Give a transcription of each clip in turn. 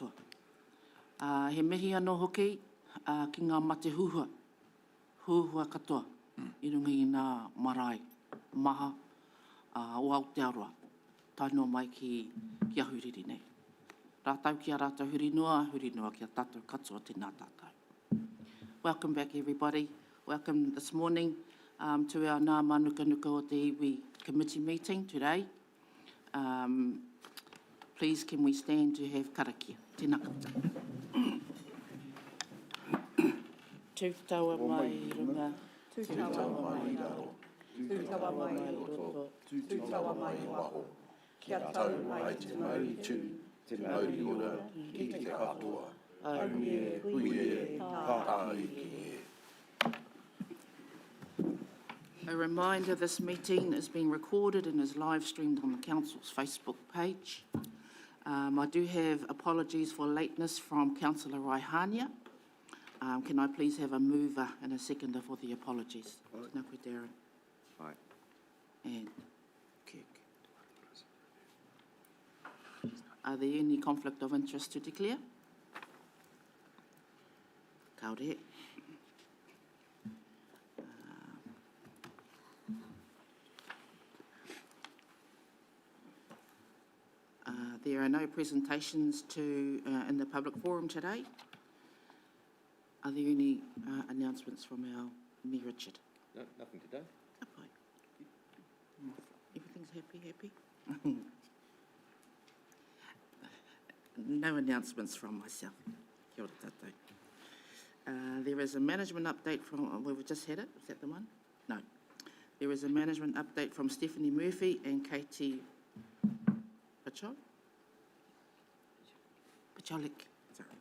katoa. He mihi anō hoki ki ngā mate huhua katoa, I runga I ngā marae, maha, o Aotearoa, taino mai ki ahuriri nei. Rātau ki a rātau hurinua ki a tātou katoa tēnā tātou. Welcome back everybody. Welcome this morning to our Ngā Mānukanuka o Te Iwi committee meeting today. Please can we stand to have karakia. Tēnā koutou. Tūtaua mai runga. Tūtaua mai raro. Tūtaua mai roto. Tūtaua mai waho. Kia tau mai te mauri tū. Te mauri ora ki te katoa. Aue, huie, tātai ki e. A reminder, this meeting is being recorded and is live streamed on the Council's Facebook page. I do have apologies for lateness from Councillor Raihania. Can I please have a mover and a seconder for the apologies? Tēnā koe, Darren. Aye. And Kirk. Are there any conflict of interest to declare? Ka ore. There are no presentations in the public forum today. Are there any announcements from our Mayor Richard? No, nothing today. Okay. Everything's happy? No announcements from myself. Kia ora tātou. There is a management update from, we've just had it, is that the one? No. There is a management update from Stephanie Murphy and Katie Pacholik, sorry,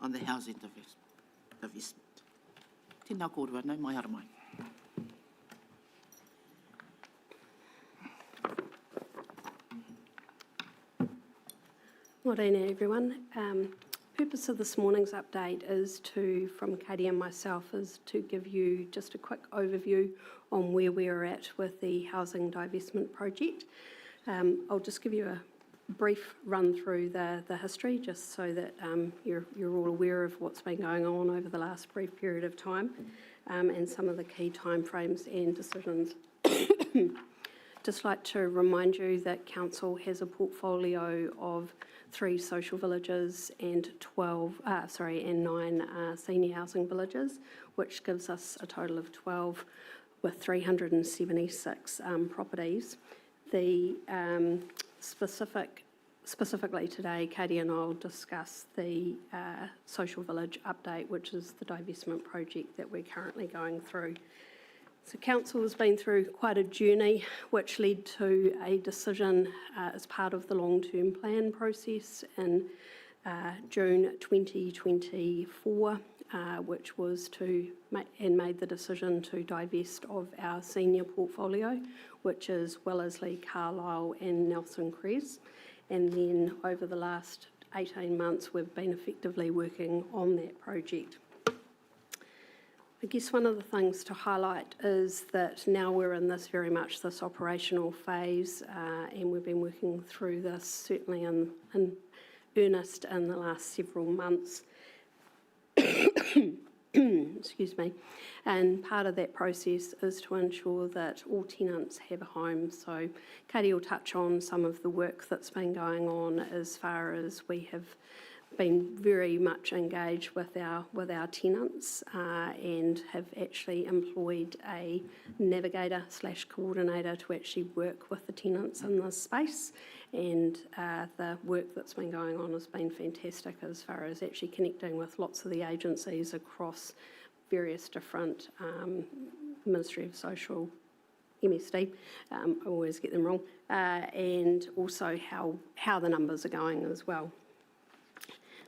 on the housing divestment. Tēnā kōrua, nau mai ara mai. Morena everyone. Purpose of this morning's update is from Katie and myself, is to give you just a quick overview on where we are at with the housing divestment project. I'll just give you a brief run through the history, just so that you're all aware of what's been going on over the last brief period of time, and some of the key timeframes and decisions. Just like to remind you that Council has a portfolio of 3 social villages and 9 senior housing villages, which gives us a total of 12 with 376 properties. The specifically today, Katie and I will discuss the social village update, which is the divestment project that we're currently going through. So Council has been through quite a journey, which led to a decision as part of the long-term plan process in June 2024, which was made the decision to divest of our senior portfolio, which is Wellesley, Carlisle and Nelson Cress. And then over the last 18 months, we've been effectively working on that project. I guess one of the things to highlight is that now we're in very much this operational phase, and we've been working through this certainly in earnest in the last several months. Excuse me. And part of that process is to ensure that all tenants have a home. So Katie will touch on some of the work that's been going on, as far as we have been very much engaged with our tenants, and have actually employed a navigator/coordinator to actually work with the tenants in this space. And the work that's been going on has been fantastic, as far as actually connecting with lots of the agencies across various different Ministry of Social, MSD, I always get them wrong, and also how the numbers are going as well.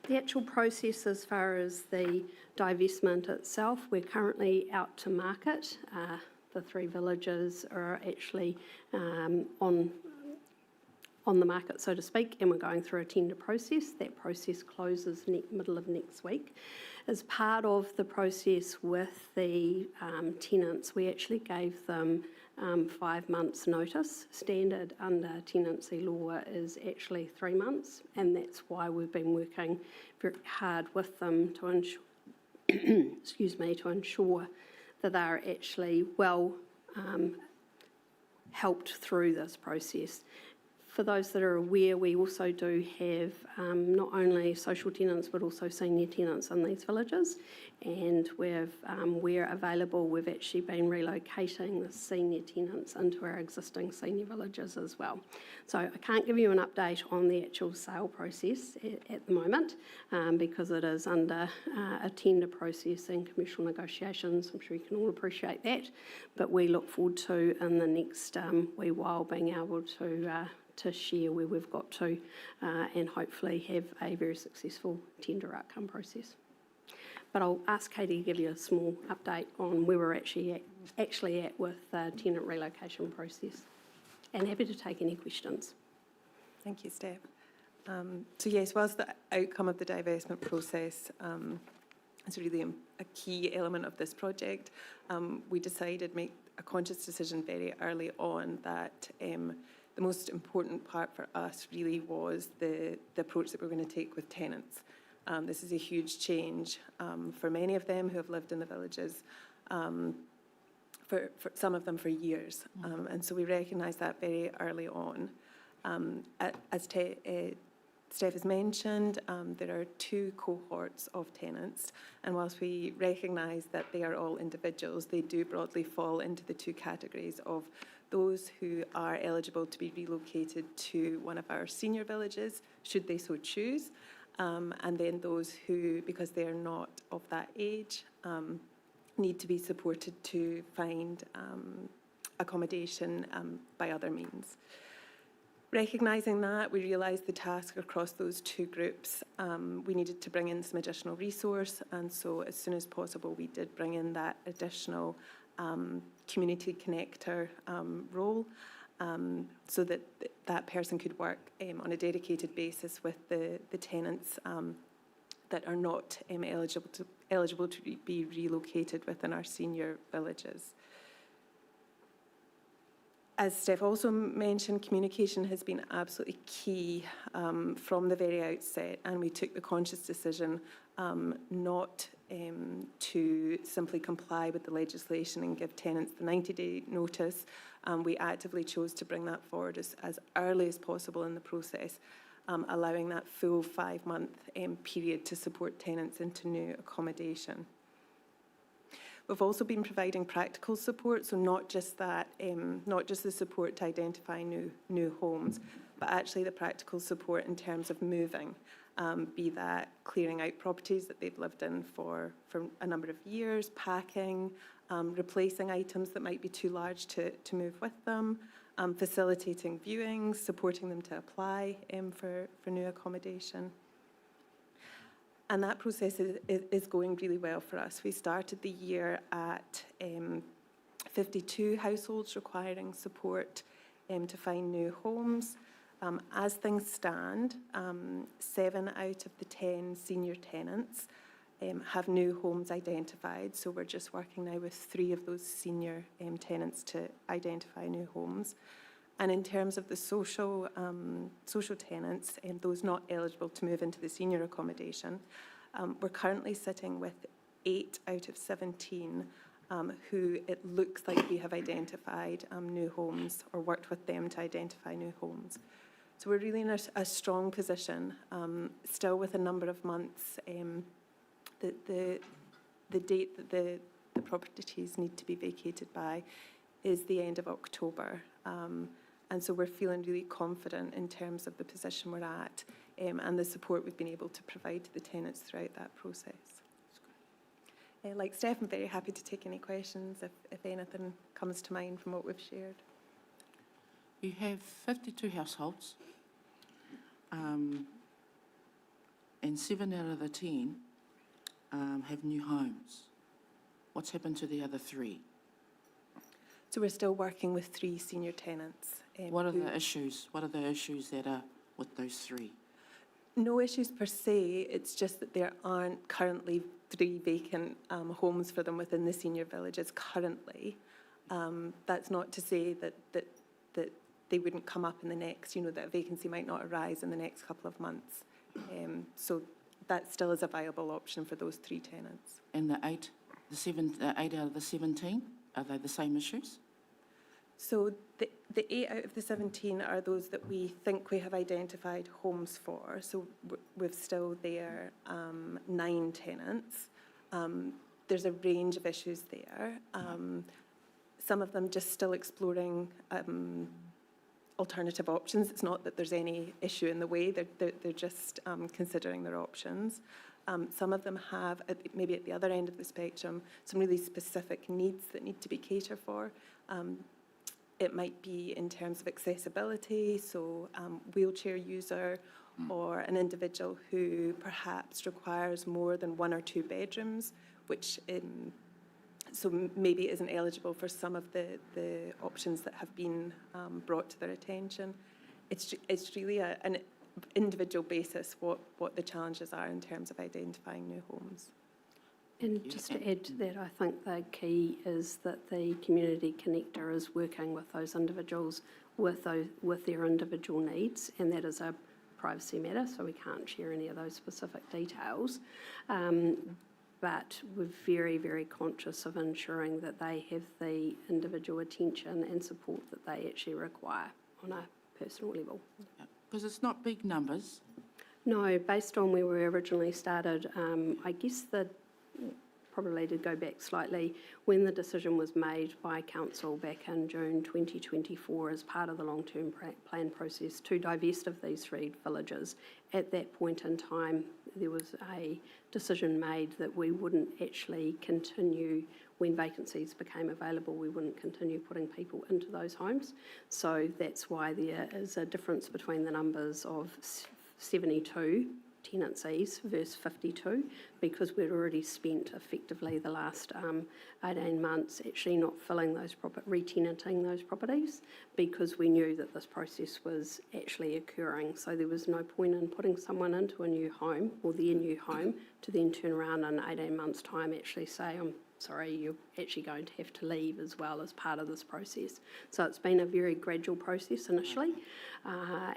The actual process, as far as the divestment itself, we're currently out to market. The 3 villages are actually on the market, so to speak, and we're going through a tender process. That process closes middle of next week. As part of the process with the tenants, we actually gave them 5 months' notice. Standard under tenancy law is actually 3 months, and that's why we've been working very hard with them to ensure, to ensure that they're actually well helped through this process. For those that are aware, we also do have not only social tenants but also senior tenants in these villages, and where available, we've actually been relocating the senior tenants into our existing senior villages as well. So I can't give you an update on the actual sale process at the moment because it is under a tender process and commercial negotiations. I'm sure you can all appreciate that, but we look forward to in the next wee while being able to share where we've got to and hopefully have a very successful tender outcome process. But I'll ask Katie to give you a small update on where we're actually at with the tenant relocation process, and happy to take any questions. Thank you, Steph. So yes, whilst the outcome of the divestment process is really a key element of this project, we decided to make a conscious decision very early on that the most important part for us really was the approach that we're going to take with tenants. This is a huge change for many of them who have lived in the villages, for some of them for years. And so we recognised that very early on. As Steph has mentioned, there are 2 cohorts of tenants, and whilst we recognise that they are all individuals, they do broadly fall into the 2 categories of those who are eligible to be relocated to one of our senior villages, should they so choose, and then those who, because they are not of that age, need to be supported to find accommodation by other means. Recognising that, we realised the task across those 2 groups, we needed to bring in some additional resource, and so as soon as possible we did bring in that additional community connector role, so that that person could work on a dedicated basis with the tenants that are not eligible to be relocated within our senior villages. As Steph also mentioned, communication has been absolutely key from the very outset, and we took the conscious decision not to simply comply with the legislation and give tenants the 90-day notice. We actively chose to bring that forward as early as possible in the process, allowing that full 5-month period to support tenants into new accommodation. We've also been providing practical support, so not just that, not just the support to identify new homes, but actually the practical support in terms of moving, be that clearing out properties that they've lived in for a number of years, packing, replacing items that might be too large to move with them, facilitating viewings, supporting them to apply for new accommodation. And that process is going really well for us. We started the year at 52 households requiring support to find new homes. As things stand, 7 out of the 10 senior tenants have new homes identified. So we're just working now with 3 of those senior tenants to identify new homes. And in terms of the social tenants, those not eligible to move into the senior accommodation, we're currently sitting with 8 out of 17 who it looks like we have identified new homes or worked with them to identify new homes. So we're really in a strong position, still with a number of months. The date that the properties need to be vacated by is the end of October. And so we're feeling really confident in terms of the position we're at and the support we've been able to provide to the tenants throughout that process. Like Steph, I'm very happy to take any questions if anything comes to mind from what we've shared. You have 52 households, and 7 out of the 10 have new homes. What's happened to the other 3? So we're still working with 3 senior tenants. What are the issues? What are the issues that are with those 3? No issues per se, it's just that there aren't currently 3 vacant homes for them within the senior villages currently. That's not to say that they wouldn't come up in the next, that a vacancy might not arise in the next couple of months. So that still is a viable option for those 3 tenants. And the 8 out of the 17, are they the same issues? So the 8 out of the 17 are those that we think we have identified homes for. So we've still there 9 tenants. There's a range of issues there. Some of them just still exploring alternative options. It's not that there's any issue in the way. They're just considering their options. Some of them have, maybe at the other end of the spectrum, some really specific needs that need to be catered for. It might be in terms of accessibility, so wheelchair user or an individual who perhaps requires more than 1 or 2 bedrooms, which so maybe isn't eligible for some of the options that have been brought to their attention. It's really an individual basis what the challenges are in terms of identifying new homes. And just to add to that, I think the key is that the community connector is working with those individuals with their individual needs, and that is a privacy matter, so we can't share any of those specific details. But we're very, very conscious of ensuring that they have the individual attention and support that they actually require on a personal level. Because it's not big numbers. No, based on where we originally started, I guess probably to go back slightly, when the decision was made by Council back in June 2024 as part of the long-term plan process to divest of these 3 villages, at that point in time there was a decision made that we wouldn't actually continue, when vacancies became available, we wouldn't continue putting people into those homes. So that's why there is a difference between the numbers of 72 tenancies versus 52, because we'd already spent effectively the last 18 months actually not filling those re-tenanting those properties, because we knew that this process was actually occurring. So there was no point in putting someone into a new home or their new home to then turn around in 18 months' time actually say, I'm sorry, you're actually going to have to leave as well as part of this process. So it's been a very gradual process initially,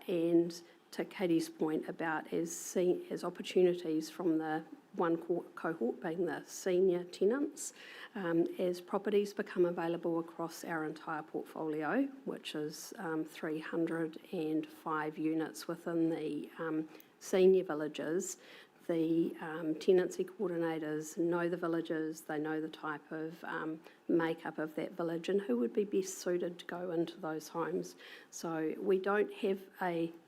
and to Katie's point about as opportunities from the one cohort being the senior tenants, as properties become available across our entire portfolio, which is 305 units within the senior villages, the tenancy coordinators know the villages, they know the type of makeup of that village and who would be best suited to go into those homes. So we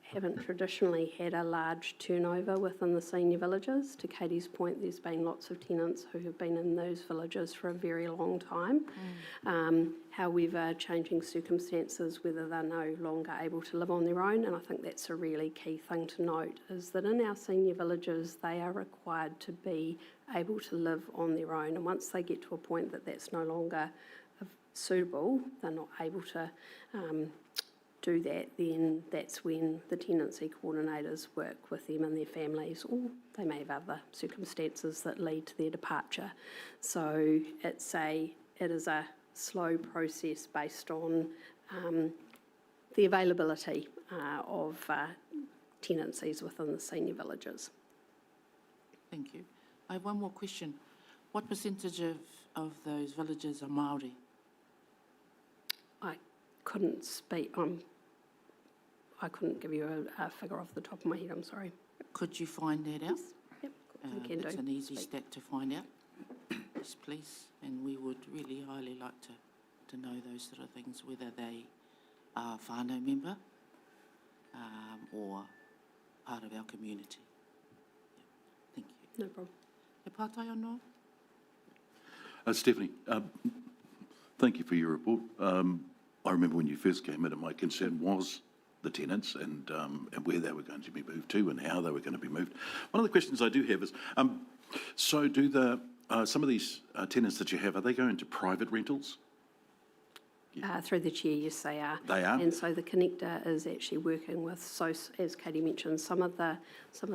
haven't traditionally had a large turnover within the senior villages. To Katie's point, there's been lots of tenants who have been in those villages for a very long time. However, changing circumstances, whether they're no longer able to live on their own, and I think that's a really key thing to note, is that in our senior villages, they are required to be able to live on their own. And once they get to a point that that's no longer suitable, they're not able to do that, then that's when the tenancy coordinators work with them and their families, or they may have other circumstances that lead to their departure. So it is a slow process based on the availability of tenancies within the senior villages. Thank you. I have one more question. What percentage of those villages are Māori? I couldn't speak. I couldn't give you a figure off the top of my head. I'm sorry. Could you find that out? Yep, we can do. It's an easy stat to find out. Yes, please. And we would really highly like to know those sort of things, whether they are whānau member or part of our community. Yeah. Thank you. No problem. Te pātai anō? Stephanie, thank you for your report. I remember when you first came in, and my concern was the tenants and where they were going to be moved to and how they were going to be moved. One of the questions I do have is, so do some of these tenants that you have, are they going to private rentals? Through the chair, yes, they are. They are? And so the connector is actually working with, so as Katie mentioned, some of the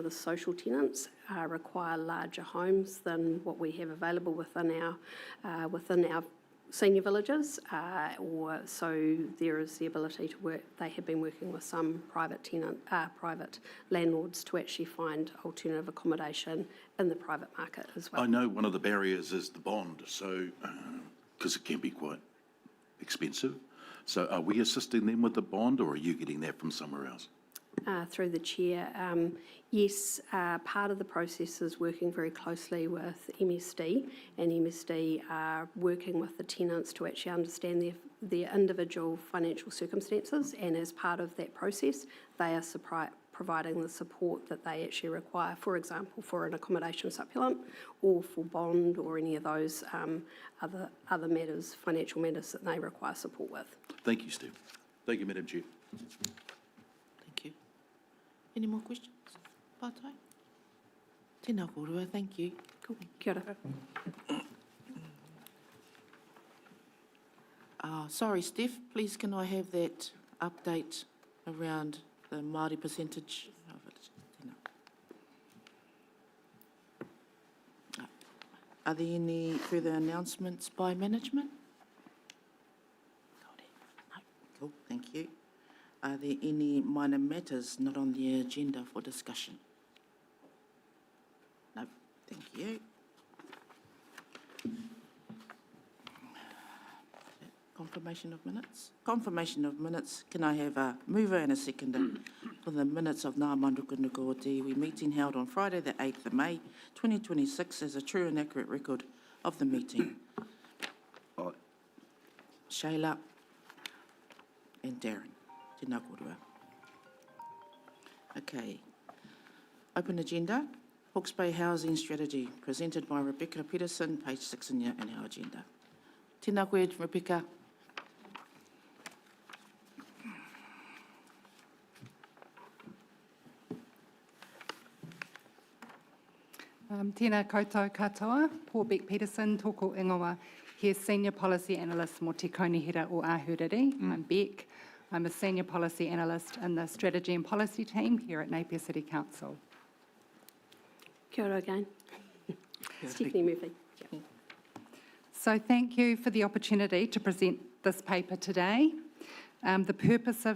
social tenants require larger homes than what we have available within our senior villages, or so there is the ability to work. They have been working with some private landlords to actually find alternative accommodation in the private market as well. I know one of the barriers is the bond, so, because it can be quite expensive. So are we assisting them with the bond, or are you getting that from somewhere else? Through the chair, yes, part of the process is working very closely with MSD, and MSD are working with the tenants to actually understand their individual financial circumstances, and as part of that process, they are providing the support that they actually require, for example, for an accommodation supplement or for bond or any of those other matters, financial matters that they require support with. Thank you, Steve. Thank you, Madam Chair. Thank you. Any more questions? Pātai? Tēnā kōrua, thank you. Cool. Kia ora. Sorry, Steph, please can I have that update around the Māori percentage of it? Tēnā. Are there any further announcements by management? No. Cool, thank you. Are there any minor matters not on the agenda for discussion? No, thank you. Confirmation of minutes? Confirmation of minutes. Can I have a mover and a seconder for the minutes of Ngā Mānukanuka o Te Iwi meeting held on Friday the 8th of May 2026 as a true and accurate record of the meeting? Aye. Shayla and Darren. Tēnā kōrua. Okay. Open agenda. Hawke's Bay Housing Strategy, presented by Rebecca Peterson, page 6 in our agenda. Tēnā koe, Rebecca. Tēnā koutou katoa, Paul Beck Peterson, tōko ingoa. Here's Senior Policy Analyst mō Te Kaunihera o Ahuriri. I'm Beck. I'm a Senior Policy Analyst in the Strategy and Policy team here at Napier City Council. Kia ora again. Stephanie Murphy. Yeah. So thank you for the opportunity to present this paper today. The purpose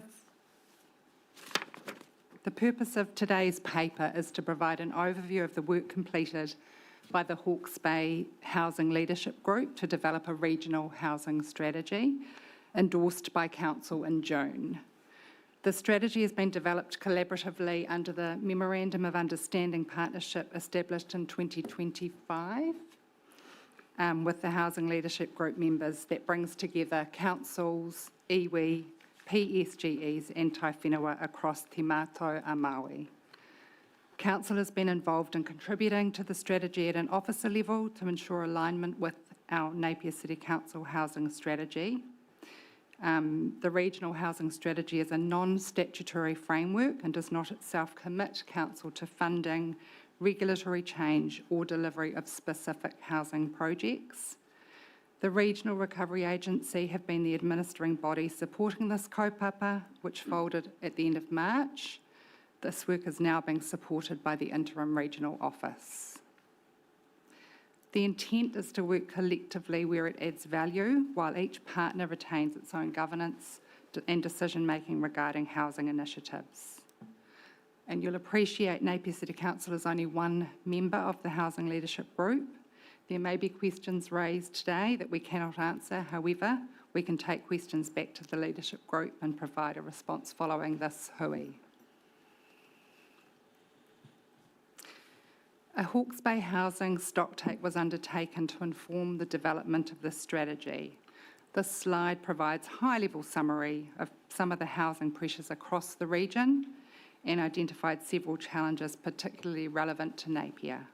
of today's paper is to provide an overview of the work completed by the Hawke's Bay Housing Leadership Group to develop a regional housing strategy endorsed by Council in June. The strategy has been developed collaboratively under the Memorandum of Understanding Partnership established in 2025 with the Housing Leadership Group members that brings together councils, iwi, PSGEs and tai whenua across Te Mātou a Māui. Council has been involved in contributing to the strategy at an officer level to ensure alignment with our Napier City Council housing strategy. The regional housing strategy is a non-statutory framework and does not itself commit Council to funding, regulatory change or delivery of specific housing projects. The Regional Recovery Agency have been the administering body supporting this kaupapa, which folded at the end of March. This work is now being supported by the Interim Regional Office. The intent is to work collectively where it adds value, while each partner retains its own governance and decision-making regarding housing initiatives. And you'll appreciate Napier City Council is only one member of the Housing Leadership Group. There may be questions raised today that we cannot answer. However, we can take questions back to the leadership group and provide a response following this hui. A Hawke's Bay housing stocktake was undertaken to inform the development of this strategy. This slide provides a high-level summary of some of the housing pressures across the region and identified several challenges particularly relevant to Napier.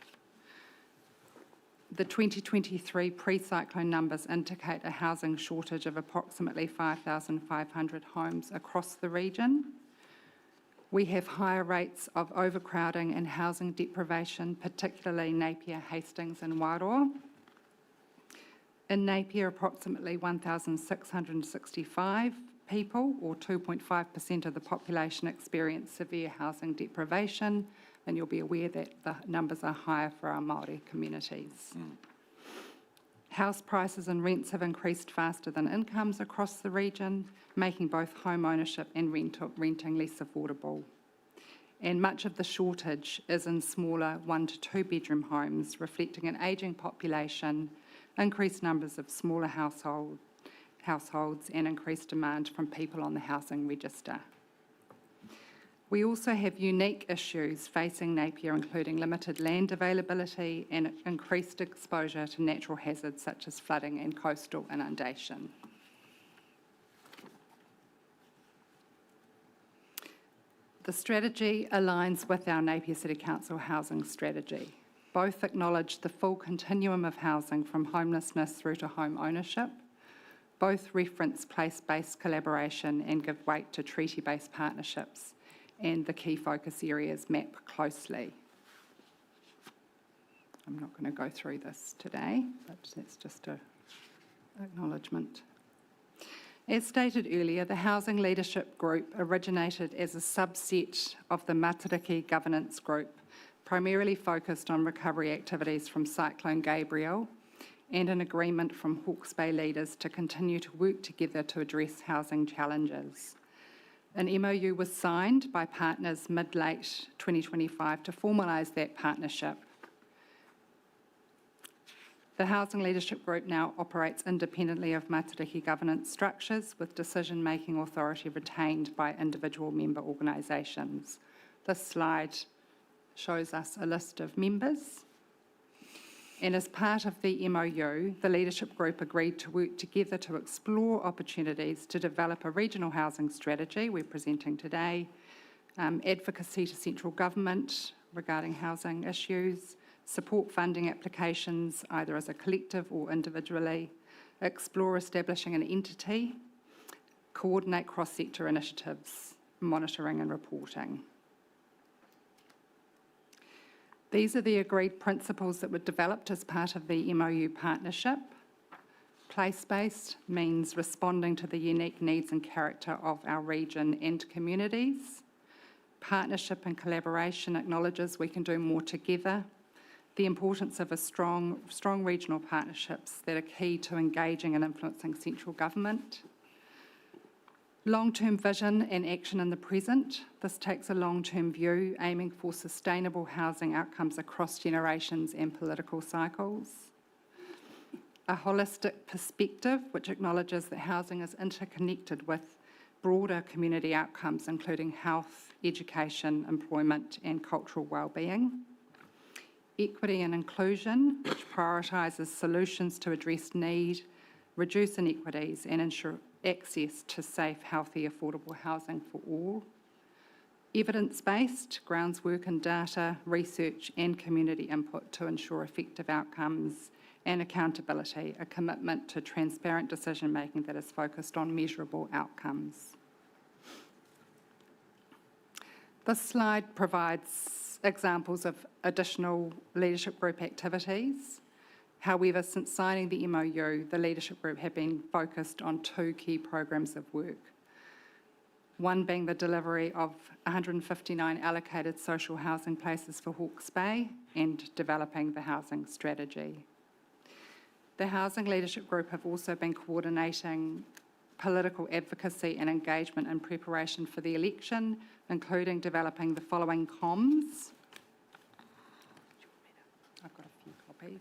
The 2023 pre-cyclone numbers indicate a housing shortage of approximately 5,500 homes across the region. We have higher rates of overcrowding and housing deprivation, particularly Napier, Hastings and Wairoa. In Napier, approximately 1,665 people, or 2.5% of the population, experience severe housing deprivation, and you'll be aware that the numbers are higher for our Māori communities. House prices and rents have increased faster than incomes across the region, making both home ownership and renting less affordable. And much of the shortage is in smaller 1 to 2 bedroom homes, reflecting an ageing population, increased numbers of smaller households and increased demand from people on the housing register. We also have unique issues facing Napier, including limited land availability and increased exposure to natural hazards such as flooding and coastal inundation. The strategy aligns with our Napier City Council housing strategy. Both acknowledge the full continuum of housing from homelessness through to home ownership. Both reference place-based collaboration and give weight to treaty-based partnerships, and the key focus areas map closely. I'm not going to go through this today, but that's just an acknowledgement. As stated earlier, the Housing Leadership Group originated as a subset of the Matariki Governance Group, primarily focused on recovery activities from Cyclone Gabriel, and an agreement from Hawke's Bay leaders to continue to work together to address housing challenges. An MOU was signed by partners mid-late 2025 to formalise that partnership. The Housing Leadership Group now operates independently of Matariki governance structures, with decision-making authority retained by individual member organisations. This slide shows us a list of members. And as part of the MOU, the Leadership Group agreed to work together to explore opportunities to develop a regional housing strategy we're presenting today, advocacy to central government regarding housing issues, support funding applications either as a collective or individually, explore establishing an entity, coordinate cross-sector initiatives, monitoring and reporting. These are the agreed principles that were developed as part of the MOU partnership. Place-based means responding to the unique needs and character of our region and communities. Partnership and collaboration acknowledges we can do more together. The importance of strong regional partnerships that are key to engaging and influencing central government. Long-term vision and action in the present. This takes a long-term view, aiming for sustainable housing outcomes across generations and political cycles. A holistic perspective, which acknowledges that housing is interconnected with broader community outcomes, including health, education, employment, and cultural well-being. Equity and inclusion, which prioritises solutions to address need, reduce inequities, and ensure access to safe, healthy, affordable housing for all. Evidence-based, grounds work in data, research and community input to ensure effective outcomes, and accountability, a commitment to transparent decision-making that is focused on measurable outcomes. This slide provides examples of additional leadership group activities. However, since signing the MOU, the Leadership Group have been focused on 2 key programs of work. One being the delivery of 159 allocated social housing places for Hawke's Bay and developing the housing strategy. The Housing Leadership Group have also been coordinating political advocacy and engagement in preparation for the election, including developing the following comms. I've got a few copies.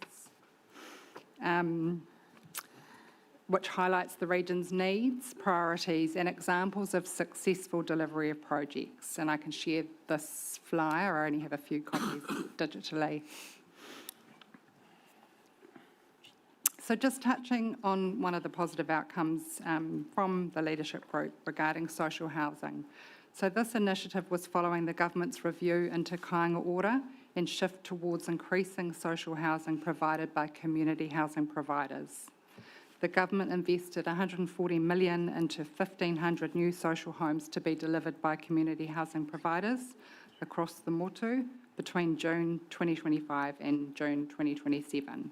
Which highlights the region's needs, priorities, and examples of successful delivery of projects. And I can share this flyer. I only have a few copies digitally. So just touching on one of the positive outcomes from the Leadership Group regarding social housing. So this initiative was following the government's review into kāinga ora and shift towards increasing social housing provided by community housing providers. The government invested $140 million into 1,500 new social homes to be delivered by community housing providers across the motu between June 2025 and June 2027.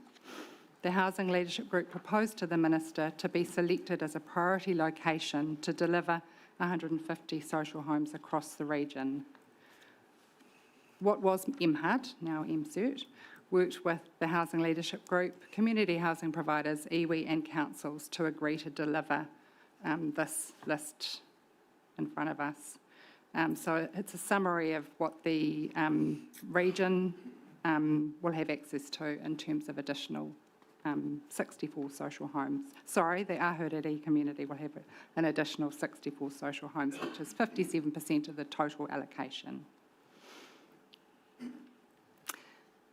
The Housing Leadership Group proposed to the Minister to be selected as a priority location to deliver 150 social homes across the region. What was MHUD, now MCERT, worked with the Housing Leadership Group, community housing providers, iwi and councils to agree to deliver this list in front of us. So it's a summary of what the region will have access to in terms of additional 64 social homes. Sorry, the Ahuriri community will have an additional 64 social homes, which is 57% of the total allocation.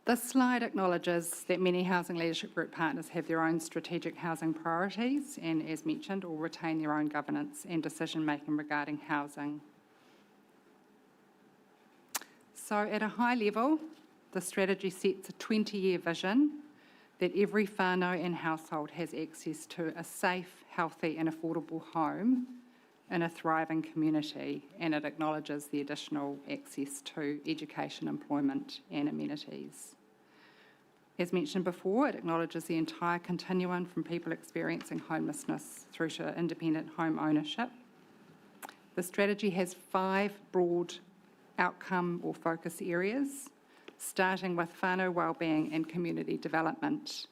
This slide acknowledges that many Housing Leadership Group partners have their own strategic housing priorities and, as mentioned, all retain their own governance and decision-making regarding housing. So at a high level, the strategy sets a 20-year vision that every whānau and household has access to a safe, healthy and affordable home in a thriving community, and it acknowledges the additional access to education, employment and amenities. As mentioned before, it acknowledges the entire continuum from people experiencing homelessness through to independent home ownership. The strategy has 5 broad outcome or focus areas, starting with whānau wellbeing and community development.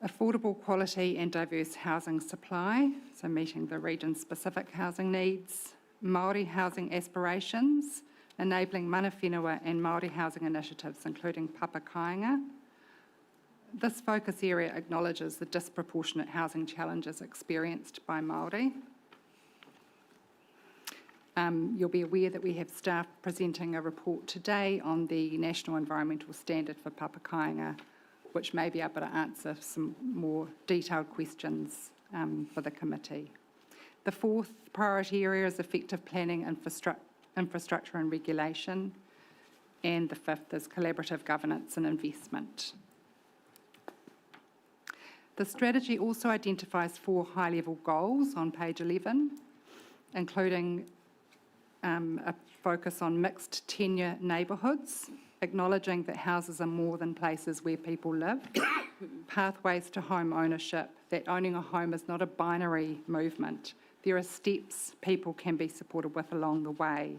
Affordable, quality and diverse housing supply, so meeting the region's specific housing needs. Māori housing aspirations, enabling mana whenua and Māori housing initiatives, including papa kāinga. This focus area acknowledges the disproportionate housing challenges experienced by Māori. You'll be aware that we have staff presenting a report today on the National Environmental Standard for papa kāinga, which may be able to answer some more detailed questions for the committee. The 4th priority area is effective planning, infrastructure and regulation, and the 5th is collaborative governance and investment. The strategy also identifies 4 high-level goals on page 11, including a focus on mixed tenure neighbourhoods, acknowledging that houses are more than places where people live, pathways to home ownership, that owning a home is not a binary movement. There are steps people can be supported with along the way.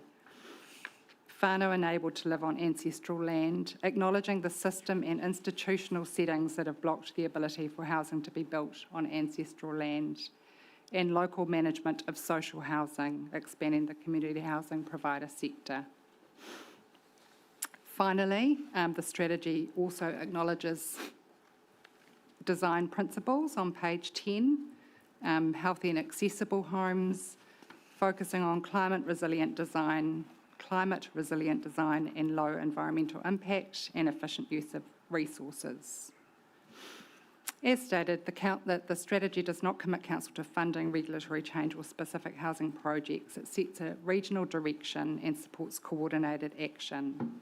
Whānau enabled to live on ancestral land, acknowledging the system and institutional settings that have blocked the ability for housing to be built on ancestral land, and local management of social housing, expanding the community housing provider sector. Finally, the strategy also acknowledges design principles on page 10, healthy and accessible homes, focusing on climate resilient design and low environmental impact and efficient use of resources. As stated, the strategy does not commit council to funding regulatory change or specific housing projects. It sets a regional direction and supports coordinated action.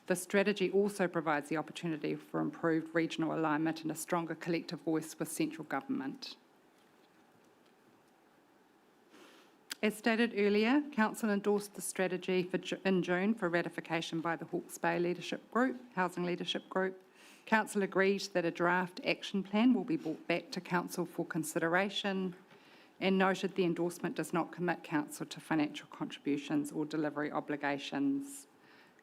The strategy also provides the opportunity for improved regional alignment and a stronger collective voice with central government. As stated earlier, council endorsed the strategy in June for ratification by the Hawke's Bay Leadership Group, Housing Leadership Group. Council agreed that a draft action plan will be brought back to council for consideration and noted the endorsement does not commit council to financial contributions or delivery obligations.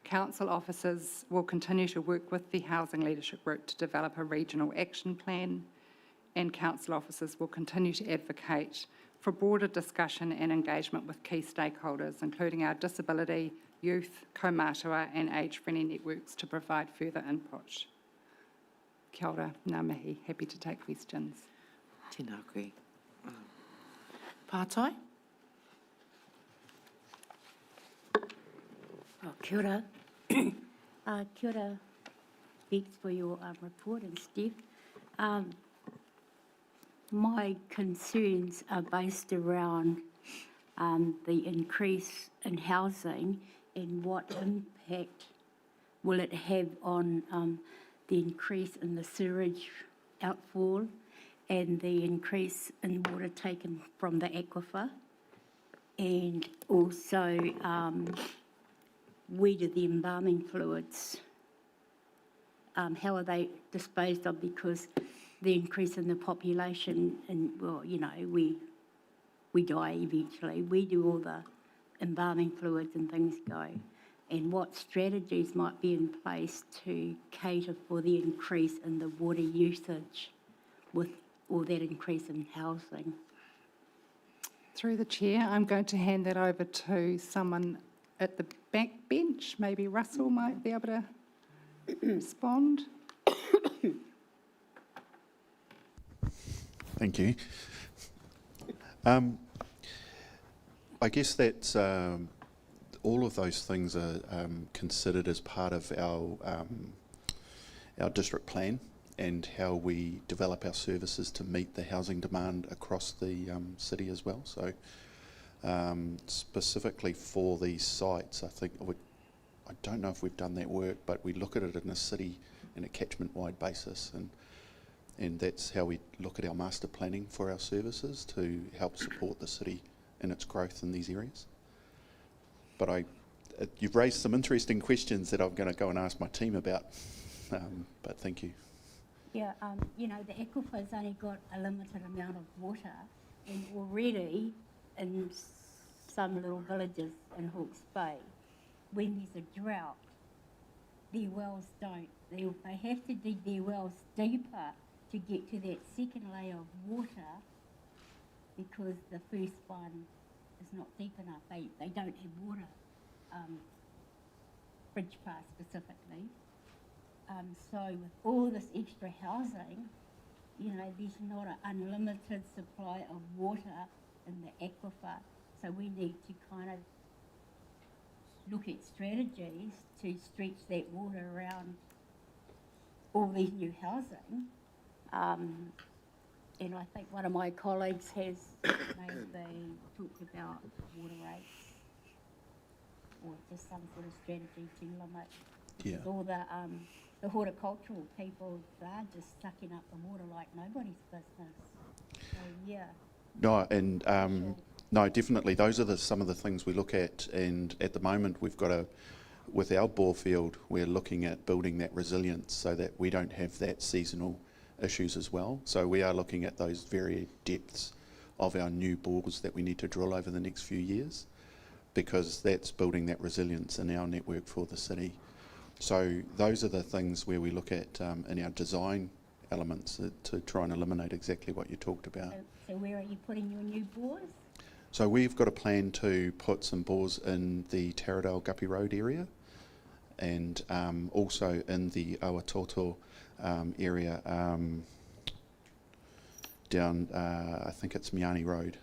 Council officers will continue to work with the Housing Leadership Group to develop a regional action plan, and council officers will continue to advocate for broader discussion and engagement with key stakeholders, including our disability, youth, kaumātua and age-friendly networks to provide further input. Kia ora, ngā mihi, happy to take questions. Tēnā koe. Pātai? Kia ora. Kia ora. Thanks for your report and Steph. My concerns are based around the increase in housing and what impact will it have on the increase in the sewage outfall and the increase in water taken from the aquifer, and also where do the embalming fluids, how are they disposed of, because the increase in the population, and well, you know, we die eventually. We do all the embalming fluids and things go. and what strategies might be in place to cater for the increase in the water usage with all that increase in housing. Through the chair, I'm going to hand that over to someone at the back bench. Maybe Russell might be able to respond. Thank you. I guess that's all of those things are considered as part of our district plan and how we develop our services to meet the housing demand across the city as well. So specifically for these sites, I don't know if we've done that work, but we look at it in a city in a catchment-wide basis, and that's how we look at our master planning for our services to help support the city in its growth in these areas. But you've raised some interesting questions that I'm going to go and ask my team about, but thank you. Yeah, you know, the aquifer's only got a limited amount of water, and already in some little villages in Hawke's Bay, when there's a drought, their wells don't. They have to dig their wells deeper to get to that second layer of water because the first one is not deep enough. They don't have water, Bridge Park specifically. So with all this extra housing, you know, there's not an unlimited supply of water in the aquifer. So we need to kind of look at strategies to stretch that water around all these new housing. And I think one of my colleagues has maybe talked about water rates or just some sort of strategy to limit. Yeah. All the horticultural people, they're just sucking up the water like nobody's business. So yeah. No, and no, definitely those are some of the things we look at, and at the moment we've got with our bore field, we're looking at building that resilience so that we don't have that seasonal issues as well. So we are looking at those varied depths of our new bores that we need to drill over the next few years, because that's building that resilience in our network for the city. So those are the things where we look at in our design elements to try and eliminate exactly what you talked about. So where are you putting your new bores? So we've got a plan to put some bores in the Taradale Guppy Road area, and also in the Awatoto area down, I think it's Miani Road,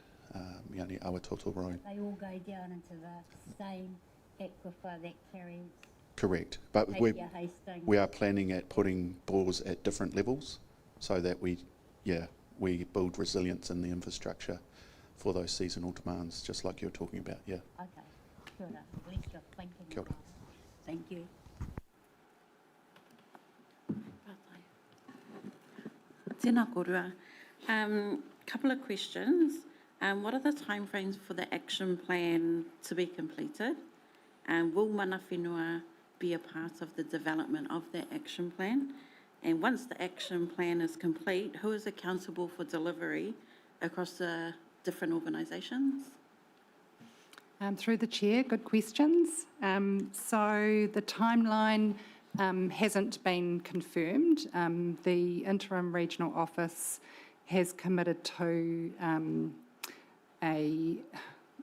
Miani Awatoto Road. They all go down into the same aquifer that carries. Correct, but Hastings. we are planning at putting bores at different levels so that we build resilience in the infrastructure for those seasonal demands, just like you're talking about, yeah. Okay, good. At least you're thinking Kia ora. about it. Thank you. Tēnā korua. Couple of questions. What are the timeframes for the action plan to be completed? And will mana whenua be a part of the development of that action plan? And once the action plan is complete, who is accountable for delivery across the different organisations? Through the chair, good questions. So the timeline hasn't been confirmed. The interim regional office has committed to a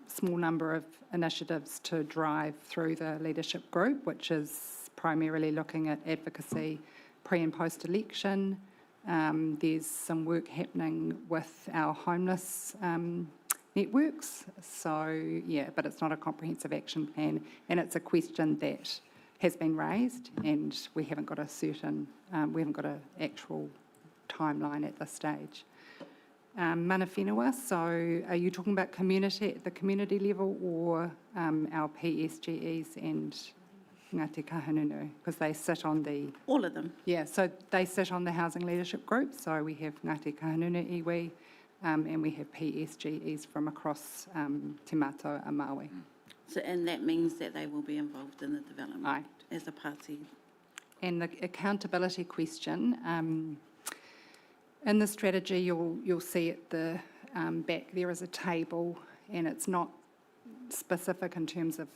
small number of initiatives to drive through the leadership group, which is primarily looking at advocacy pre and post-election. There's some work happening with our homeless networks. So, yeah, but it's not a comprehensive action plan, and it's a question that has been raised, and we haven't got an actual timeline at this stage. Mana whenua, so are you talking about at the community level, or our PSGEs and Ngāti Kahungunu, because they sit on the... All of them. Yeah, so they sit on the housing leadership group, so we have Ngāti Kahungunu iwi, and we have PSGEs from across Te Mātou a Māui. So, and that means that they will be involved in the development Aye. as a party. And the accountability question, in the strategy you'll see at the back there is a table, and it's not specific in terms of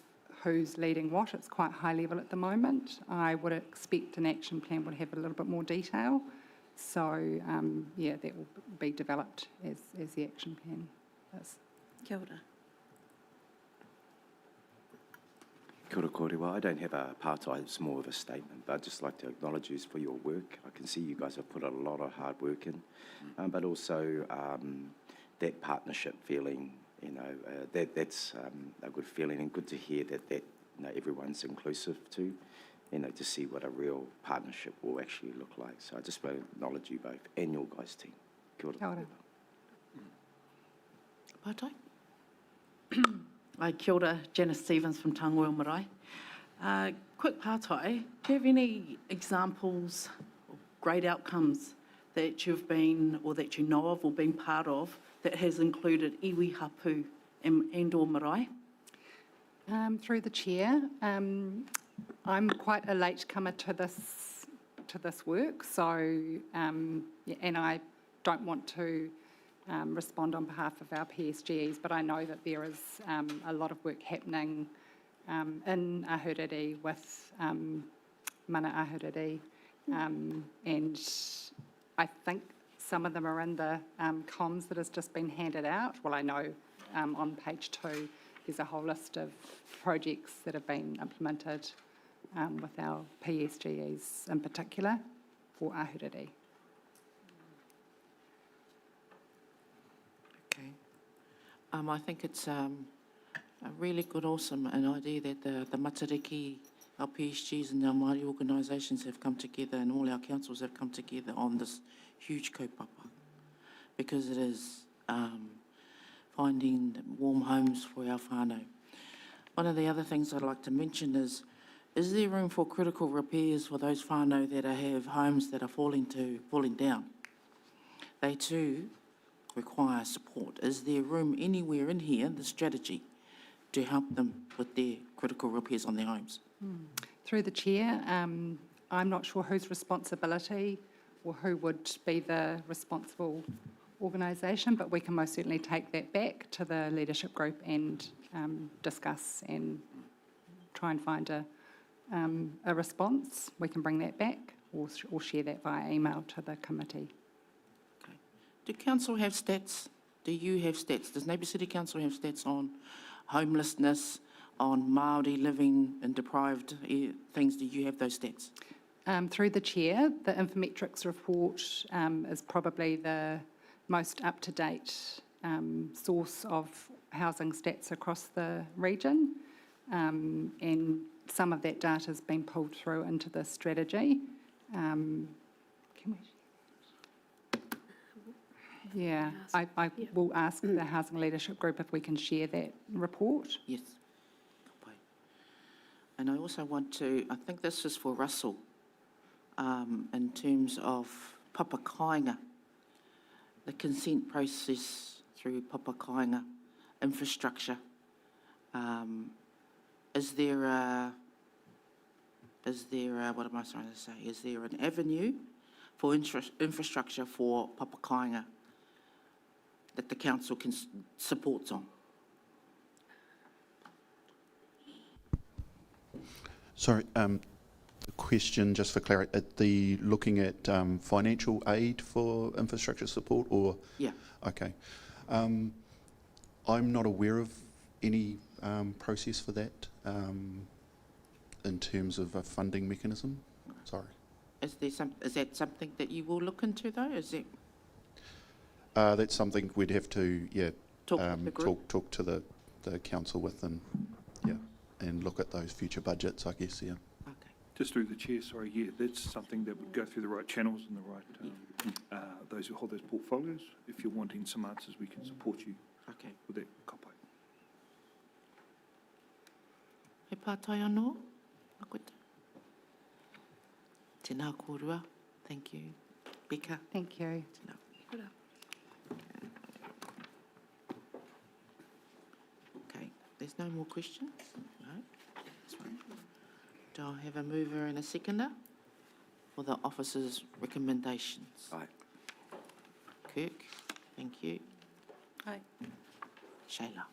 who's leading what. It's quite high level at the moment. I would expect an action plan would have a little bit more detail. So, yeah, that will be developed as the action plan is. Kia ora. Kia ora kore. Well, I don't have a pātai, it's more of a statement, but I'd just like to acknowledge you for your work. I can see you guys have put a lot of hard work in, but also that partnership feeling, you know, that's a good feeling, and good to hear that you know, everyone's inclusive too, you know, to see what a real partnership will actually look like. So I just want to acknowledge you both and your guys' team. Kia ora. Kia ora. Pātai? Ai, kia ora, Janice Stevens from Tangoil Marae. Quick pātai, do you have any examples of great outcomes that you've been, or that you know of, or been part of, that has included iwi hapu and or marae? Through the chair, I'm quite a latecomer to this work, so yeah, and I don't want to respond on behalf of our PSGEs, but I know that there is a lot of work happening in Ahuriri with Mana Ahuriri, and I think some of them are in the comms that has just been handed out. Well, I know on page 2 there's a whole list of projects that have been implemented with our PSGEs in particular for Ahuriri. Okay. I think it's a really good, awesome an idea that the Matariki, our PSGs and our Māori organisations have come together, and all our councils have come together on this huge kaupapa, because it is finding warm homes for our whānau. One of the other things I'd like to mention is there room for critical repairs for those whānau that have homes that are falling down? They too require support. Is there room anywhere in here, the strategy, to help them with their critical repairs on their homes? Through the chair, I'm not sure whose responsibility or who would be the responsible organisation, but we can most certainly take that back to the leadership group and discuss and try and find a response. We can bring that back or share that via email to the committee. Okay. Do council have stats? Do you have stats? Does Napier City Council have stats on homelessness, on Māori living in deprived things? Do you have those stats? Through the chair, the Infometrics report is probably the most up-to-date source of housing stats across the region, and some of that data has been pulled through into the strategy. Can we? Yeah, I will ask the Housing Leadership Group if we can share that report. Yes. And I also want to, I think this is for Russell, in terms of papakainga, the consent process through papakainga infrastructure. Is there what am I trying to say? Is there an avenue for infrastructure for papakainga that the council can support on? Sorry, the question, just for clarity, looking at financial aid for infrastructure support, or? Yeah. Okay. I'm not aware of any process for that in terms of a funding mechanism. Sorry. Is that something that you will look into though? Is it? That's something we'd have to, Talk with the group? talk to the council with, and and look at those future budgets, I guess, yeah. Okay. Just through the chair, sorry, yeah, that's something that would go through the right channels and the right, those who hold those portfolios. If you're wanting some answers, we can support you Okay. with that kapai. He pātai anō? Makoita. Tēnā kōrua. Thank you. Becca. Thank you. Tēnā. Okay, there's no more questions? No? That's fine. Do I have a mover and a seconder for the officer's recommendations? Aye. Kirk, thank you. Aye. Shayla.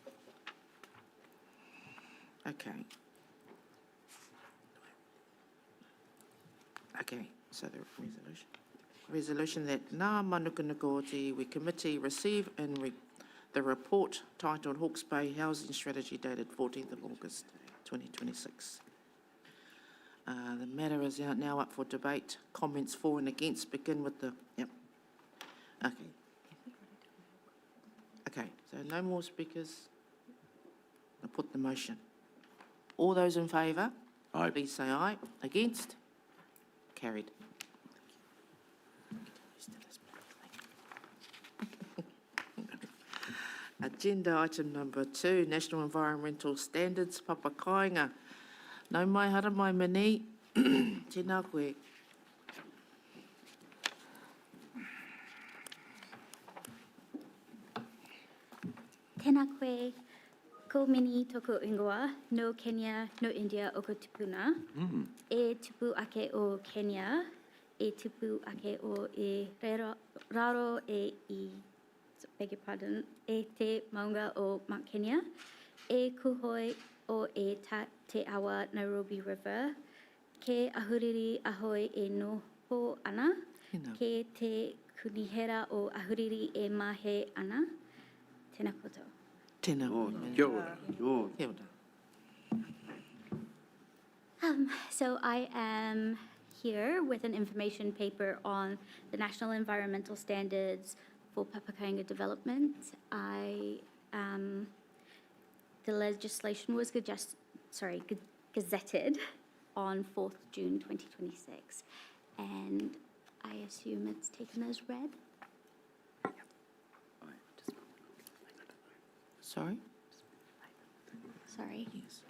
Okay, Okay, so the resolution. Resolution that Ngā Mānukanuka o Te Iwi Committee receive and the report titled Hawke's Bay Housing Strategy dated 14th of August 2026. The matter is now up for debate. Comments for and against begin with the, yep. Okay. Okay, so no more speakers. I'll put the motion. All those in favour? Aye. Please say aye. Against? Carried. Agenda item number 2, National Environmental Standards, Papakainga. Nau mai hara mai mani, tēnā koe. Tēnā koe, ko mini toko ingoa, no Kenya, no India o ko tupuna. E tupu ake o Kenya, e tupu ake o raro beg your pardon, e te maunga o Mount Kenya, e kuhoi o te awa Nairobi River, ke ahuriri ahoi e noho ana, ke te kunihera o ahuriri e mahe ana. Tēnā koutou. Tēnā koe. Kia ora. Kia ora. So I am here with an information paper on the National Environmental Standards for Papakainga development. The legislation was gazetted on 4th June 2026, and I assume it's taken as read. Sorry? Sorry. Yes.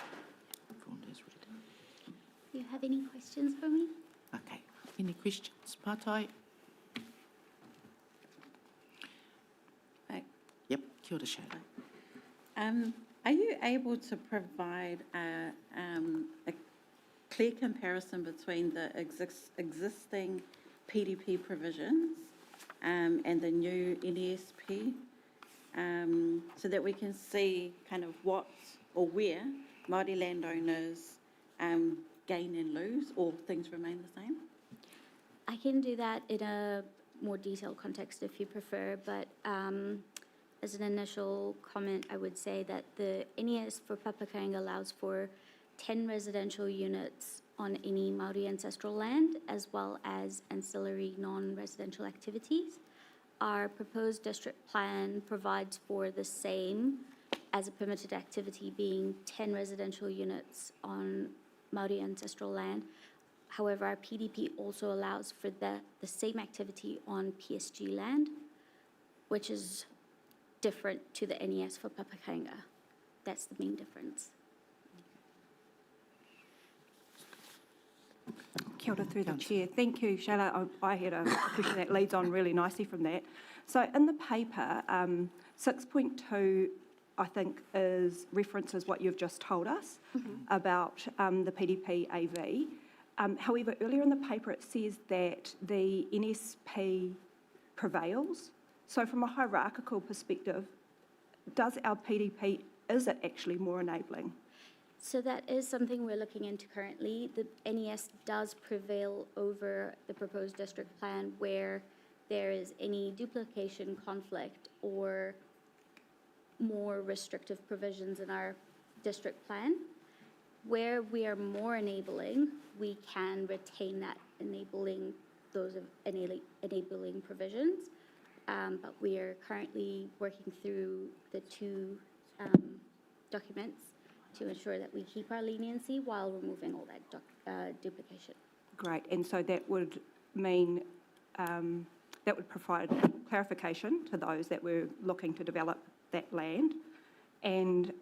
Everyone has read it. Do you have any questions for me? Okay. Any questions? Pātai? Yep. Kia ora, Sharon. Are you able to provide a clear comparison between the existing PDP provisions and the new NESP, so that we can see kind of what or where Māori landowners gain and lose, or things remain the same? I can do that in a more detailed context if you prefer, but as an initial comment, I would say that the NES for Papakainga allows for 10 residential units on any Māori ancestral land, as well as ancillary non-residential activities. Our proposed district plan provides for the same as a permitted activity, being 10 residential units on Māori ancestral land. However, our PDP also allows for the same activity on PSG land, which is different to the NES for Papakainga. That's the main difference. Kia ora through the chair. Thank you, Shayla. I had a question that leads on really nicely from that. So in the paper, 6.2, I think, references what you've just told us about the PDP AV. However, earlier in the paper, it says that the NSP prevails. So from a hierarchical perspective, does our PDP, is it actually more enabling? So that is something we're looking into currently. The NES does prevail over the proposed district plan where there is any duplication, conflict, or more restrictive provisions in our district plan. Where we are more enabling, we can retain that enabling provisions. But we are currently working through the two documents to ensure that we keep our leniency while removing all that duplication. Great, and so that would mean, that would provide clarification to those that were looking to develop that land. And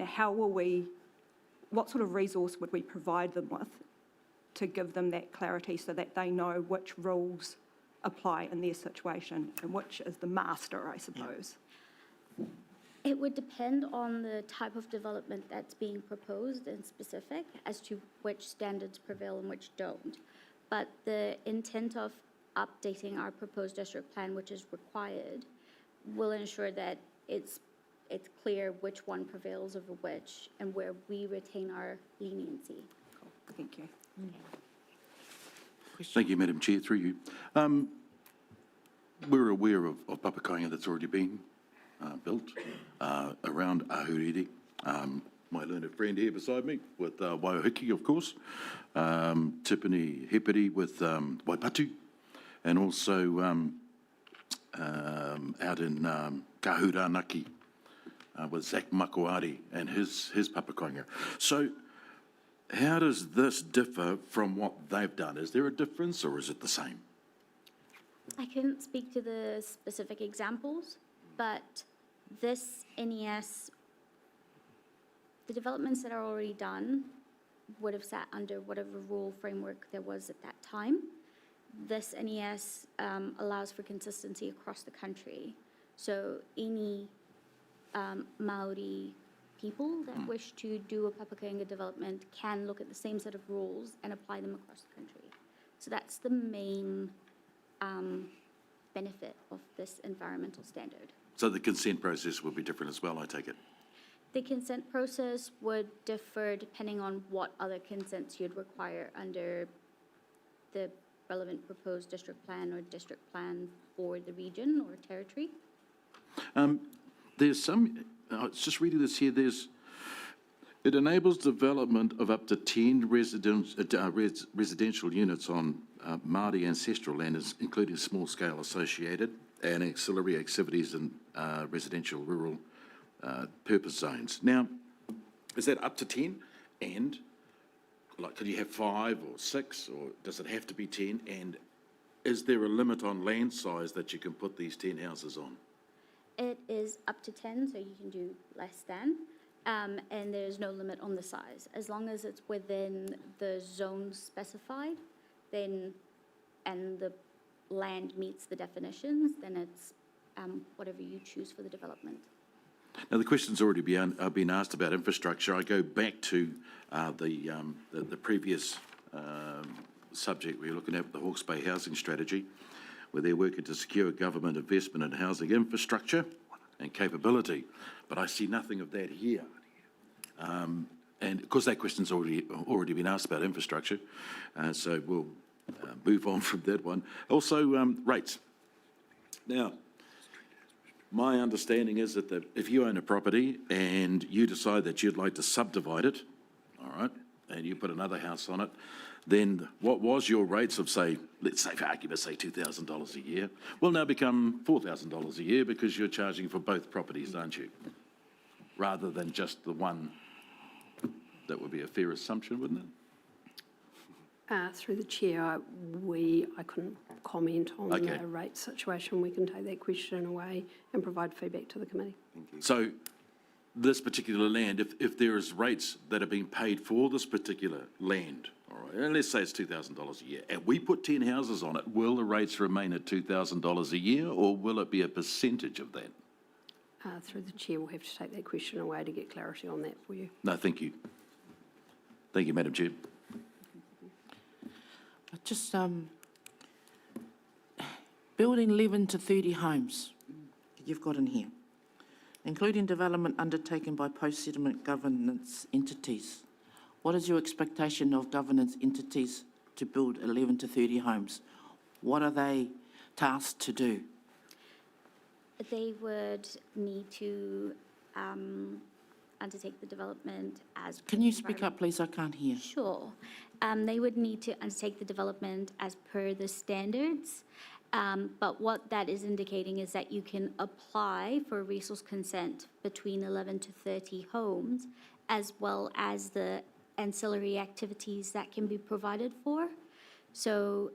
how will what sort of resource would we provide them with to give them that clarity so that they know which rules apply in their situation and which is the master, I suppose? It would depend on the type of development that's being proposed in specific as to which standards prevail and which don't. But the intent of updating our proposed district plan, which is required, will ensure that it's clear which one prevails over which and where we retain our leniency. Cool. Thank you. Thank you, Madam Chair, through you. We're aware of papakainga that's already been built around Ahuriri. My learned friend here beside me with Waiahiki, of course, Tipini Heperi with Waipatu, and also out in Kahuranaki with Zach Makoari and his papakainga. So how does this differ from what they've done? Is there a difference or is it the same? I couldn't speak to the specific examples, but this NES, the developments that are already done would have sat under whatever rule framework there was at that time. This NES allows for consistency across the country. So any Māori people that wish to do a papakainga development can look at the same set of rules and apply them across the country. So that's the main benefit of this environmental standard. So the consent process will be different as well, I take it? The consent process would differ depending on what other consents you'd require under the relevant proposed district plan or district plan for the region or territory. There's some, I was just reading this here, it enables development of up to 10 residential units on Māori ancestral land, including small-scale associated and ancillary activities in residential rural purpose zones. Now, is that up to 10? And, like, could you have 5 or 6, or does it have to be 10? And is there a limit on land size that you can put these 10 houses on? It is up to 10, so you can do less than, and there's no limit on the size. As long as it's within the zone specified, then, and the land meets the definitions, then it's whatever you choose for the development. Now, the question's already been asked about infrastructure. I go back to the previous subject we were looking at, the Hawke's Bay housing strategy, where they're working to secure government investment in housing infrastructure and capability. But I see nothing of that here. And of course, that question's already been asked about infrastructure, so we'll move on from that one. Also, rates. Now, my understanding is that if you own a property and you decide that you'd like to subdivide it, all right, and you put another house on it, then what was your rates of, say, let's say for argument's sake, $2,000 a year, will now become $4,000 a year because you're charging for both properties, aren't you? Rather than just the one. That would be a fair assumption, wouldn't it? Through the chair, I couldn't comment on Okay. the rate situation. We can take that question away and provide feedback to the committee. So this particular land, if there is rates that are being paid for this particular land, all right, and let's say it's $2,000 a year, and we put 10 houses on it, will the rates remain at $2,000 a year, or will it be a percentage of that? Through the chair, we'll have to take that question away to get clarity on that for you. No, thank you. Thank you, Madam Chair. Just building 11 to 30 homes you've got in here, including development undertaken by post-settlement governance entities. What is your expectation of governance entities to build 11 to 30 homes? What are they tasked to do? They would need to undertake the development as... Can you speak up, please? I can't hear. Sure. They would need to undertake the development as per the standards, but what that is indicating is that you can apply for resource consent between 11 to 30 homes, as well as the ancillary activities that can be provided for. So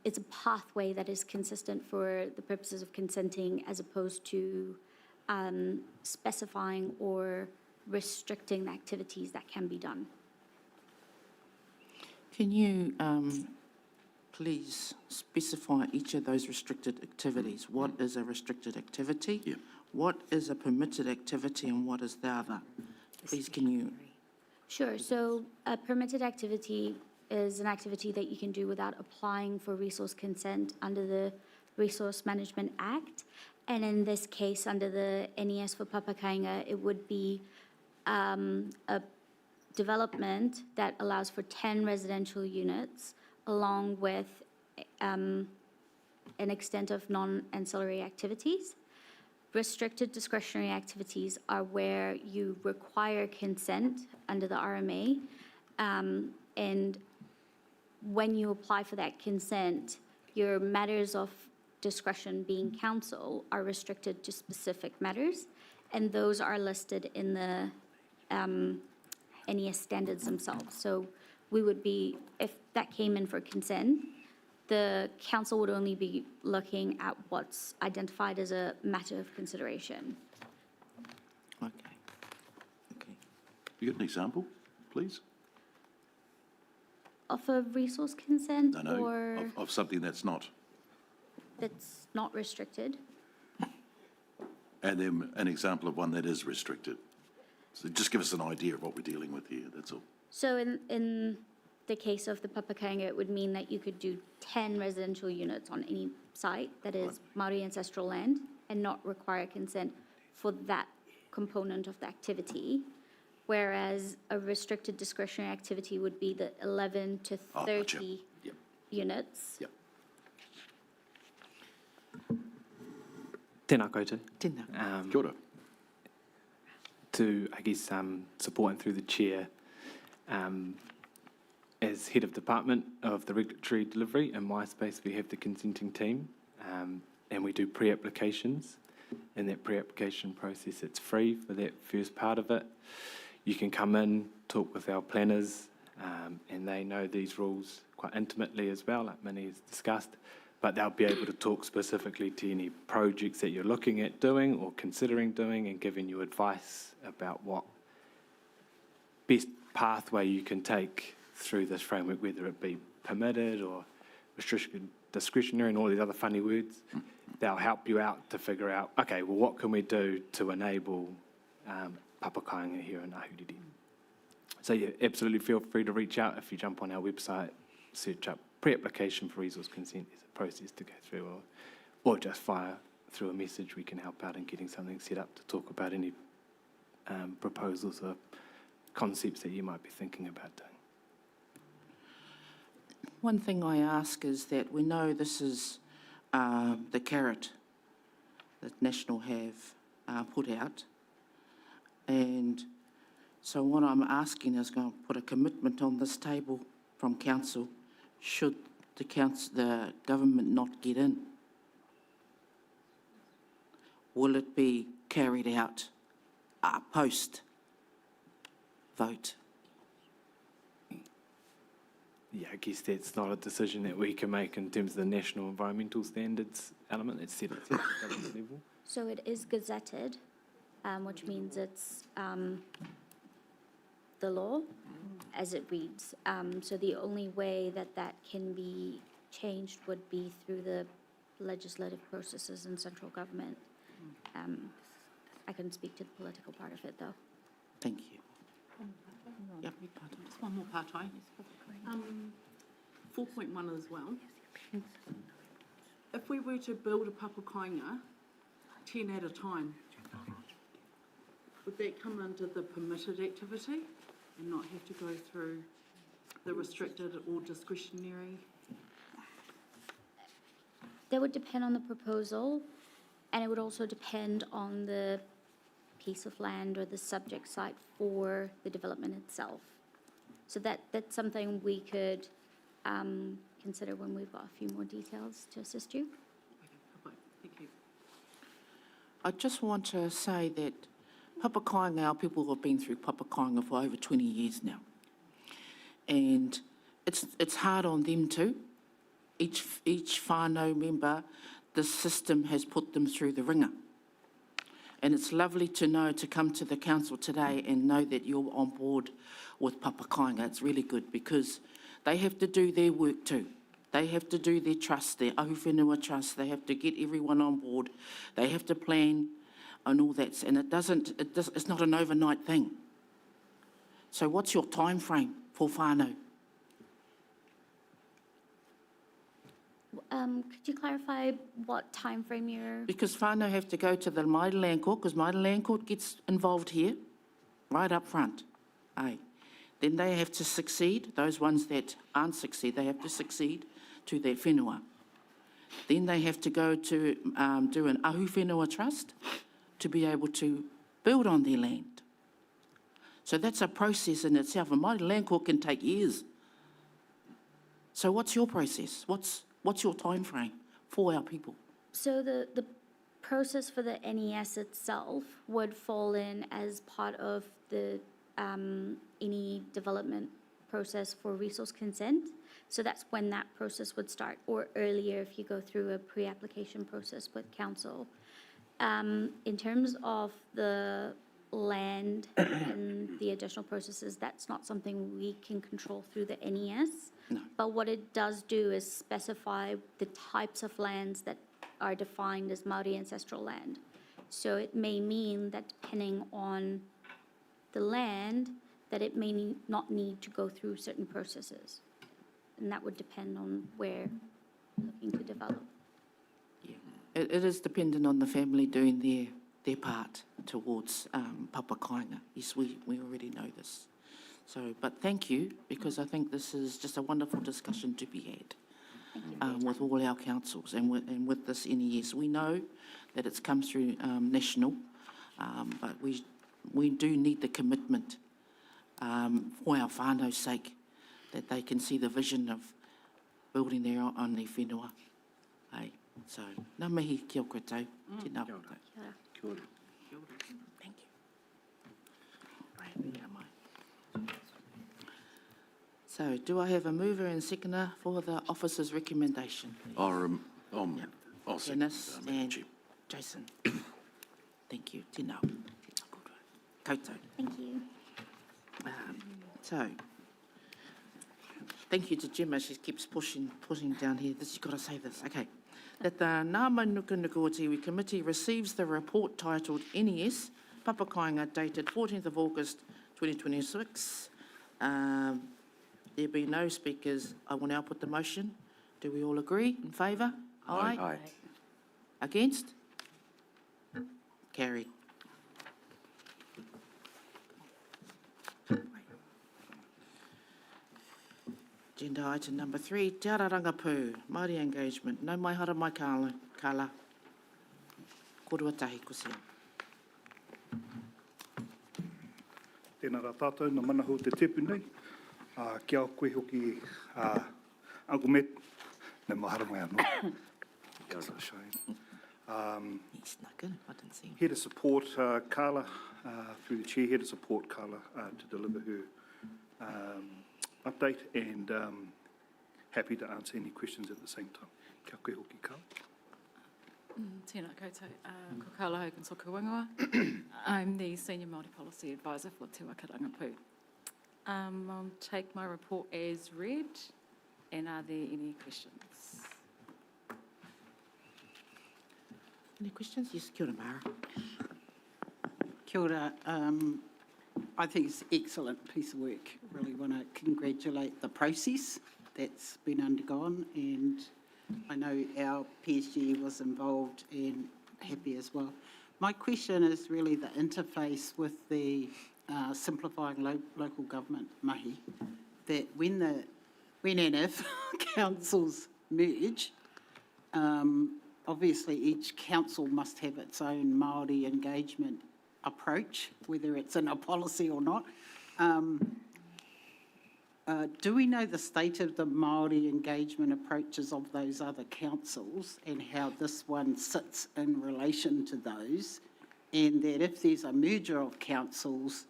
it's a pathway that is consistent for the purposes of consenting, as opposed to specifying or restricting the activities that can be done. Can you please specify each of those restricted activities? What is a restricted activity? Yeah. What is a permitted activity, and what is the other? Please, can you? Sure. So a permitted activity is an activity that you can do without applying for resource consent under the Resource Management Act. And in this case, under the NES for papakainga, it would be a development that allows for 10 residential units along with an extent of non-ancillary activities. Restricted discretionary activities are where you require consent under the RMA, and when you apply for that consent, your matters of discretion being council are restricted to specific matters, and those are listed in the NES standards themselves. So we would be, if that came in for consent, the council would only be looking at what's identified as a matter of consideration. Okay. Okay. You got an example, please? Of a resource consent No, or of something that's not. that's not restricted. And then an example of one that is restricted. So just give us an idea of what we're dealing with here, that's all. So in the case of the Papakainga, it would mean that you could do 10 residential units on any site that is Māori ancestral land and not require consent for that component of the activity, whereas a restricted discretionary activity would be the 11 to 30 gotcha. Yep. units. Yep. Tēnā koutou. Tēnā. Kia ora. To, I guess, support and through the chair, as head of department of the regulatory delivery, in my space we have the consenting team, and we do pre-applications. In that pre-application process, it's free for that first part of it. You can come in, talk with our planners, and they know these rules quite intimately as well, like Minnie has discussed, but they'll be able to talk specifically to any projects that you're looking at doing or considering doing and giving you advice about what best pathway you can take through this framework, whether it be permitted or restricted, discretionary and all these other funny words. They'll help you out to figure out, okay, well, what can we do to enable Papakainga here in Ahuriri? So yeah, absolutely feel free to reach out. If you jump on our website, search up pre-application for resource consent, there's a process to go through, or just fire through a message. We can help out in getting something set up to talk about any proposals or concepts that you might be thinking about doing. One thing I ask is that we know this is the carrot that National have put out, and so what I'm asking is going to put a commitment on this table from council. Should the government not get in, will it be carried out post vote? Yeah, I guess that's not a decision that we can make in terms of the national environmental standards element. It's set at the government level. So it is gazetted, which means it's the law as it reads. So the only way that that can be changed would be through the legislative processes in central government. I couldn't speak to the political part of it, though. Thank you. Yep. Just one more part-i. 4.1 as well. If we were to build a Papakainga 10 at a time, would that come under the permitted activity and not have to go through the restricted or discretionary? That would depend on the proposal, and it would also depend on the piece of land or the subject site for the development itself. So that's something we could consider when we've got a few more details to assist you. Okay, thank you. I just want to say that Papakainga, our people have been through Papakainga for over 20 years now. And it's hard on them too. Each whānau member, the system has put them through the ringer. And it's lovely to know, to come to the council today and know that you're on board with Papakainga. It's really good because they have to do their work too. They have to do their trust, their ahuwhenua trust. They have to get everyone on board. They have to plan and all that. And it's not an overnight thing. So what's your time frame for whānau? Could you clarify what time frame you're... Because whānau have to go to the Māori Land Court, because Māori Land Court gets involved here, right up front. Aye. then they have to succeed. Those ones that aren't succeed, they have to succeed to their whenua. Then they have to go to do an ahu whenua trust to be able to build on their land. So that's a process in itself. A Māori land court can take years. So what's your process? What's your time frame for our people? So the process for the NES itself would fall in as part of the any development process for resource consent. So that's when that process would start, or earlier if you go through a pre-application process with council. In terms of the land and the additional processes, that's not something we can control through the NES. No. But what it does do is specify the types of lands that are defined as Māori ancestral land. So it may mean that depending on the land, that it may not need to go through certain processes. And that would depend on where you're looking to develop. Yeah. It is dependent on the family doing their part towards papakainga. Yes, we already know this. So, but thank you, because I think this is just a wonderful discussion to be had with all our councils and with this NES. We know that it's come through national, but we do need the commitment for our whānau's sake, that they can see the vision of building their on their whenua. Hey, so, ngā mihi kia ora koutou. Tēnā koutou. Kia ora. Thank you. Right, here am I. So, do I have a mover and seconder for the officer's recommendation? I'll second, Dennis Madam and Chair. Jason. Thank you. Tēnā. Koutou. Thank you. So, thank you to Gemma. She keeps pushing down here. You've got to say this. Okay. That the Ngā Mānukanuka o Tiwi Committee receives the report titled NES Papakainga dated 14th of August 2026. There be no speakers. I will now put the motion. Do we all agree? In favour? Aye. Aye. Against? Carried. Agenda item number 3, Te Ara Rangapū, Māori engagement. Nau mai hara mai kāla. Korua tahi kusea. Tēnā rā tātou, nā manahu te tepu nei. Kia koe hoki Uncle Matt, nā mahara mai anō. He's snuck in, I didn't see him. Here to support Carla, through the chair, here to support Carla to deliver her update, and happy to answer any questions at the same time. Kia koe hoki, Carla. Tēnā koutou, ko Carla Hogan Soka Wangawa. I'm the Senior Māori Policy Advisor for Te Waka Rangapū. I'll take my report as read, and are there any questions? Any questions? Yes, kia ora, Mara. Kia ora. I think it's an excellent piece of work. Really want to congratulate the process that's been undergone, and I know our PSG was involved and happy as well. My question is really the interface with the simplifying local government mahi, that when and if councils merge, obviously each council must have its own Māori engagement approach, whether it's in a policy or not. Do we know the state of the Māori engagement approaches of those other councils and how this one sits in relation to those? And that if there's a merger of councils,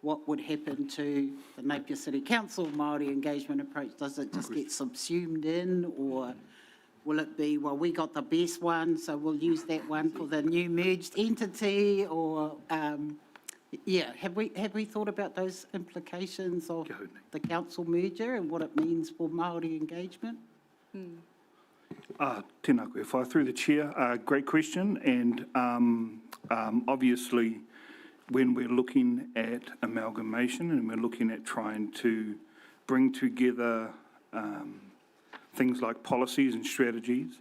what would happen to the Napier City Council Māori engagement approach? Does it just get subsumed in, or will it be, well, we got the best one, so we'll use that one for the new merged entity? Or, have we thought about those implications of the council merger and what it means for Māori engagement? Tēnā koe whai through the chair. Great question, and obviously when we're looking at amalgamation and we're looking at trying to bring together things like policies and strategies,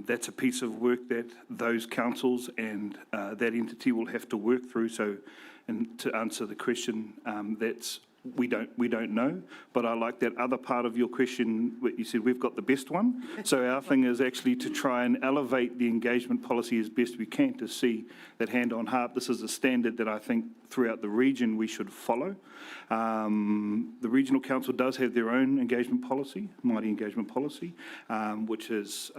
that's a piece of work that those councils and that entity will have to work through. So, and to answer the question, that's we don't know. But I like that other part of your question, what you said, we've got the best one. So our thing is actually to try and elevate the engagement policy as best we can to see that hand on heart, this is a standard that I think throughout the region we should follow. The Regional Council does have their own engagement policy, Māori engagement policy, which has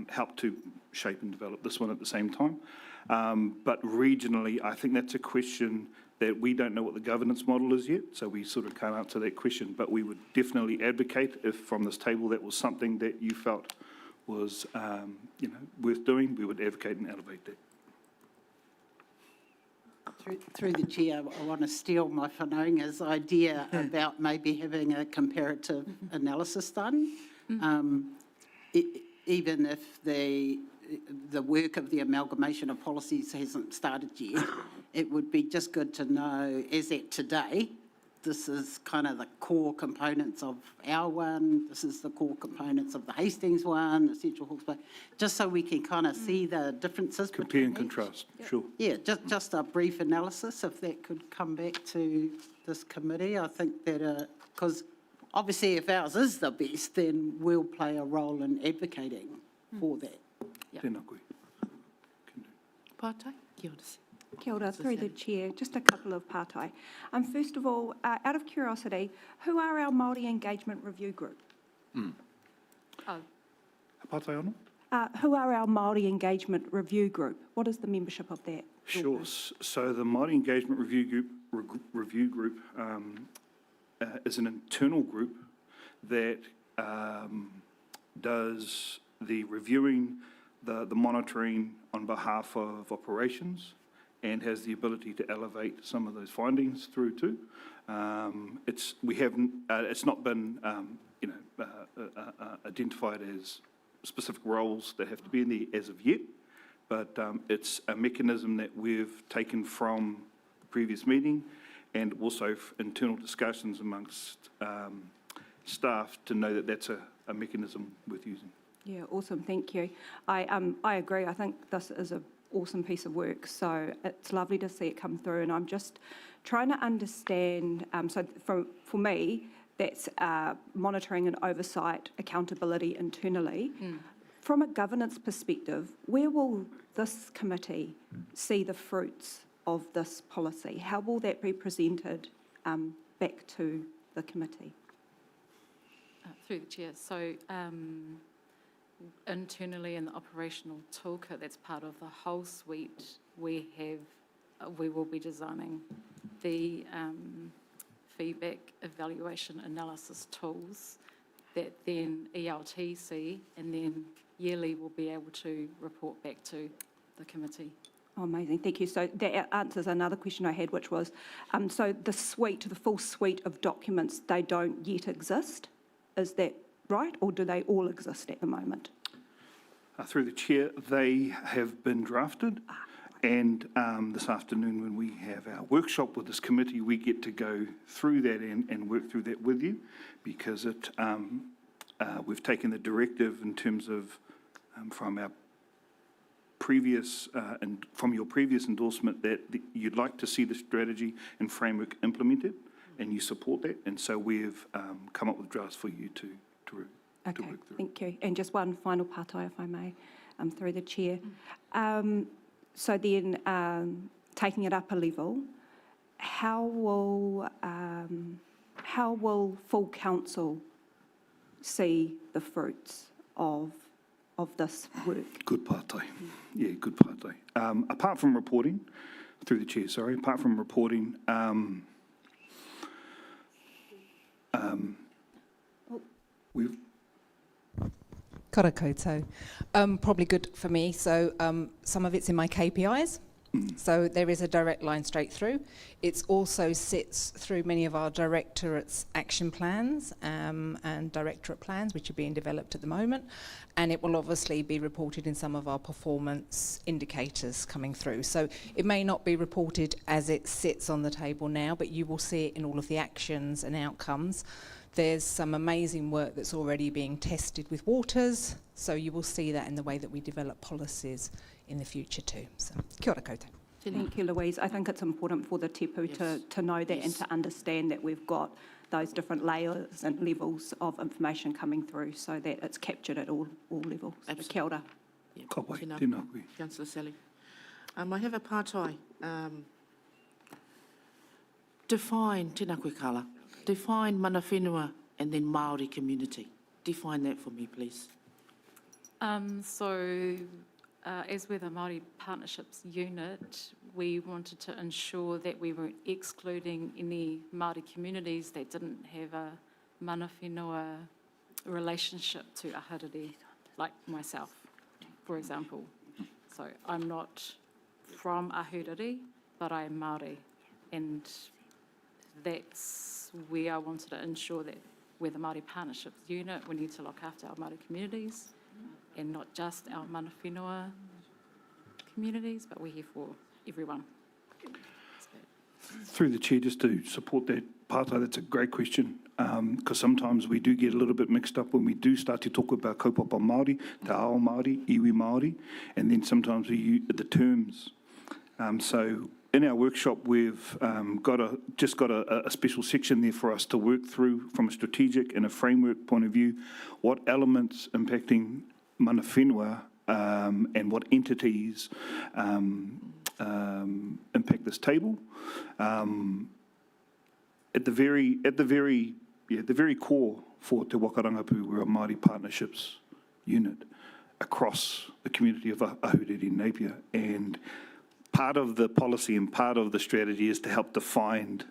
helped to shape and develop this one at the same time. But regionally, I think that's a question that we don't know what the governance model is yet, so we sort of can't answer that question, but we would definitely advocate if from this table that was something that you felt was worth doing, we would advocate and elevate that. Through the chair, I want to steal my whanaunga's idea about maybe having a comparative analysis done. Even if the work of the amalgamation of policies hasn't started yet, it would be just good to know, as at today, this is kind of the core components of our one, this is the core components of the Hastings one, the Central Hawke's Bay, just so we can kind of see the differences. Compare and contrast, sure. Yeah, just a brief analysis, if that could come back to this committee. I think that, because obviously if ours is the best, then we'll play a role in advocating for that. Tēnā koe. Pātai, kia ora. Kia ora, through the chair, just a couple of pātai. First of all, out of curiosity, who are our Māori Engagement Review Group? Pātai ono? Who are our Māori Engagement Review Group? What is the membership of that? Sure. So the Māori Engagement Review Group is an internal group that does the reviewing, the monitoring on behalf of operations, and has the ability to elevate some of those findings through too. It's not been identified as specific roles that have to be in there as of yet, but it's a mechanism that we've taken from the previous meeting and also internal discussions amongst staff to know that that's a mechanism worth using. Yeah, awesome, thank you. I agree, I think this is an awesome piece of work, so it's lovely to see it come through, and I'm just trying to understand, so for me, that's monitoring and oversight, accountability internally. From a governance perspective, where will this committee see the fruits of this policy? How will that be presented back to the committee? Through the chair, so internally in the operational toolkit, that's part of the whole suite, we will be designing the feedback evaluation analysis tools that then ELT see, and then yearly will be able to report back to the committee. Oh, amazing, thank you. So that answers another question I had, which was, so the full suite of documents, they don't yet exist? Is that right, or do they all exist at the moment? Through the chair, they have been drafted, and this afternoon when we have our workshop with this committee, we get to go through that and work through that with you, because we've taken the directive in terms of from our previous and from your previous endorsement that you'd like to see the strategy and framework implemented, and you support that, and so we've come up with drafts for you to work through. Thank you. And just one final pātai, if I may, through the chair. So then, taking it up a level, how will full council see the fruits of this work? Good pātai. Yeah, good pātai. Apart from reporting, through the chair, sorry, apart from reporting, we've... Kara koutou. Probably good for me. So some of it's in my KPIs. So there is a direct line straight through. It also sits through many of our directorates' action plans and directorate plans, which are being developed at the moment. And it will obviously be reported in some of our performance indicators coming through. So it may not be reported as it sits on the table now, but you will see it in all of the actions and outcomes. There's some amazing work that's already being tested with waters, so you will see that in the way that we develop policies in the future too. So, kia ora koutou. Thank you, Louise. I think it's important for the tipu to know that and to understand that we've got those different layers and levels of information coming through so that it's captured at all levels. Absolutely. Kia ora. Ka pai, Tēnā tēnā koe. Councillor Sally. I have a pātai. Define, tēnā koe Kala, define mana whenua and then Māori community. Define that for me, please. As we're the Māori Partnerships Unit, we wanted to ensure that we weren't excluding any Māori communities that didn't have a mana whenua relationship to Ahuriri, like myself, for example. So I'm not from Ahuriri, but I am Māori, and that's where I wanted to ensure that we're the Māori Partnerships Unit, we need to look after our Māori communities, and not just our mana whenua communities, but we're here for everyone. Through the chair, just to support that pātai, that's a great question, because sometimes we do get a little bit mixed up when we do start to talk about kaupapa Māori, te ao Māori, iwi Māori, and then sometimes we use the terms. So in our workshop, we've got a special section there for us to work through from a strategic and a framework point of view, what elements impacting mana whenua and what entities impact this table. At the very core for Te Wakarangapu, we're a Māori Partnerships Unit across the community of Ahuriri Napier, and part of the policy and part of the strategy is to help define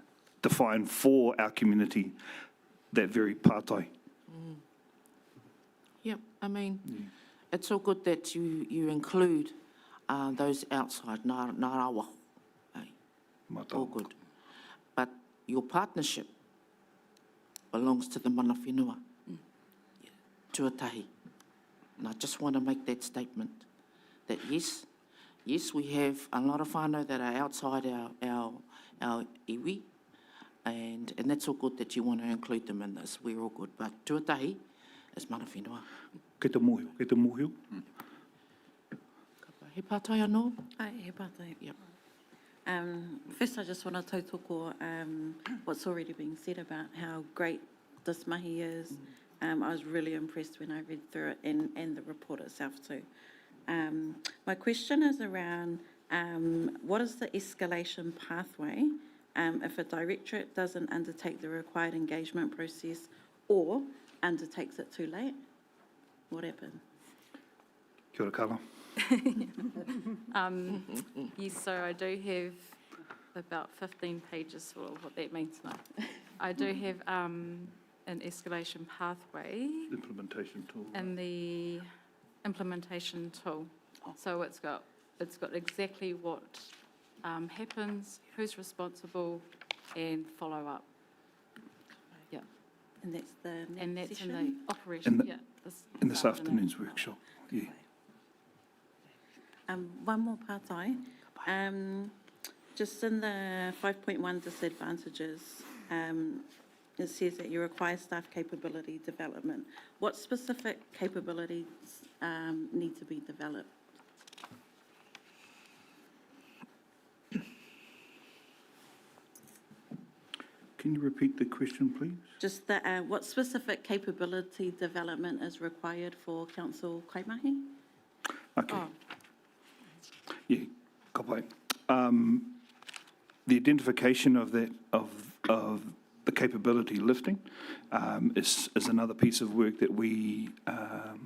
for our community that very pātai. Yep, I mean, it's all good that you include those outside, nā rawa, all good. But your partnership belongs to the mana whenua, tuatahi. And I just want to make that statement, that yes, we have a lot of whānau that are outside our iwi, and that's all good that you want to include them in this. We're all good, but tuatahi is mana whenua. Kei te mōhio. He pātai anō? Ai, he pātai. Yep. First, I just want to tautoko what's already been said about how great this mahi is. I was really impressed when I read through it and the report itself too. My question is around what is the escalation pathway if a directorate doesn't undertake the required engagement process or undertakes it too late? What happens? Kia ora, Carla. Yes, so I do have about 15 pages for what that means now. I do have an escalation pathway. Implementation tool. And the implementation tool. So it's got exactly what happens, who's responsible, and follow up. Yeah. And that's the next And that's session? in the operation, yeah. In this afternoon's workshop, yeah. One more pātai. Just in the 5.1 disadvantages, it says that you require staff capability development. What specific capabilities need to be developed? Can you repeat the question, please? Just what specific capability development is required for Council Kaimahi? Okay. Yeah, ka pai. The identification of that of the capability lifting is another piece of work that we are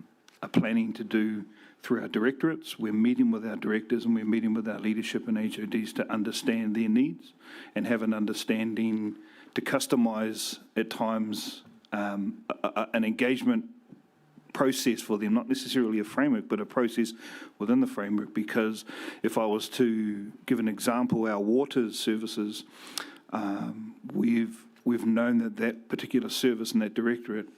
planning to do through our directorates. We're meeting with our directors and we're meeting with our leadership and HODs to understand their needs and have an understanding to customise at times an engagement process for them, not necessarily a framework, but a process within the framework. Because if I was to give an example, our water services, we've known that particular service and that directorate,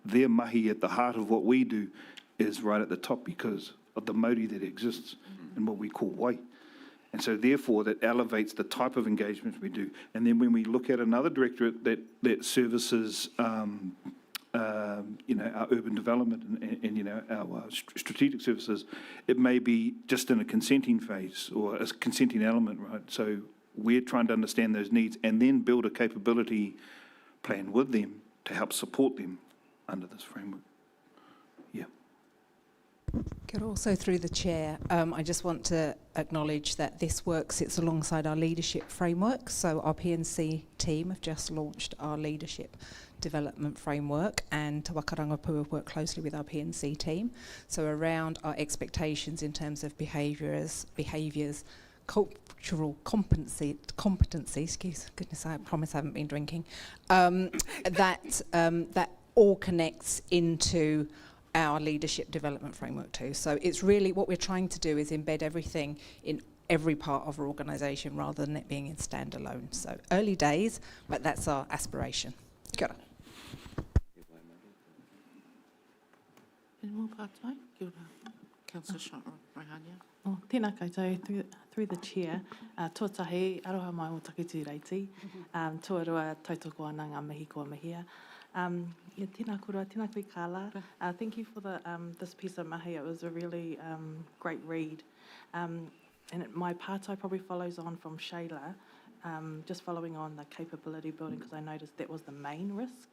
their mahi at the heart of what we do is right at the top because of the mauri that exists and what we call wai. And so therefore that elevates the type of engagements we do. And then when we look at another directorate that services our urban development and you know, our strategic services, it may be just in a consenting phase or a consenting element, right? So we're trying to understand those needs and then build a capability plan with them to help support them under this framework. Yeah. Could also, through the chair, I just want to acknowledge that this work sits alongside our leadership framework. So our P&C team have just launched our leadership development framework, and Te Waka Rangapu have worked closely with our P&C team. So around our expectations in terms of behaviours, cultural competency, excuse goodness, I promise I haven't been drinking, that all connects into our leadership development framework too. So it's really what we're trying to do is embed everything in every part of our organisation rather than it being in standalone. So early days, but that's our aspiration. Kia ora. Any more pātai? Kia ora. Councillor Raihania. Oh, tēnā koutou, through the chair, tuatahi, aroha mai o takutu reiti, tuarua tautoko ana ngā mihi kua mihia. Tēnā kura, tēnā koe Kāla. Thank you for this piece of mahi. It was a really great read. My pātai probably follows on from Shayla, just following on the capability building, because I noticed that was the main risk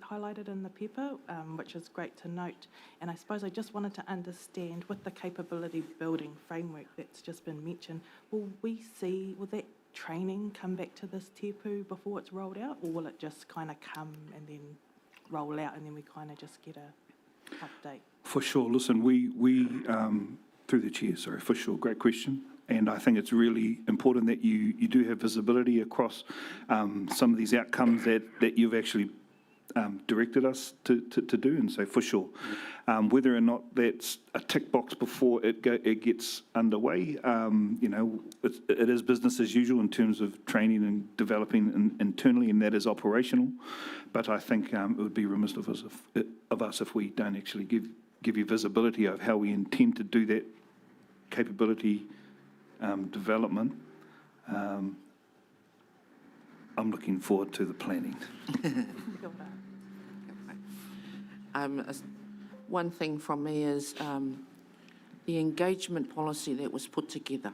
highlighted in the paper, which is great to note. And I suppose I just wanted to understand, with the capability building framework that's just been mentioned, will that training come back to this tepu before it's rolled out, or will it just kind of come and then roll out and then we kind of just get a update? For sure. Listen, we through the chair, sorry, for sure, great question. And I think it's really important that you do have visibility across some of these outcomes that you've actually directed us to do. And so for sure, whether or not that's a tick box before it gets underway, you know, it is business as usual in terms of training and developing internally, and that is operational. But I think it would be remiss of us if we don't actually give you visibility of how we intend to do that capability development. I'm looking forward to the planning. One thing from me is the engagement policy that was put together.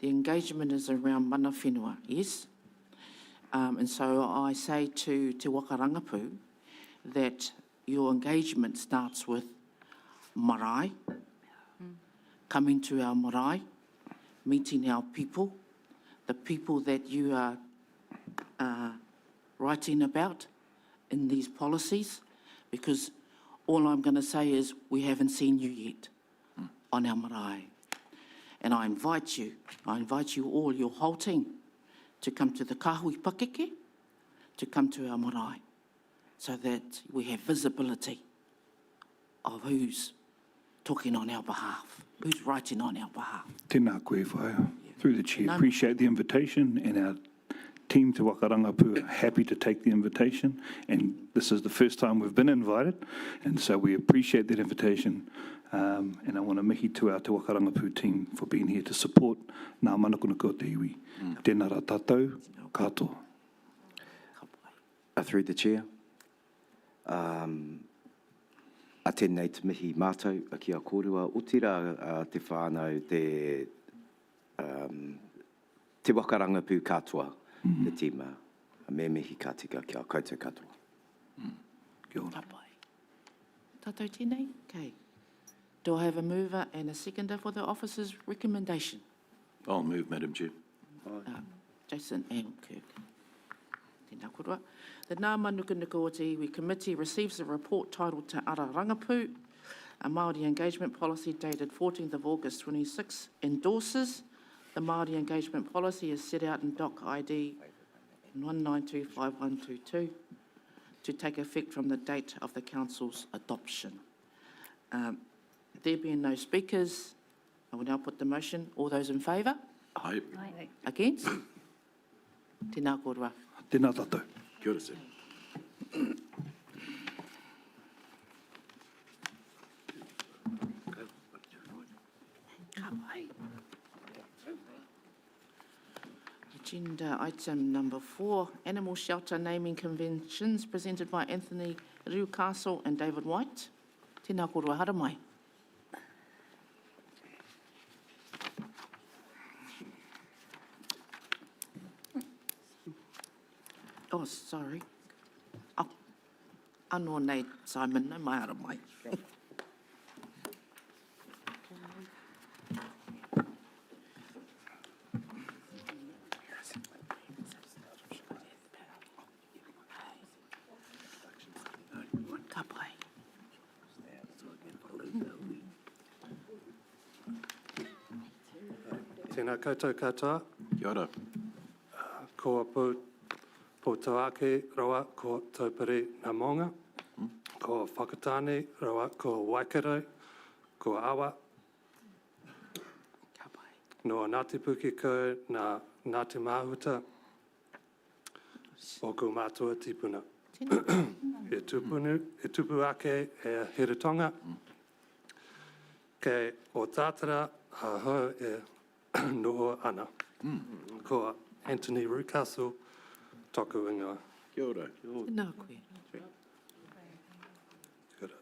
The engagement is around mana whenua, yes? And so I say to Te Waka Rangapu that your engagement starts with marae, coming to our marae, meeting our people, the people that you are writing about in these policies, because all I'm going to say is we haven't seen you yet on our marae. And I invite you all, your whole team, to come to the kahui pakeke, to come to our marae, so that we have visibility of who's talking on our behalf, who's writing on our behalf. Tēnā koe whaia. Through the chair, appreciate the invitation, and our team Te Waka Rangapu are happy to take the invitation, and this is the first time we've been invited, and so we appreciate that invitation, and I want to mihi to our Te Waka Rangapu team for being here to support Ngā Mānukanuka o te iwi. Tēnā rā tātou, katoa. Through the chair, a tēnei te mihi mātou a kia kōrua, o tira te whānau te Waka Rangapu katoa, te tīma, me mihi ka tika kia koutou katoa. Kia ora. Tātou tēnei? Okay. Do I have a mover and a seconder for the officer's recommendation? I'll move, Madam Chair. Jason and Kirk. Tēnā korua. The Ngā Mānukanuka o te Iwi Committee receives a report titled Te Ara Rangapu, a Māori engagement policy dated 14th of August 26, endorses the Māori engagement policy is set out in Doc ID 1925122 to take effect from the date of the Council's adoption. There being no speakers, I will now put the motion. All those in favour? Aye. Against? Tēnā korua. Tēnā tātou. Kia ora, sir. The Agenda item number 4, Animal Shelter Naming Conventions, presented by Anthony Rewcastle and David White. Tēnā korua, hara mai. Oh, sorry. Oh, anō nei, Simon, no mai hara mai. Ka pai. Tēnā koutou katoa. Kia ora. Ko Pōtauake roa ko Taupiri Ngā Maunga. Ko Whakatāne roa ko Waikato, ko Awa. No Ngāti Pukeko na Ngāti Mahuta. O ko mātua tipuna. E tupu ake e Hiritonga. Kei o tātara a hau e noho ana. Ko Anthony Rewcastle, tōku ingoa. Kia ora. Tēnā koe. Good.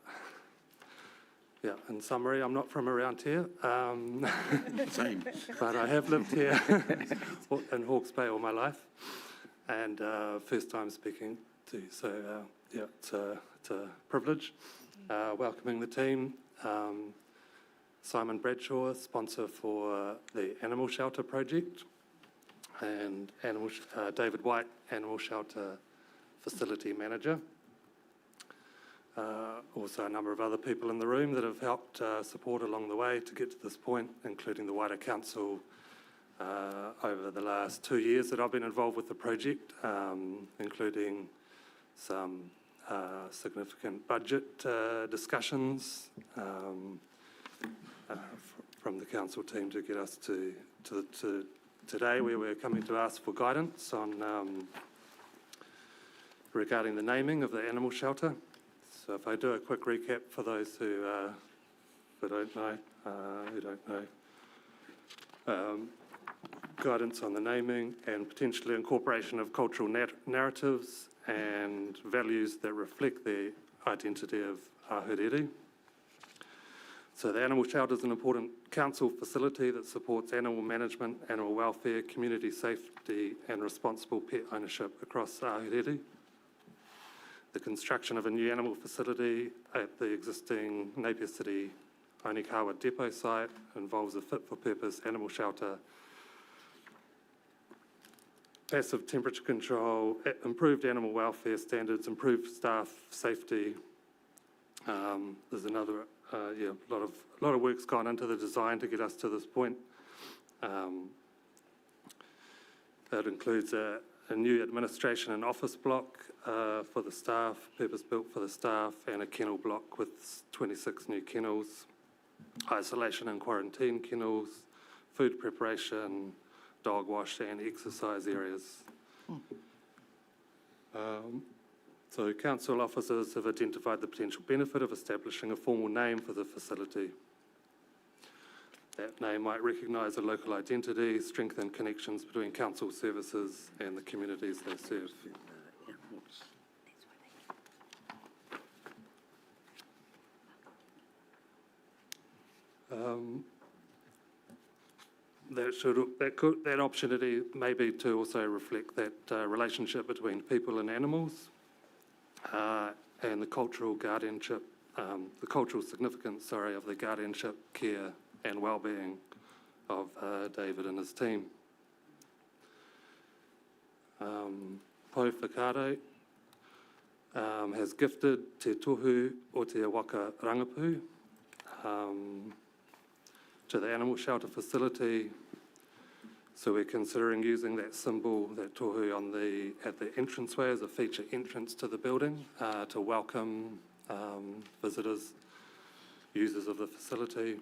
Yeah, in summary, I'm not from around here. Same. But I have lived here in Hawke's Bay all my life. And first time speaking to you. So, yeah, it's a privilege. Welcoming the team. Simon Bradshaw, sponsor for the Animal Shelter Project. And David White, Animal Shelter Facility Manager. Also a number of other people in the room that have helped support along the way to get to this point, including the wider council over the last 2 years that I've been involved with the project, including some significant budget discussions from the council team to get us to today, where we're coming to ask for guidance on regarding the naming of the animal shelter. So if I do a quick recap for those who don't know, guidance on the naming and potentially incorporation of cultural narratives and values that reflect the identity of Ahuriri. So the animal shelter is an important council facility that supports animal management, animal welfare, community safety and responsible pet ownership across Ahuriri. The construction of a new animal facility at the existing Napier City Onikawa depot site involves a fit-for-purpose animal shelter, passive temperature control, improved animal welfare standards, improved staff safety. There's another, a lot of work's gone into the design to get us to this point. That includes a new administration and office block for the staff, purpose-built for the staff, and a kennel block with 26 new kennels, isolation and quarantine kennels, food preparation, dog wash and exercise areas. So council officers have identified the potential benefit of establishing a formal name for the facility. That name might recognise a local identity, strengthen connections between council services and the communities they serve. That opportunity may be to also reflect that relationship between people and animals and the cultural guardianship, the cultural significance, of the guardianship, care and well-being of David and his team. Pau Whakaare has gifted te tohu o te waka rangapu to the animal shelter facility. So we're considering using that symbol, that tohu, at the entranceway as a feature entrance to the building to welcome visitors, users of the facility.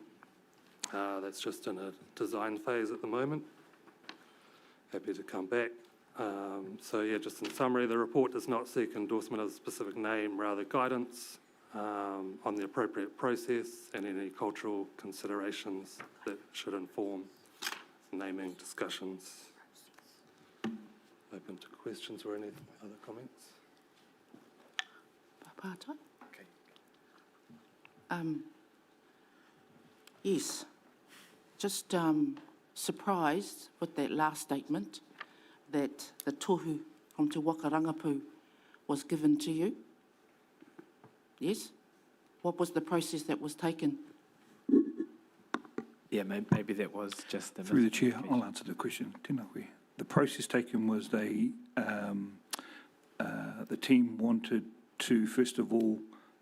That's just in a design phase at the moment. Happy to come back. So yeah, just in summary, the report does not seek endorsement of a specific name, rather guidance on the appropriate process and any cultural considerations that should inform naming discussions. open to questions or any other comments. Pātai? Yes, just surprised with that last statement that the tohu from Te Waka Rangapu was given to you. Yes? What was the process that was taken? Yeah, maybe that was just the... Through the chair, I'll answer the question. Tēnā koe. The process taken was the team wanted to, first of all,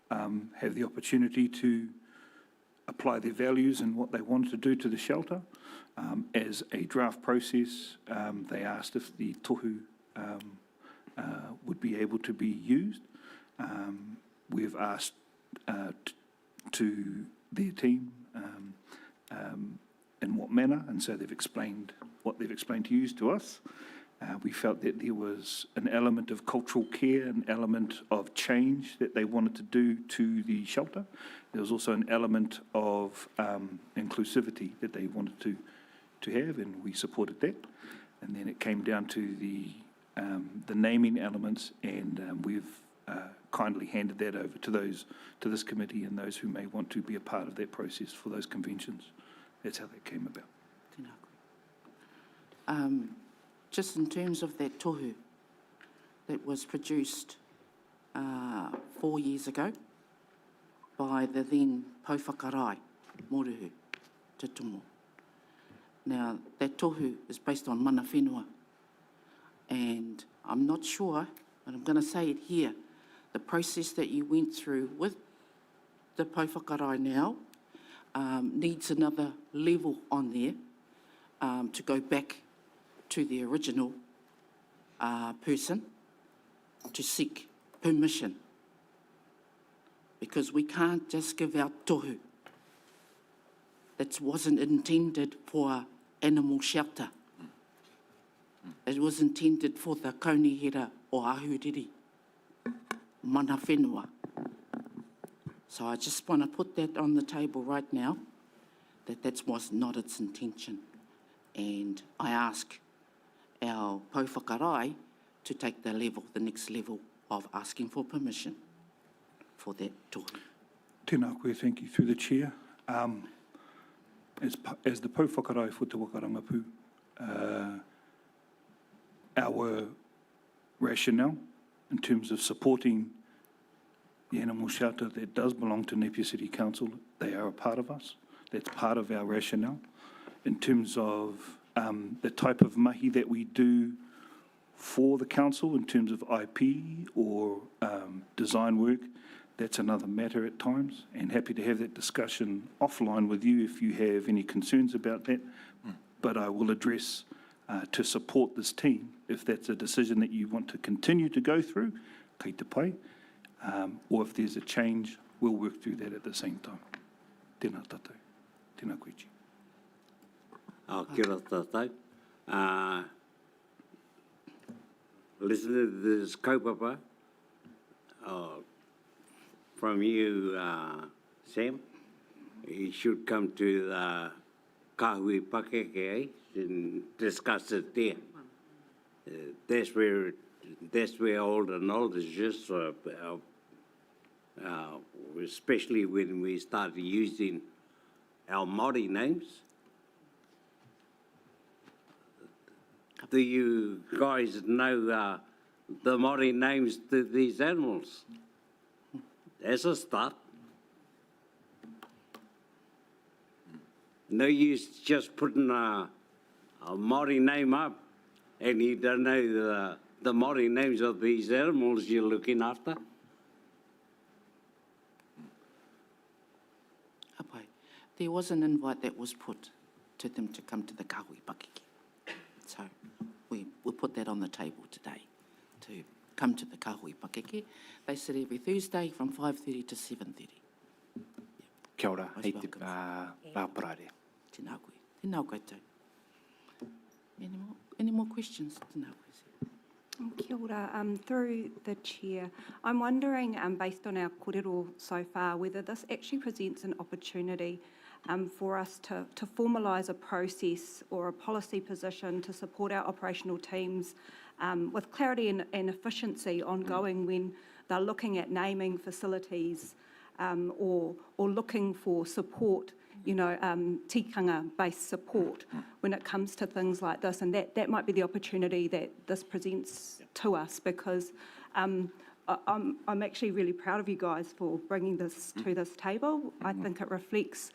have the opportunity to apply their values and what they wanted to do to the shelter. As a draft process, they asked if the tohu would be able to be used. We've asked to their team in what manner, and so they've explained what they've explained to you to us. We felt that there was an element of cultural care, an element of change that they wanted to do to the shelter. There was also an element of inclusivity that they wanted to have, and we supported that. And then it came down to the naming elements, and we've kindly handed that over to this committee and those who may want to be a part of that process for those conventions. That's how that came about. Tēnā koe. Just in terms of that tohu that was produced 4 years ago by the then Pouwhakarai, Moruhu, Te Tumo. Now, that tohu is based on mana whenua, and I'm not sure, but I'm going to say it here, the process that you went through with the Pouwhakarai now needs another level on there to go back to the original person to seek permission, because we can't just give out tohu that wasn't intended for animal shelter. It was intended for the kaunihera o ahuriri, mana whenua. So I just want to put that on the table right now, that was not its intention. And I ask our Pouwhakarai to take the next level of asking for permission for that tohu. Tēnā koe, thank you. Through the chair, as the Pouwhakarai for Te Waka Rangapu, our rationale in terms of supporting the animal shelter that does belong to Napier City Council, they are a part of us. That's part of our rationale. In terms of the type of mahi that we do for the council in terms of IP or design work, that's another matter at times, and happy to have that discussion offline with you if you have any concerns about that. But I will address to support this team, if that's a decision that you want to continue to go through, kei te pai, or if there's a change, we'll work through that at the same time. Tēnā tātou. Tēnā koe chi. Kia ora tātou. Listening to this kaupapa from you, Sam, you should come to the Kahui Pakeke and discuss it there. That's where all the knowledge is, especially when we started using our Māori names. Do you guys know the Māori names to these animals? That's a start. No use just putting a Māori name up and you don't know the Māori names of these animals you're looking after. Apai, there was an invite that was put to them to come to the Kahui Pakeke. So we'll put that on the table today to come to the Kahui Pakeke. They sit every Thursday from 5:30 to 7:30. Kia ora, hei te pāparare. Tēnā koe. Tēnā koe tau. Any more questions? Tēnā koe. Kia ora. Through the chair, I'm wondering, based on our kōrero so far, whether this actually presents an opportunity for us to formalise a process or a policy position to support our operational teams with clarity and efficiency ongoing when they're looking at naming facilities or looking for support, tikanga-based support when it comes to things like this. And that might be the opportunity that this presents to us, because I'm actually really proud of you guys for bringing this to this table. I think it reflects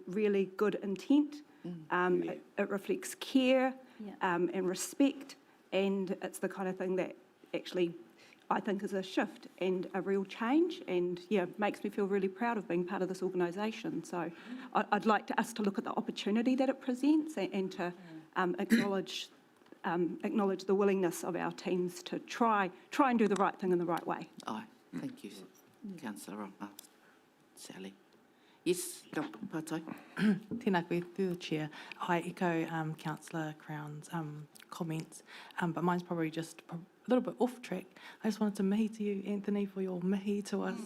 really good intent. It reflects care and respect, and it's the kind of thing that actually I think is a shift and a real change, and makes me feel really proud of being part of this organisation. So I'd like us to look at the opportunity that it presents and to acknowledge the willingness of our teams to try and do the right thing in the right way. Aye, thank you, Councillor Sally. Yes, Pātai. Tēnā koe, through the chair. I echo Councillor Crown's comments, but mine's probably just a little bit off track. I just wanted to mihi to you, Anthony, for your mihi to us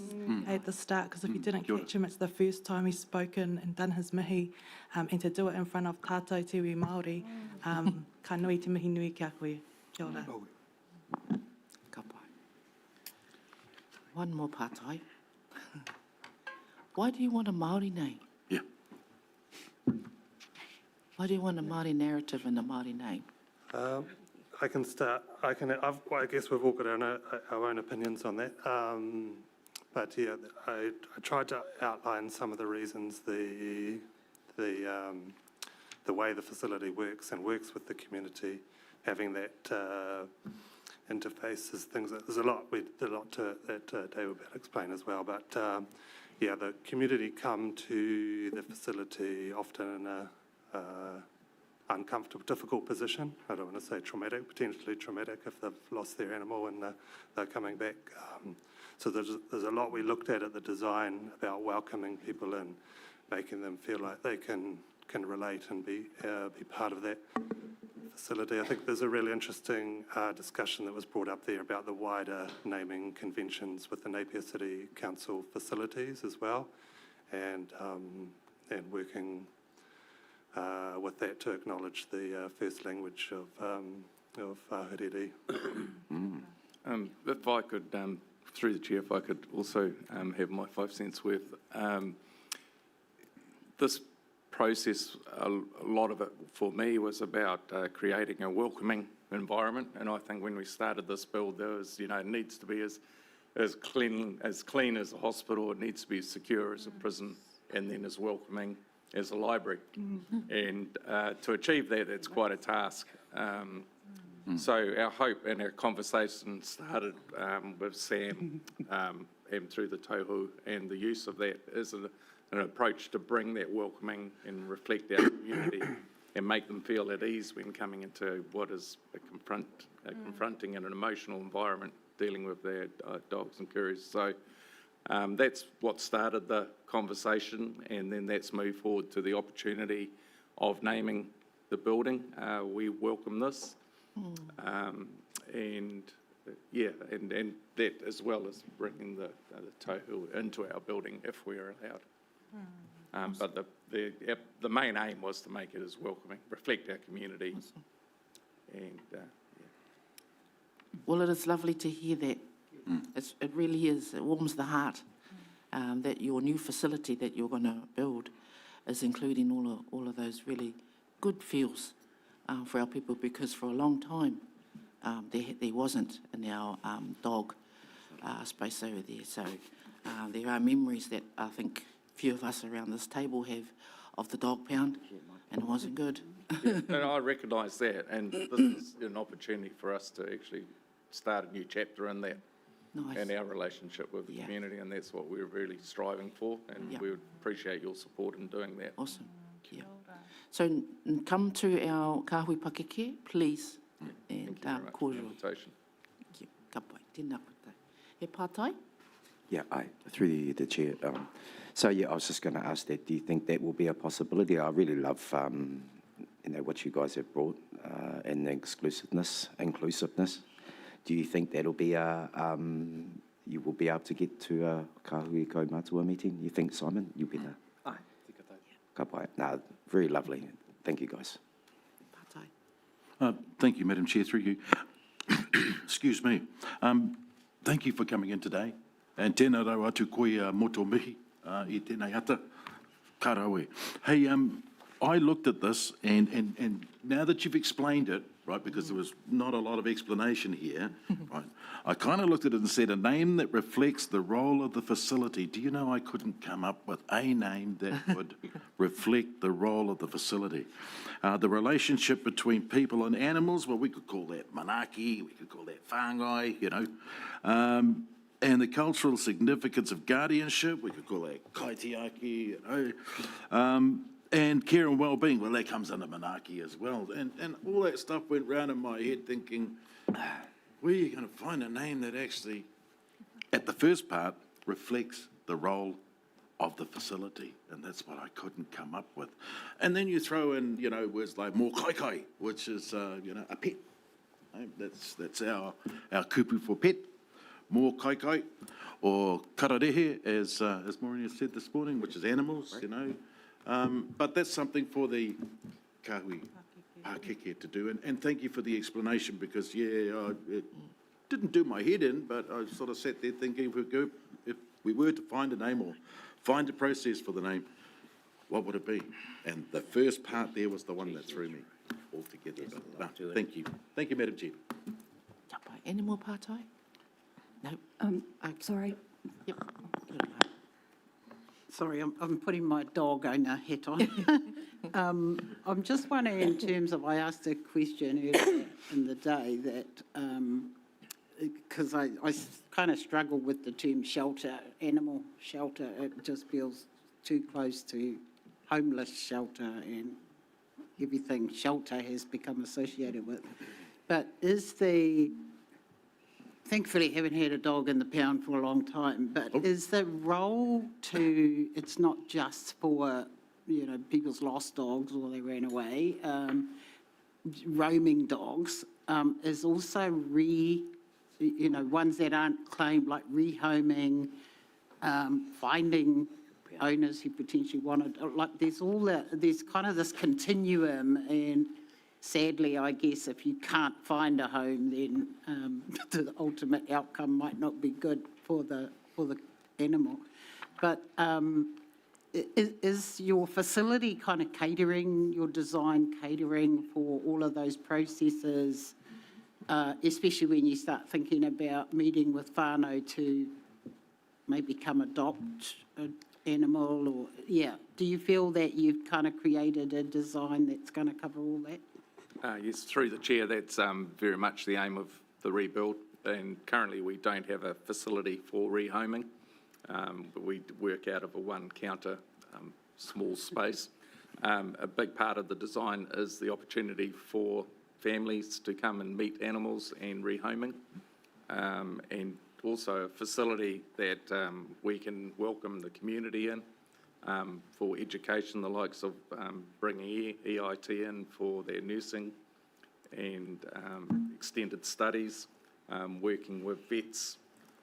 at the start, because if you didn't catch him, it's the first time he's spoken and done his mihi, and to do it in front of tātou te iwi Māori, ka nui te mihi nui kia koe. Kia ora. Ka pai. One more Pātai. Why do you want a Māori name? Yeah. Why do you want a Māori narrative and a Māori name? I can start. I guess we've all got our own opinions on that. But yeah, I tried to outline some of the reasons the way the facility works and works with the community, having that interface is things that there's a lot that Dave will explain as well. But yeah, the community come to the facility often in a uncomfortable, difficult position. I don't want to say traumatic, potentially traumatic if they've lost their animal and they're coming back. So there's a lot we looked at the design about welcoming people in, making them feel like they can relate and be part of that facility. I think there's a really interesting discussion that was brought up there about the wider naming conventions with the Napier City Council facilities as well, and working with that to acknowledge the first language of Hariri. If I could, through the chair, if I could also have my 5 cents worth. This process, a lot of it for me was about creating a welcoming environment, and I think when we started this build, there was, it needs to be as clean as a hospital, it needs to be as secure as a prison, and then as welcoming as a library. And to achieve that, it's quite a task. So our hope and our conversation started with Sam and through the tohu, and the use of that is an approach to bring that welcoming and reflect our community and make them feel at ease when coming into what is a confronting and an emotional environment dealing with their dogs and couriers. So that's what started the conversation, and then that's moved forward to the opportunity of naming the building. We welcome this, and that as well as bringing the tohu into our building if we are allowed. But the main aim was to make it as welcoming, reflect our community. Awesome. And well, it is lovely to hear that. It really is. It warms the heart that your new facility that you're going to build is including all of those really good feels for our people, because for a long time there wasn't in our dog space over there. So there are memories that I think few of us around this table have of the dog pound, and it wasn't good. and I recognise that, and this is an opportunity for us to actually start a new chapter in that. Nice. And our relationship with the community, and that's what we're really striving for, and we would appreciate your support in doing that. Awesome. Yeah. So come to our kahui pakeke, please, and kōrero. Invitation. Thank you. Ka pai. Tēnā koe. He Pātai? Yeah, through the chair. So yeah, I was just going to ask that. Do you think that will be a possibility? I really love, what you guys have brought and the inclusiveness. Do you think that'll be you will be able to get to a kahui kaumātua meeting? You think, Simon? You'll be there. Aye. Ka pai. No, very lovely. Thank you, guys. Pātai. Thank you, Madam Chair, through you. Excuse me. Thank you for coming in today. And tēnā rau atu koe moto mihi I tēnei hata. Ka rawe. Hey, I looked at this and now that you've explained it, right, because there was not a lot of explanation here, right, I kind of looked at it and said a name that reflects the role of the facility. Do you know I couldn't come up with a name that would reflect the role of the facility? The relationship between people and animals, well, we could call that manaki, we could call that whāngai, you know. And the cultural significance of guardianship, we could call that kaitiaki, you know. And care and well-being, well, that comes under Manaki as well. And all that stuff went round in my head thinking, where are you going to find a name that actually, at the first part, reflects the role of the facility? And that's what I couldn't come up with. And then you throw in, you know, words like more kai, which is, you know, a pet. That's our kupu for pet. More kai, or kararehe, as Maureen has said this morning, which is animals, you know. But that's something for the kahui Pākeke to do. And thank you for the explanation because, yeah, it didn't do my head in, but I sort of sat there thinking if we were to find a name or find a process for the name, what would it be? And the first part there was the one that threw me altogether. But, no, thank you. Thank you, Madam Chair. Any more pātai? No. Sorry. Yep. Sorry, I'm putting my dog owner hat on. I'm just wondering in terms of, I asked a question earlier in the day that, because I kind of struggle with the term shelter, animal shelter. It just feels too close to homeless shelter and everything shelter has become associated with. But thankfully, haven't had a dog in the pound for a long time, but is the role it's not just for, you know, people's lost dogs or they ran away, roaming dogs, is also you know, ones that aren't claimed, like rehoming, finding owners who potentially wanted, like there's kind of this continuum, and sadly, I guess if you can't find a home, then the ultimate outcome might not be good for the animal. But is your facility kind of catering, your design catering for all of those processes, especially when you start thinking about meeting with whānau to maybe come adopt an animal, or, yeah. Do you feel that you've kind of created a design that's going to cover all that? Yes, through the chair, that's very much the aim of the rebuild. And currently we don't have a facility for rehoming. But we work out of a one-counter small space. A big part of the design is the opportunity for families to come and meet animals and rehoming. And also a facility that we can welcome the community in for education, the likes of bringing EIT in for their nursing and extended studies, working with vets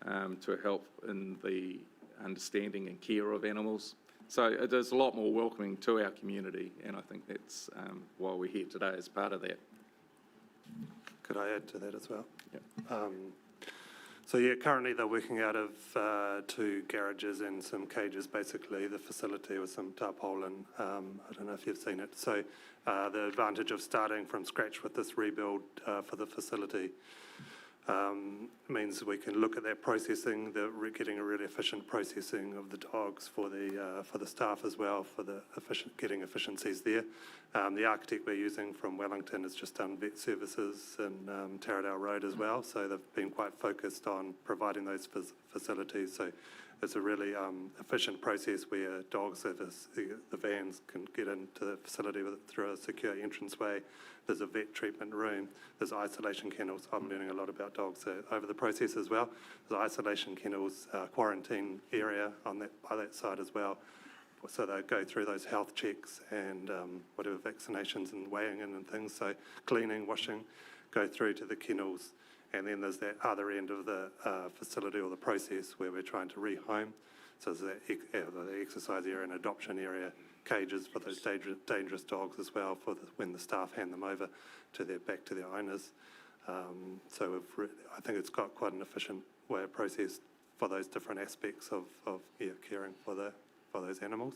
to help in the understanding and care of animals. So it is a lot more welcoming to our community, and I think that's why we're here today as part of that. Could I add to that as well? Yeah. So yeah, currently they're working out of 2 garages and some cages, basically, the facility with some tarpaulin. I don't know if you've seen it. So the advantage of starting from scratch with this rebuild for the facility means we can look at that processing, getting a really efficient processing of the dogs for the staff as well, for the getting efficiencies there. The architect we're using from Wellington has just done vet services in Taradale Road as well, so they've been quite focused on providing those facilities. So it's a really efficient process where dog service, the vans can get into the facility through a secure entranceway. There's a vet treatment room. There's isolation kennels. I'm learning a lot about dogs over the process as well. There's isolation kennels, quarantine area by that side as well. So they go through those health checks and whatever vaccinations and weighing in and things. So cleaning, washing, go through to the kennels. And then there's that other end of the facility or the process where we're trying to rehome. So there's the exercise area and adoption area, cages for those dangerous dogs as well when the staff hand them over back to their owners. I think it's got quite an efficient way of process for those different aspects of caring for those animals.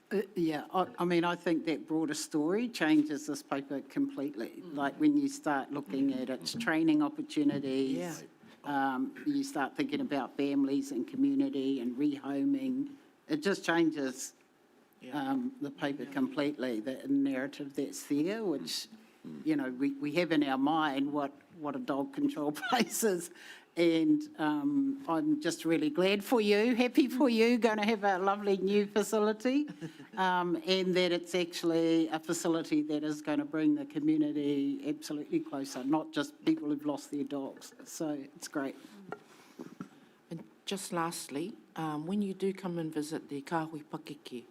I mean, I think that broader story changes this paper completely. Like when you start looking at its training opportunities, you start thinking about families and community and rehoming. It just changes the paper completely, the narrative that's there, which, you know, we have in our mind what a dog control place is. And I'm just really glad for you, happy for you, going to have a lovely new facility, and that it's actually a facility that is going to bring the community absolutely closer, not just people who've lost their dogs. So it's great. And just lastly, when you do come and visit the Kāhui Pakeke,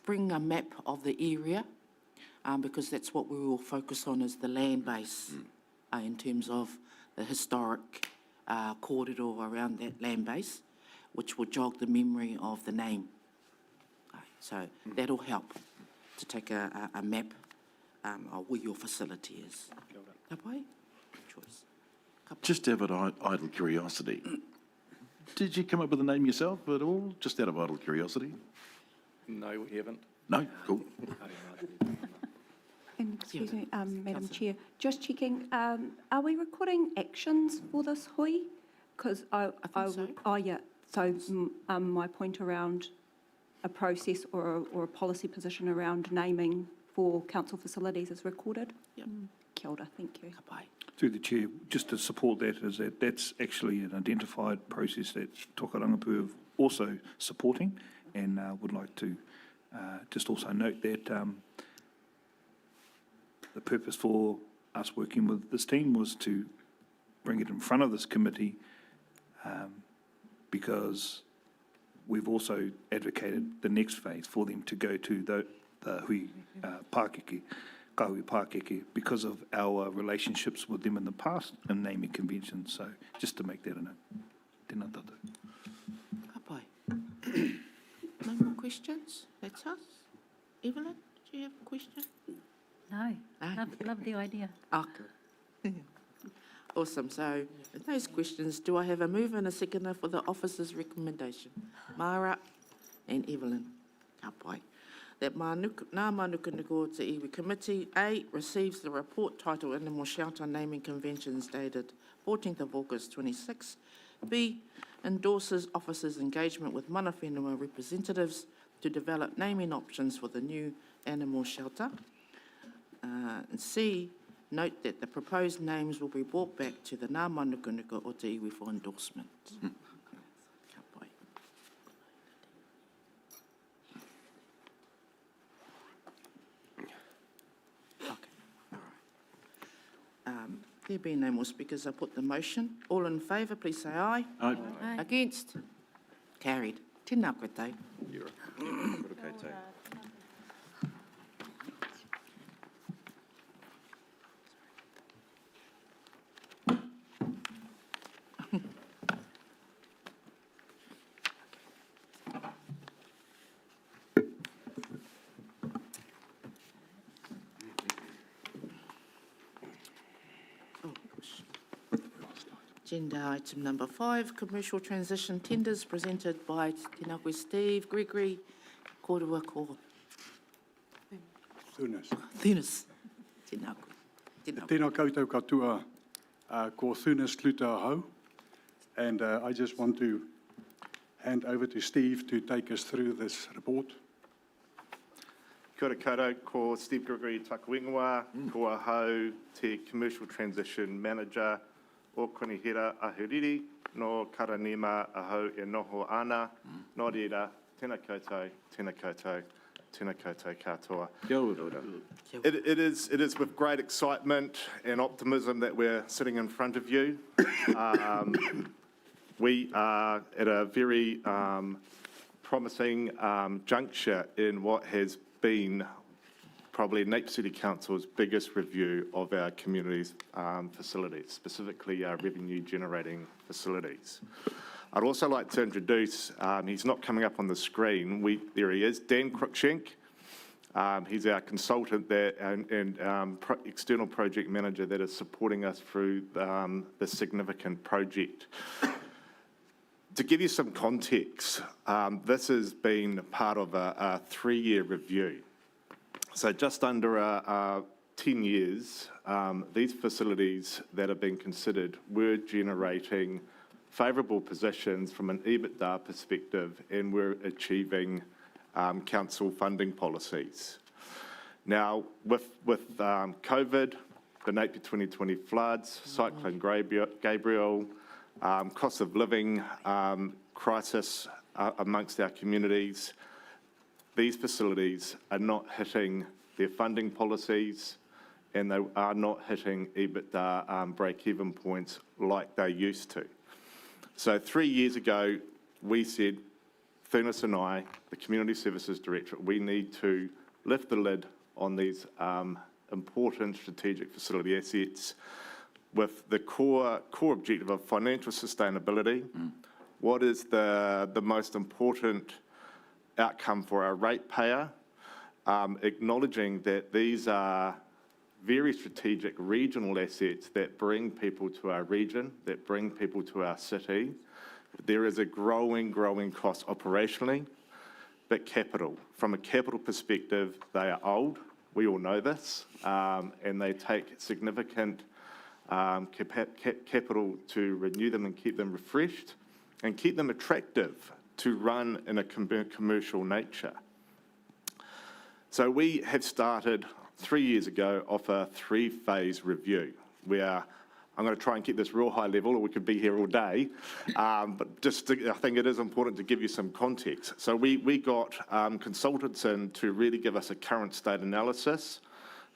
bring a map of the area, because that's what we will focus on, is the land base in terms of the historic kōrero around that land base, which will jog the memory of the name. So that'll help to take a map of where your facility is. Ka pai? Choice. Just out of idle curiosity, did you come up with a name yourself at all, just out of idle curiosity? No, we haven't. No? Cool. And excuse me, Madam Chair, just checking, are we recording actions for this hui? Because I think so. Oh, yeah. So my point around a process or a policy position around naming for council facilities is recorded? Yep. Kia ora, thank you. Ka pai. Through the Chair, just to support that, is that's actually an identified process that Toka Rangipu are also supporting, and would like to just also note that the purpose for us working with this team was to bring it in front of this committee, because we've also advocated the next phase for them to go to the hui Pākeke, Kāhui Pākeke, because of our relationships with them in the past and naming conventions. So just to make that a note. Tēnā tātou. Ka pai. No more questions? That's us. Evelyn, do you have a question? No, love the idea. Okay. Awesome. So with those questions, do I have a mover and a seconder for the officer's recommendation? Mara and Evelyn. Ka pai. That Ngā Mānukanuka o te iwi committee, A, receives the report titled Animal Shelter Naming Conventions dated 14th of August 26. B, endorses officers' engagement with mana whenua representatives to develop naming options for the new animal shelter. And C, note that the proposed names will be brought back to the Ngā Mānukanuka o te iwi for endorsement. Ka pai. There being no more speakers, I put the motion. All in favour, please say aye. Aye. Aye. Against? Carried. Tēnā koe tau. Agenda item number 5, commercial transition tenders presented by tēnā koe Steve Gregory, kōrua ko. Thunas. Thunas. Tēnā koe. Tēnā koe. Tēnā koutou katoa ko Thunas Klutahau. And I just want to hand over to Steve to take us through this report. Kia ora koutou, ko Steve Gregory Takuingoa, ko ahau te Commercial Transition Manager o Konihira Ahuriri, no Karanima ahau e noho ana, no reira, tēnā koutou, tēnā koutou, tēnā koutou katoa. Kia ora. It is with great excitement and optimism that we're sitting in front of you. We are at a very promising juncture in what has been probably Napier City Council's biggest review of our community's facilities, specifically our revenue generating facilities. I'd also like to introduce, he's not coming up on the screen, there he is, Dan Cruikshank. He's our consultant and external project manager that is supporting us through this significant project. To give you some context, this has been part of a 3-year review. So just under 10 years, these facilities that have been considered were generating favourable positions from an EBITDA perspective, and we're achieving council funding policies. Now, with COVID, the Napier 2020 floods, Cyclone Gabriel, cost of living crisis amongst our communities, these facilities are not hitting their funding policies, and they are not hitting EBITDA break-even points like they used to. So 3 years ago, we said, Funas and I, the Community Services Directorate, we need to lift the lid on these important strategic facility assets with the core objective of financial sustainability. What is the most important outcome for our ratepayer? Acknowledging that these are very strategic regional assets that bring people to our region, that bring people to our city. There is a growing cost operationally, but capital. From a capital perspective, they are old. We all know this, and they take significant capital to renew them and keep them refreshed and keep them attractive to run in a commercial nature. So we have started 3 years ago off a 3-phase review where I'm going to try and keep this real high level, or we could be here all day, but I think it is important to give you some context. So we got consultants in to really give us a current state analysis,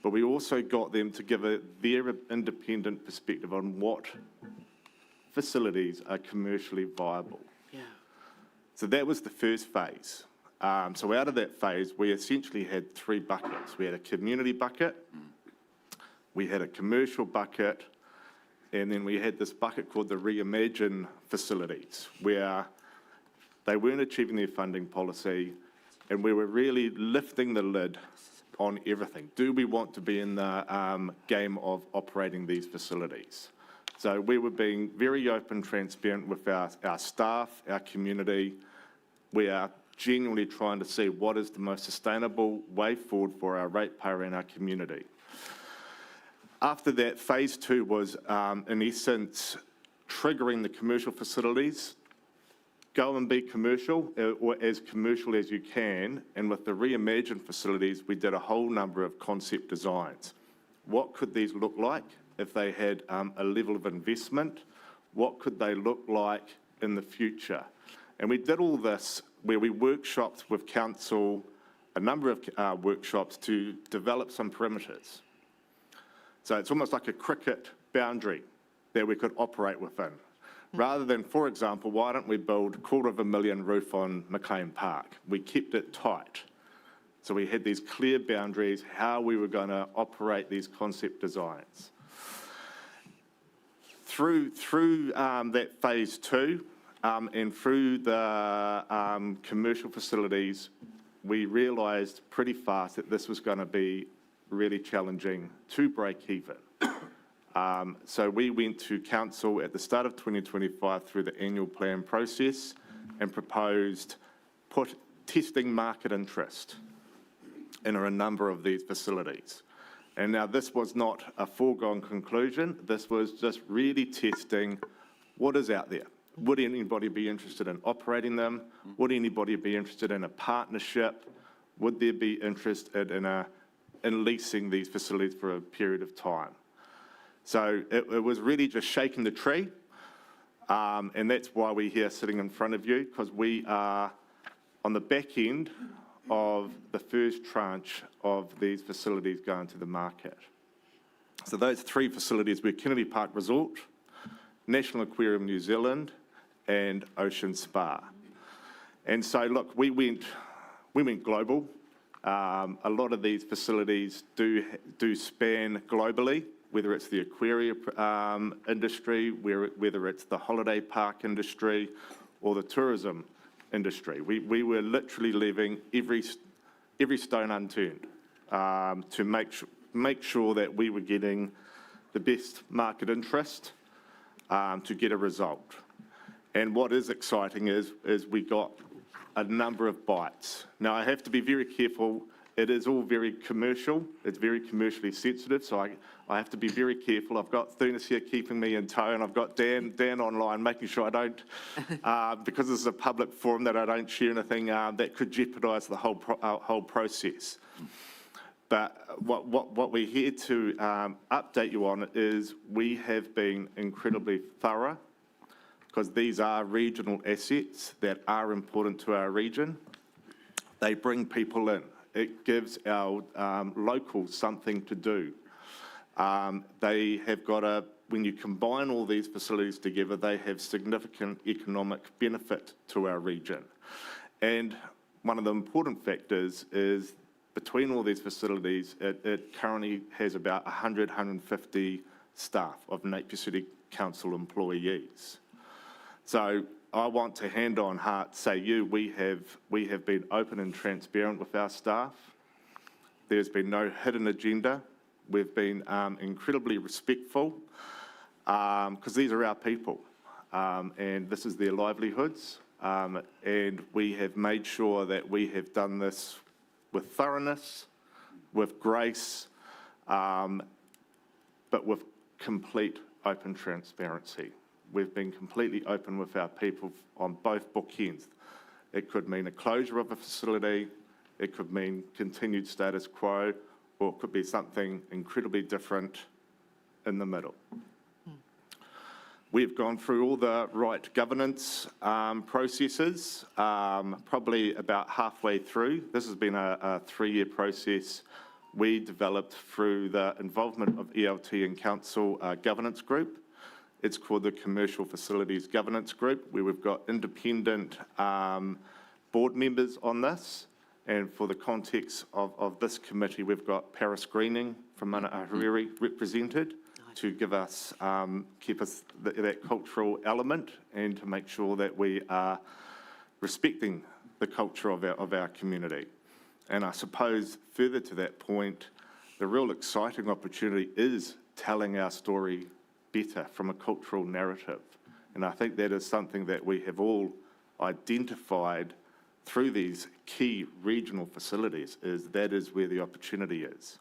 but we also got them to give their independent perspective on what facilities are commercially viable. Yeah. So that was the first phase. So out of that phase, we essentially had 3 buckets. We had a community bucket, we had a commercial bucket, and then we had this bucket called the Reimagine facilities, where they weren't achieving their funding policy, and we were really lifting the lid on everything. Do we want to be in the game of operating these facilities? So we were being very open, transparent with our staff, our community. We are genuinely trying to see what is the most sustainable way forward for our ratepayer and our community. After that, phase 2 was, in essence, triggering the commercial facilities. Go and be commercial, or as commercial as you can. And with the Reimagine facilities, we did a whole number of concept designs. What could these look like if they had a level of investment? What could they look like in the future? And we did all this where we workshopped with council, a number of workshops to develop some perimeters. So it's almost like a cricket boundary that we could operate within. Rather than, for example, why don't we build $250,000 roof on McLean Park? We kept it tight. So we had these clear boundaries, how we were going to operate these concept designs. Through that phase 2 and through the commercial facilities, we realised pretty fast that this was going to be really challenging to break even. So we went to council at the start of 2025 through the annual plan process and proposed testing market interest in a number of these facilities. And now this was not a foregone conclusion. This was just really testing what is out there. Would anybody be interested in operating them? Would anybody be interested in a partnership? Would there be interest in leasing these facilities for a period of time? So it was really just shaking the tree, and that's why we're here sitting in front of you, because we are on the back end of the first tranche of these facilities going to the market. So those 3 facilities were Kennedy Park Resort, National Aquarium New Zealand, and Ocean Spa. And so, look, we went global. A lot of these facilities do span globally, whether it's the aquarium industry, whether it's the holiday park industry, or the tourism industry. We were literally leaving every stone unturned to make sure that we were getting the best market interest to get a result. And what is exciting is we got a number of bites. Now, I have to be very careful. It is all very commercial. It's very commercially sensitive, so I have to be very careful. I've got Thunis here keeping me in tow, and I've got Dan online making sure I don't, because this is a public forum, that I don't share anything that could jeopardise the whole process. But what we're here to update you on is we have been incredibly thorough, because these are regional assets that are important to our region. They bring people in. It gives our locals something to do. They have got when you combine all these facilities together, they have significant economic benefit to our region. And one of the important factors is between all these facilities, it currently has about 150 staff of Napier City Council employees. So I want to hand on heart say we have been open and transparent with our staff. There's been no hidden agenda. We've been incredibly respectful because these are our people and this is their livelihoods. And we have made sure that we have done this with thoroughness, with grace, but with complete open transparency. We've been completely open with our people on both bookends. It could mean a closure of a facility, it could mean continued status quo, or it could be something incredibly different in the middle. We've gone through all the right governance processes, probably about halfway through. This has been a 3-year process we developed through the involvement of ELT and Council Governance Group. It's called the Commercial Facilities Governance Group, where we've got independent board members on this. And for the context of this committee, we've got Paris Greening from Mana Ahuriri represented to give us, keep us that cultural element and to make sure that we are respecting the culture of our community. And I suppose further to that point, the real exciting opportunity is telling our story better from a cultural narrative. And I think that is something that we have all identified through these key regional facilities, that is where the opportunity is.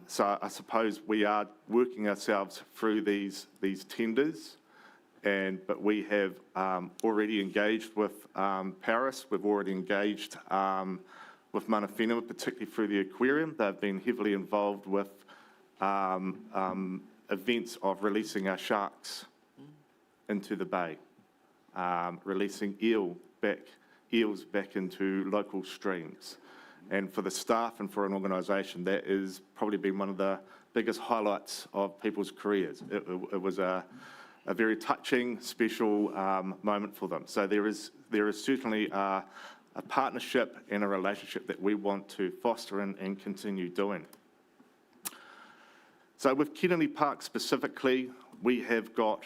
So I suppose we are working ourselves through these tenders, but we have already engaged with Paris. We've already engaged with Mana Whenua, particularly through the aquarium. They've been heavily involved with events of releasing our sharks into the bay, releasing eels back into local streams. And for the staff and for an organisation, that has probably been one of the biggest highlights of people's careers. It was a very touching, special moment for them. So there is certainly a partnership and a relationship that we want to foster and continue doing. So with Kennedy Park specifically, we have got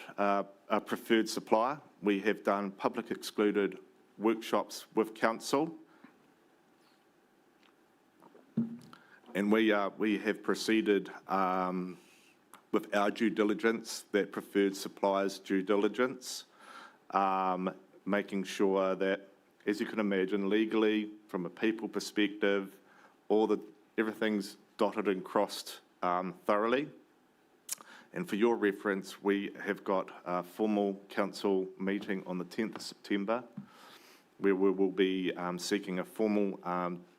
a preferred supplier. We have done public excluded workshops with council. And we have proceeded with our due diligence, that preferred supplier's due diligence, making sure that, as you can imagine, legally, from a people perspective, everything's dotted and crossed thoroughly. And for your reference, we have got a formal council meeting on the 10th of September, where we will be seeking a formal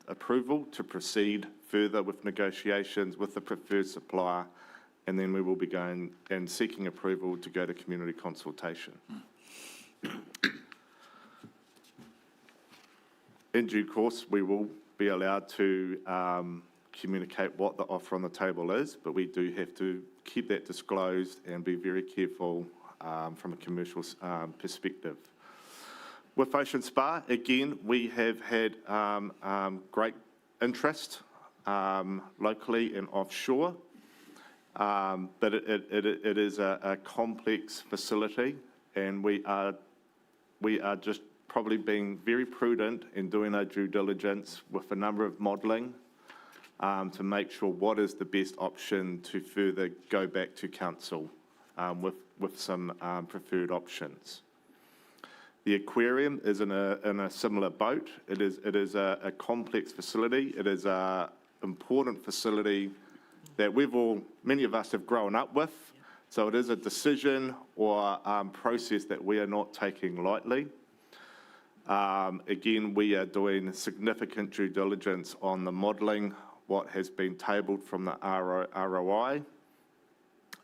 approval to proceed further with negotiations with the preferred supplier, and then we will be going and seeking approval to go to community consultation. In due course, we will be allowed to communicate what the offer on the table is, but we do have to keep that disclosed and be very careful from a commercial perspective. With Ocean Spa, again, we have had great interest locally and offshore, but it is a complex facility, and we are just probably being very prudent in doing our due diligence with a number of modelling to make sure what is the best option to further go back to council with some preferred options. The aquarium is in a similar boat. It is a complex facility. It is an important facility that many of us have grown up with. So it is a decision or process that we are not taking lightly. Again, we are doing significant due diligence on the modelling, what has been tabled from the ROI.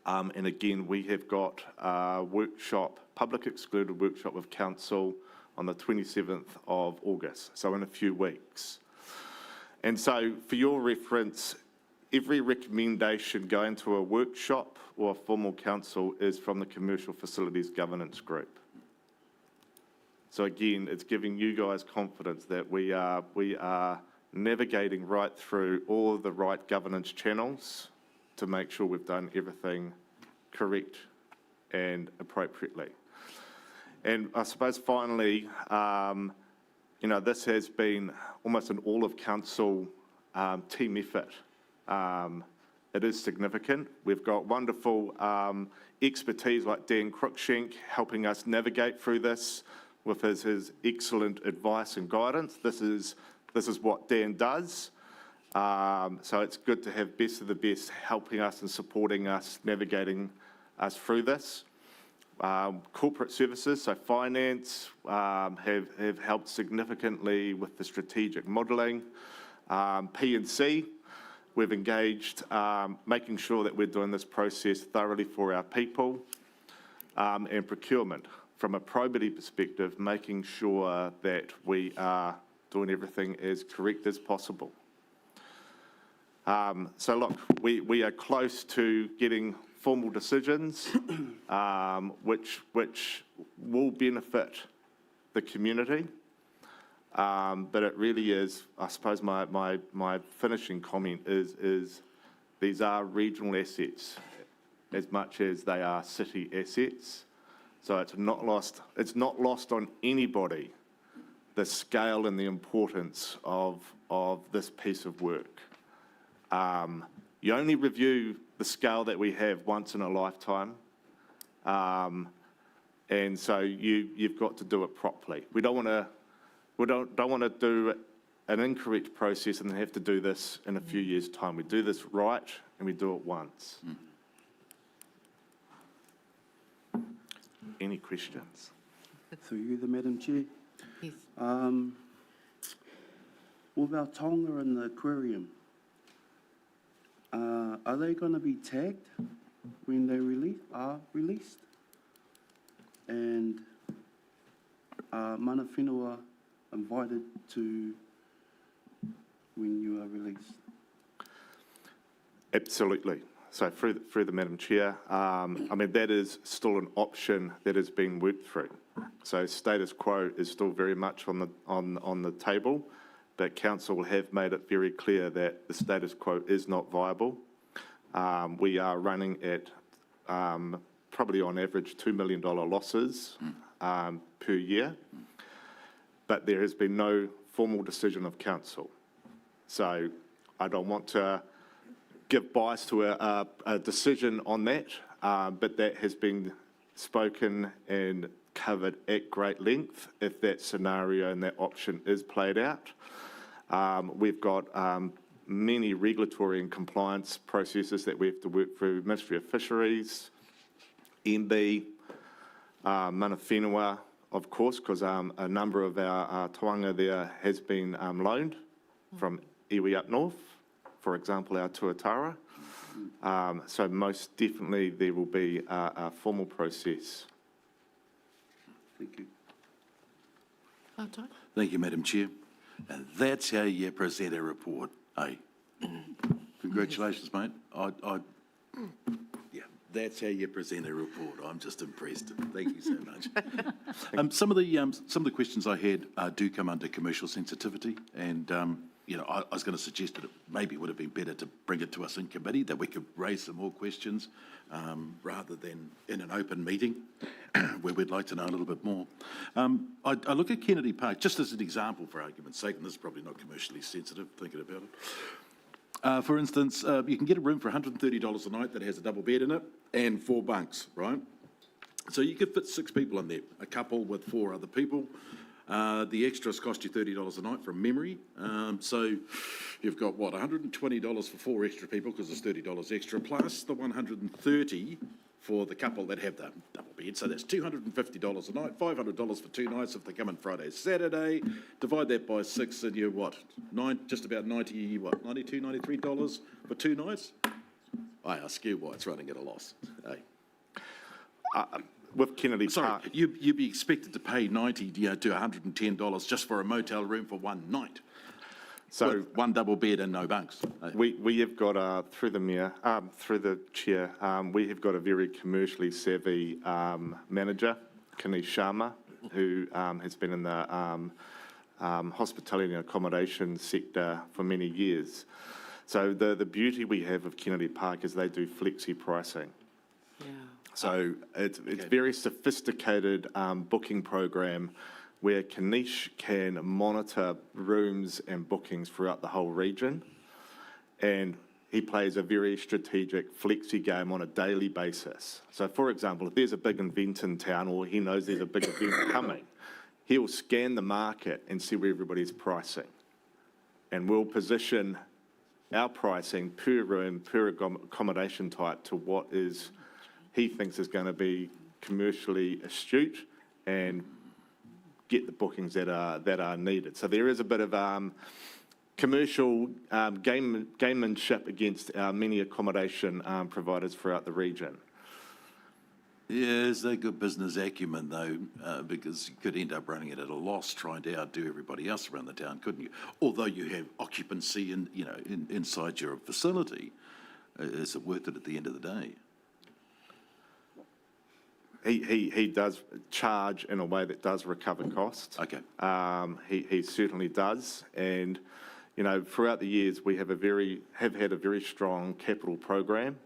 And again, we have got a workshop, public excluded workshop with council on the 27th of August, so in a few weeks. And so for your reference, every recommendation going to a workshop or a formal council is from the Commercial Facilities Governance Group. So again, it's giving you guys confidence that we are navigating right through all of the right governance channels to make sure we've done everything correct and appropriately. And I suppose finally, this has been almost an all-of-council team effort. It is significant. We've got wonderful expertise like Dan Cruikshank helping us navigate through this with his excellent advice and guidance. This is what Dan does. So it's good to have best of the best helping us and supporting us, navigating us through this. Corporate services, so finance, have helped significantly with the strategic modelling. P&C, we've engaged, making sure that we're doing this process thoroughly for our people. And procurement, from a probity perspective, making sure that we are doing everything as correct as possible. So look, we are close to getting formal decisions, which will benefit the community. But it really is, I suppose my finishing comment is these are regional assets as much as they are city assets. So it's not lost on anybody the scale and the importance of this piece of work. You only review the scale that we have once in a lifetime, and so you've got to do it properly. We don't want to do an incorrect process and then have to do this in a few years' time. We do this right and we do it once. Any questions? Through you, the Madam Chair. Yes. With our tonga in the aquarium, are they going to be tagged when they are released? And are mana whenua invited to when you are released? Absolutely. So through the Madam Chair, I mean, that is still an option that is being worked through. So status quo is still very much on the table, but council have made it very clear that the status quo is not viable. We are running at probably on average $2 million losses per year, but there has been no formal decision of council. So I don't want to give bias to a decision on that, but that has been spoken and covered at great length if that scenario and that option is played out. We've got many regulatory and compliance processes that we have to work through, Ministry of Fisheries, MB, mana whenua, of course, because a number of our toanga there has been loaned from iwi up north, for example, our tuatara. So most definitely there will be a formal process. Thank you. Thank you, Madam Chair. And that's how you present a report, eh? Congratulations, mate. Yeah, that's how you present a report. I'm just impressed. Thank you so much. Some of the questions I had do come under commercial sensitivity, and I was going to suggest that it maybe would have been better to bring it to us in committee, that we could raise some more questions rather than in an open meeting where we'd like to know a little bit more. I look at Kennedy Park, just as an example for argument's sake, and this is probably not commercially sensitive, thinking about it. For instance, you can get a room for $130 a night that has a double bed in it and 4 bunks, right? So you could fit 6 people in there, a couple with 4 other people. The extras cost you $30 a night from memory. So you've got, what, $120 for 4 extra people because there's $30 extra, plus the $130 for the couple that have the double bed. So that's $250 a night, $500 for 2 nights if they come in Friday, Saturday. Divide that by 6 and you're, what, just about $92, $93 for 2 nights? I ask you why it's running at a loss. Hey. With Kennedy Park. You'd be expected to pay $90 to $110 just for a motel room for 1 night. So with 1 double bed and no bunks. We have got, through the mayor, through the chair, we have got a very commercially savvy manager, Kanish Sharma, who has been in the hospitality and accommodation sector for many years. So the beauty we have of Kennedy Park is they do flexi pricing. So it's very sophisticated booking program where Kanish can monitor rooms and bookings throughout the whole region. And he plays a very strategic flexi game on a daily basis. So for example, if there's a big event in town or he knows there's a big event coming, he'll scan the market and see where everybody's pricing. And we'll position our pricing per room, per accommodation type to what is he thinks is going to be commercially astute and get the bookings that are needed. So there is a bit of commercial gamemanship against many accommodation providers throughout the region. Yeah, is that good business acumen though? Because you could end up running it at a loss trying to outdo everybody else around the town, couldn't you? Although you have occupancy inside your facility, is it worth it at the end of the day? He does charge in a way that does recover costs. Okay. He certainly does, and throughout the years we have had a very strong capital program,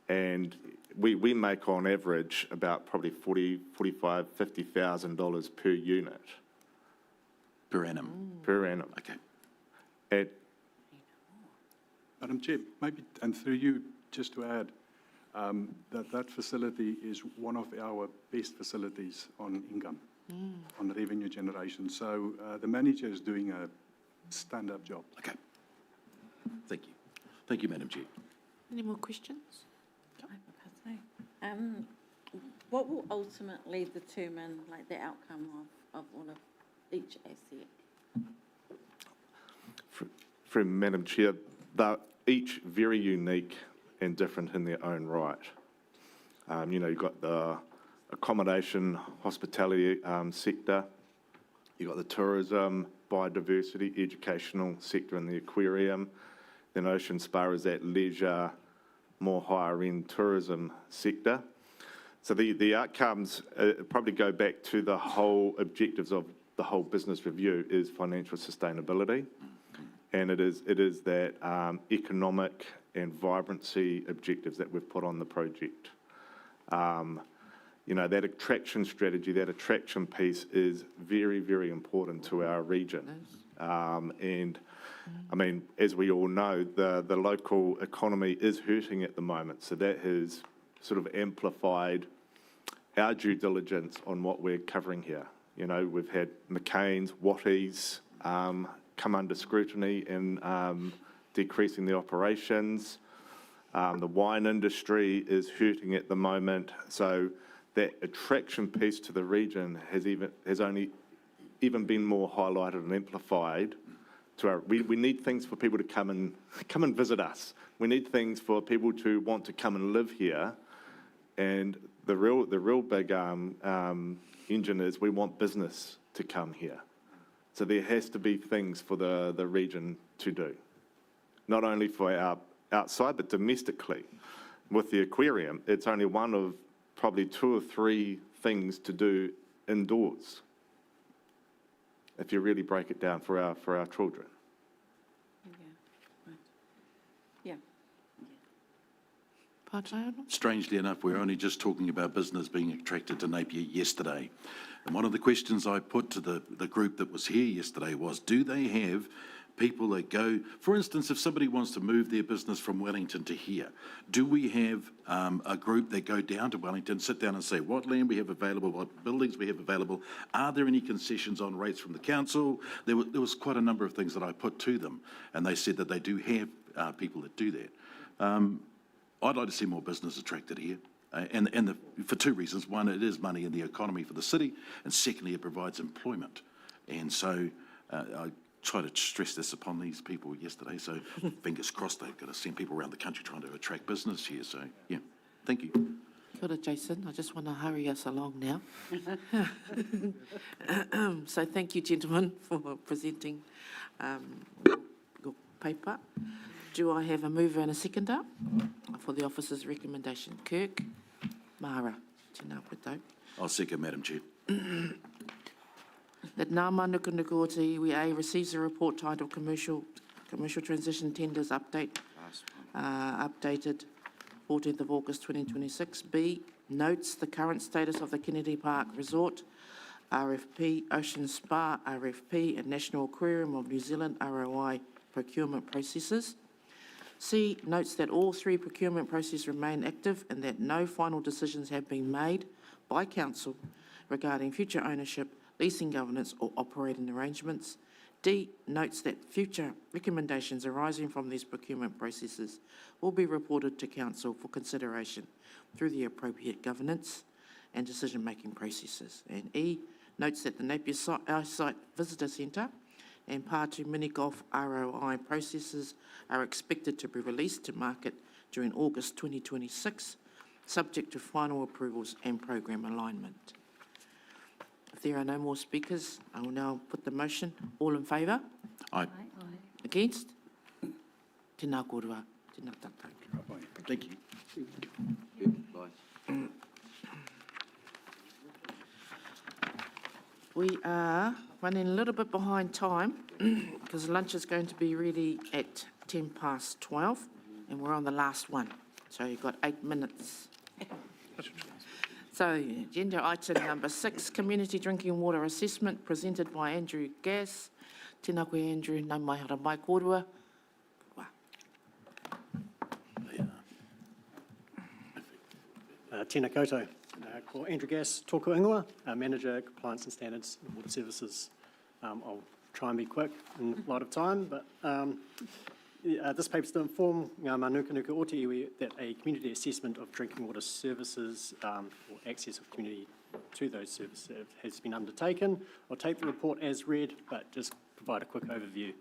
and we make on average about probably $45,000, $50,000 per unit. Per annum. Per annum. Okay. Madam Chair, maybe, and through you, just to add, that facility is one of our best facilities on income, on revenue generation. So the manager is doing a stand-up job. Okay. Thank you. Thank you, Madam Chair. Any more questions? What will ultimately determine the outcome of all of each asset? Through Madam Chair, they're each very unique and different in their own right. You've got the accommodation, hospitality sector, you've got the tourism, biodiversity, educational sector in the aquarium, then Ocean Spa is that leisure, more higher-end tourism sector. So the outcomes probably go back to the whole objectives of the whole business review is financial sustainability, and it is that economic and vibrancy objectives that we've put on the project. That attraction strategy, that attraction piece is very, very important to our region. And I mean, as we all know, the local economy is hurting at the moment. So that has sort of amplified our due diligence on what we're covering here. We've had McCain's, Watties come under scrutiny and decreasing the operations. The wine industry is hurting at the moment. So that attraction piece to the region has only even been more highlighted and amplified. We need things for people to come and visit us. We need things for people to want to come and live here. And the real big engine is we want business to come here. So there has to be things for the region to do, not only for our outside, but domestically. With the aquarium, it's only one of probably 2 or 3 things to do indoors, if you really break it down for our children. Pātai anō? Strangely enough, we're only just talking about business being attracted to Napier yesterday. And one of the questions I put to the group that was here yesterday was, do they have people that go, for instance, if somebody wants to move their business from Wellington to here, do we have a group that go down to Wellington, sit down and say what land we have available, what buildings we have available, are there any concessions on rates from the council? There was quite a number of things that I put to them, and they said that they do have people that do that. I'd like to see more business attracted here. For two reasons. One, it is money in the economy for the city, and secondly, it provides employment. And so I try to stress this upon these people yesterday, so fingers crossed they've got to send people around the country trying to attract business here. So, yeah, thank you. Kia ora, Jason. I just want to hurry us along now. So thank you, gentlemen, for presenting your paper. Do I have a mover and a seconder for the officer's recommendation? Kirk, Mahara, tēnā koe. I'll second, Madam Chair. That Ngā Mānukanuka o te iwi receives a report titled Commercial Transition Tenders Update, updated 14th of August 2026. B, notes the current status of the Kennedy Park Resort, RFP, Ocean Spa, RFP, and National Aquarium of New Zealand, ROI, procurement processes. C, notes that all three procurement processes remain active and that no final decisions have been made by Council regarding future ownership, leasing governance or operating arrangements. D, notes that future recommendations arising from these procurement processes will be reported to Council for consideration through the appropriate governance and decision-making processes. And E, notes that the Napier Site Visitor Centre and Pātu Mini Golf ROI processes are expected to be released to market during August 2026, subject to final approvals and program alignment. If there are no more speakers, I will now put the motion. All in favour? Aye. Against? Tēnā korua, tēnā tātou. Thank you. We are running a little bit behind time because lunch is going to be ready at 12:10, and we're on the last one. So you've got 8 minutes. So agenda item number 6, Community Drinking Water Assessment, presented by Andrew Gass. Tēnā koe, Andrew, nau mai hara mai kōrua. Tēnā koutou. Ko Andrew Gass, tōku ingoa, Manager, Compliance and Standards and Water Services. I'll try and be quick in light of time, but this paper is to inform Ngā Mānukanuka o te iwi that a community assessment of drinking water services or access of community to those services has been undertaken. I'll take the report as read, but just provide a quick overview.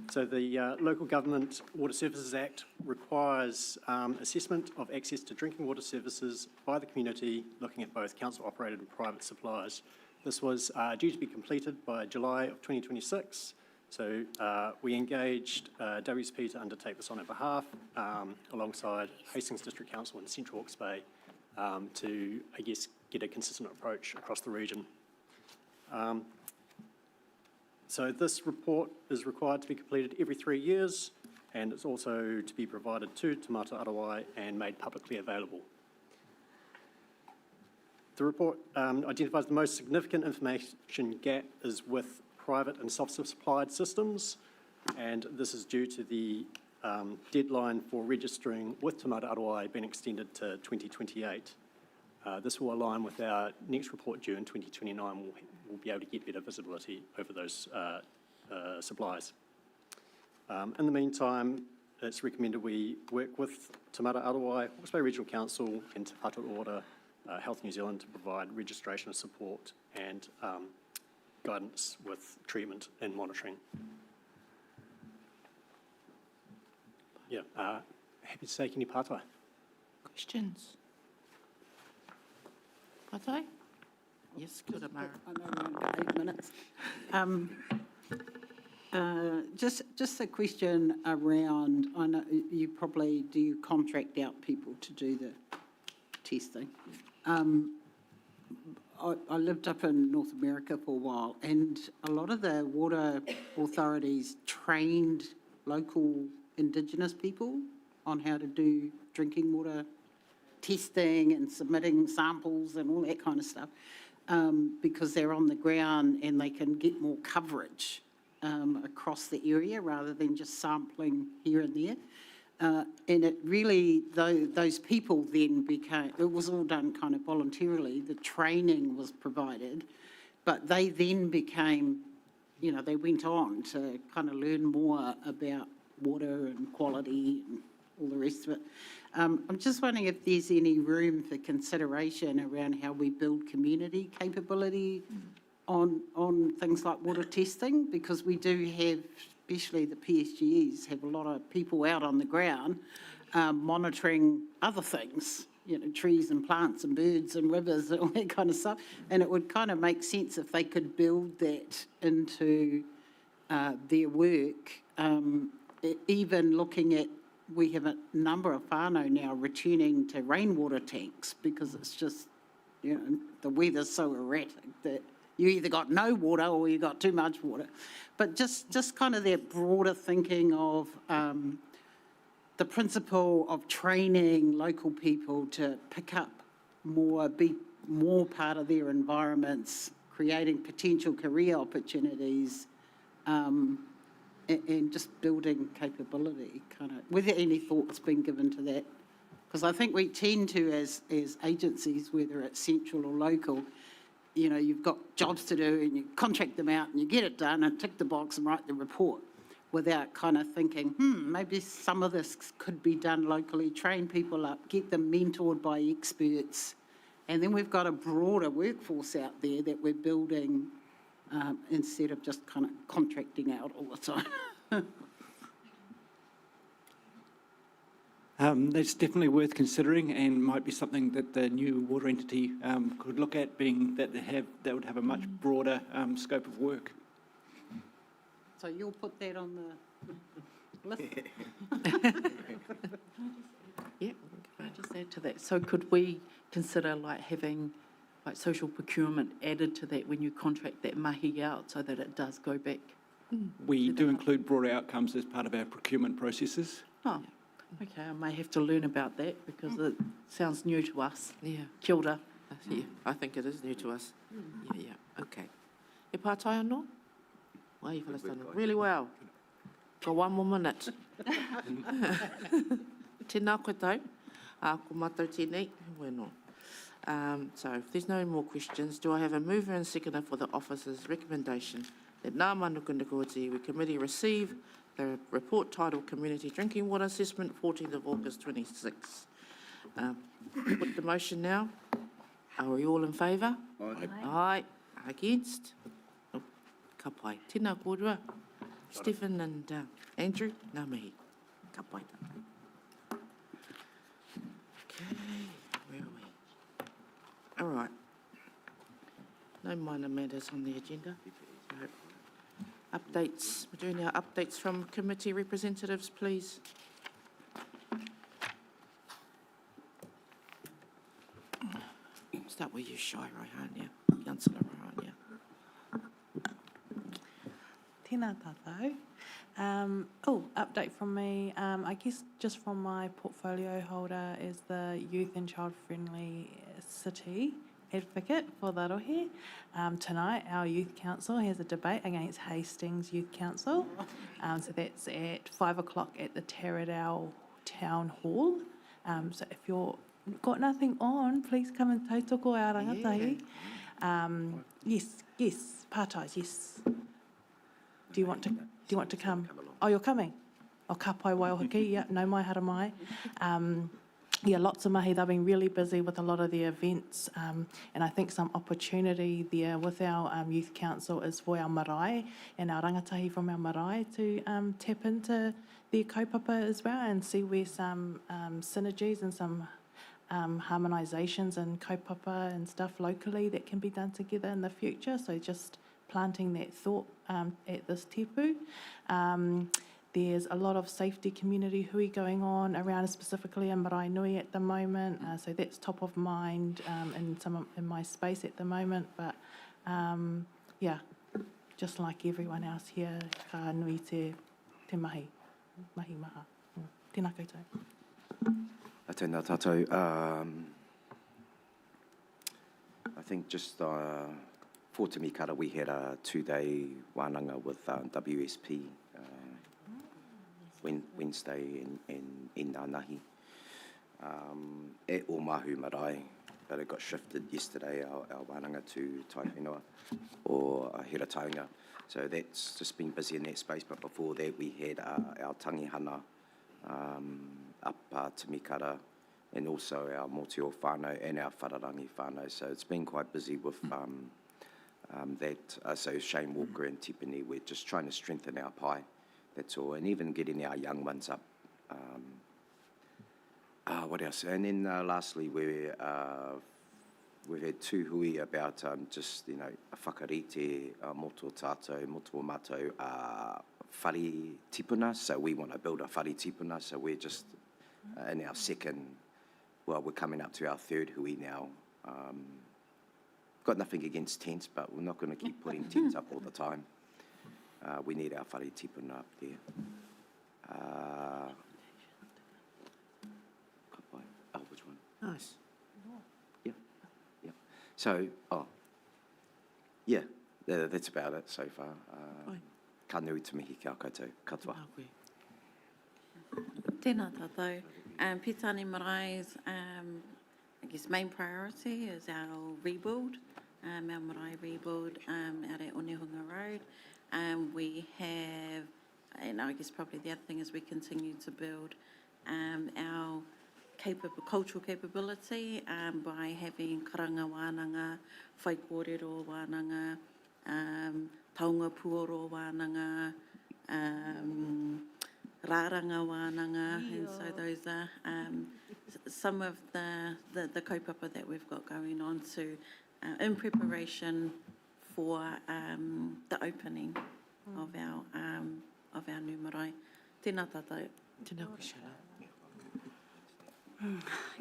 So the Local Government Water Services Act requires assessment of access to drinking water services by the community, looking at both council-operated and private suppliers. This was due to be completed by July of 2026. So we engaged WSP to undertake this on our behalf, alongside Hastings District Council and Central Hawke's Bay, to, I guess, get a consistent approach across the region. So this report is required to be completed every 3 years, and it's also to be provided to Te Mata Arawai and made publicly available. The report identifies the most significant information gap is with private and self-supplied systems, and this is due to the deadline for registering with Te Mata Arawai being extended to 2028. This will align with our next report due in 2029. We'll be able to get better visibility over those supplies. In the meantime, it's recommended we work with Te Mata Arawai, Hawke's Bay Regional Council and Te Whatu Order, Health New Zealand to provide registration support and guidance with treatment and monitoring. Yeah, happy to take any pātai. Questions? Pātai? Yes, kia ora, Mara. I know we're under 8 minutes. Just a question around, I know you probably, do you contract out people to do the testing? I lived up in North America for a while, and a lot of the water authorities trained local Indigenous people on how to do drinking water testing and submitting samples and all that kind of stuff, because they're on the ground and they can get more coverage across the area rather than just sampling here and there. And it really, those people then became, it was all done kind of voluntarily, the training was provided, but they then became, you know, they went on to kind of learn more about water and quality and all the rest of it. I'm just wondering if there's any room for consideration around how we build community capability on things like water testing, because we do have, especially the PSGEs, have a lot of people out on the ground monitoring other things, you know, trees and plants and birds and rivers and all that kind of stuff. And it would kind of make sense if they could build that into their work, even looking at, we have a number of whānau now returning to rainwater tanks because it's just, you know, the weather's so erratic that you either got no water or you got too much water. But just kind of that broader thinking of the principle of training local people to pick up more, be more part of their environments, creating potential career opportunities, and just building capability, kind of. Were there any thoughts being given to that? Because I think we tend to, as agencies, whether it's central or local, you know, you've got jobs to do and you contract them out and you get it done and tick the box and write the report without kind of thinking, maybe some of this could be done locally, train people up, get them mentored by experts. And then we've got a broader workforce out there that we're building instead of just kind of contracting out all the time. That's definitely worth considering and might be something that the new water entity could look at, being that they would have a much broader scope of work. So you'll put that on the list? Yeah, can I just add to that? So could we consider like having like social procurement added to that when you contract that mahi out so that it does go back? We do include broader outcomes as part of our procurement processes. Oh, okay, I may have to learn about that because it sounds new to us. Yeah. Kia ora. Yeah, I think it is new to us. Yeah, okay. E pātai anō? Wai, you've done really well. Got one more minute. Tēnā koe tau. Ko mātou tēnei. Bueno. So if there's no more questions, do I have a mover and seconder for the officer's recommendation that Ngā Mānukanuka o Te Iwi Committee receive the report titled Community Drinking Water Assessment, 14th of August 26. Put the motion now. Are we all in favour? Aye. Aye. Against? Oh, ka pai. Tēnā kōrua. Stephen and Andrew, ngā mihi. Ka pai tātou. Okay, where are we? All right. No minor matters on the agenda. So, updates. We're doing our updates from committee representatives, please. Start with you, Shai Rohania, Councillor Rohania. Tēnā tātou. Update from me. I guess just from my portfolio holder as the Youth and Child Friendly City advocate for Rarohe. Tonight, our Youth Council has a debate against Hastings Youth Council. So that's at 5 o'clock at the Taradao Town Hall. So if you've got nothing on, please come and tautoko our rangatahi. Yes, pātais, yes. Do you want to come? Oh, you're coming? O ka pai waihoki, yeah, no mai hara mai. Yeah, lots of mahi, they've been really busy with a lot of the events, and I think some opportunity there with our Youth Council is for our marae and our rangatahi from our marae to tap into their kaupapa as well and see where some synergies and some harmonisations and kaupapa and stuff locally that can be done together in the future. So just planting that thought at this tepu. There's a lot of safety community hui going on around, specifically in Marae Nui at the moment. So that's top of mind in my space at the moment. But yeah, just like everyone else here, ka nui te mahi maha. Tēnā koutou. Tēnā tātou. I think just for Te Mikara, we had a 2-day wānanga with WSP Wednesday in Nānahi. E o Mahu Marae, but it got shifted yesterday, our wānanga to Taiwhenua or Herataunga. So that's just been busy in that space, but before that we had our tangihana up Te Mikara, and also our Motio whānau and our Whararangi whānau. So it's been quite busy with that. So Shane Walker and Tipene, we're just trying to strengthen our pai, that's all, and even getting our young ones up. What else? And then lastly, we've had two hui about just, a whakarite, moto tātou, moto mātou, whare tipuna. So we want to build a whare tipuna. So we're just in our second, well, we're coming up to our third hui now. Got nothing against tents, but we're not going to keep putting tents up all the time. We need our whare tipuna up there. Which one? Nice. Yeah. So, that's about it so far. Ka nui te mihi kia koutou, katoa. Tēnā tātou. Pitani Marai's, I guess, main priority is our rebuild, our marae rebuild out at Onehunga Road. We have, and I guess probably the other thing is we continue to build our cultural capability by having karanga wānanga, whai kōrero wānanga, taunga puoro wānanga, rāranga wānanga, and so those are some of the kaupapa that we've got going on to in preparation for the opening of our new marae. Tēnā tātou. Tēnā koe, Shana.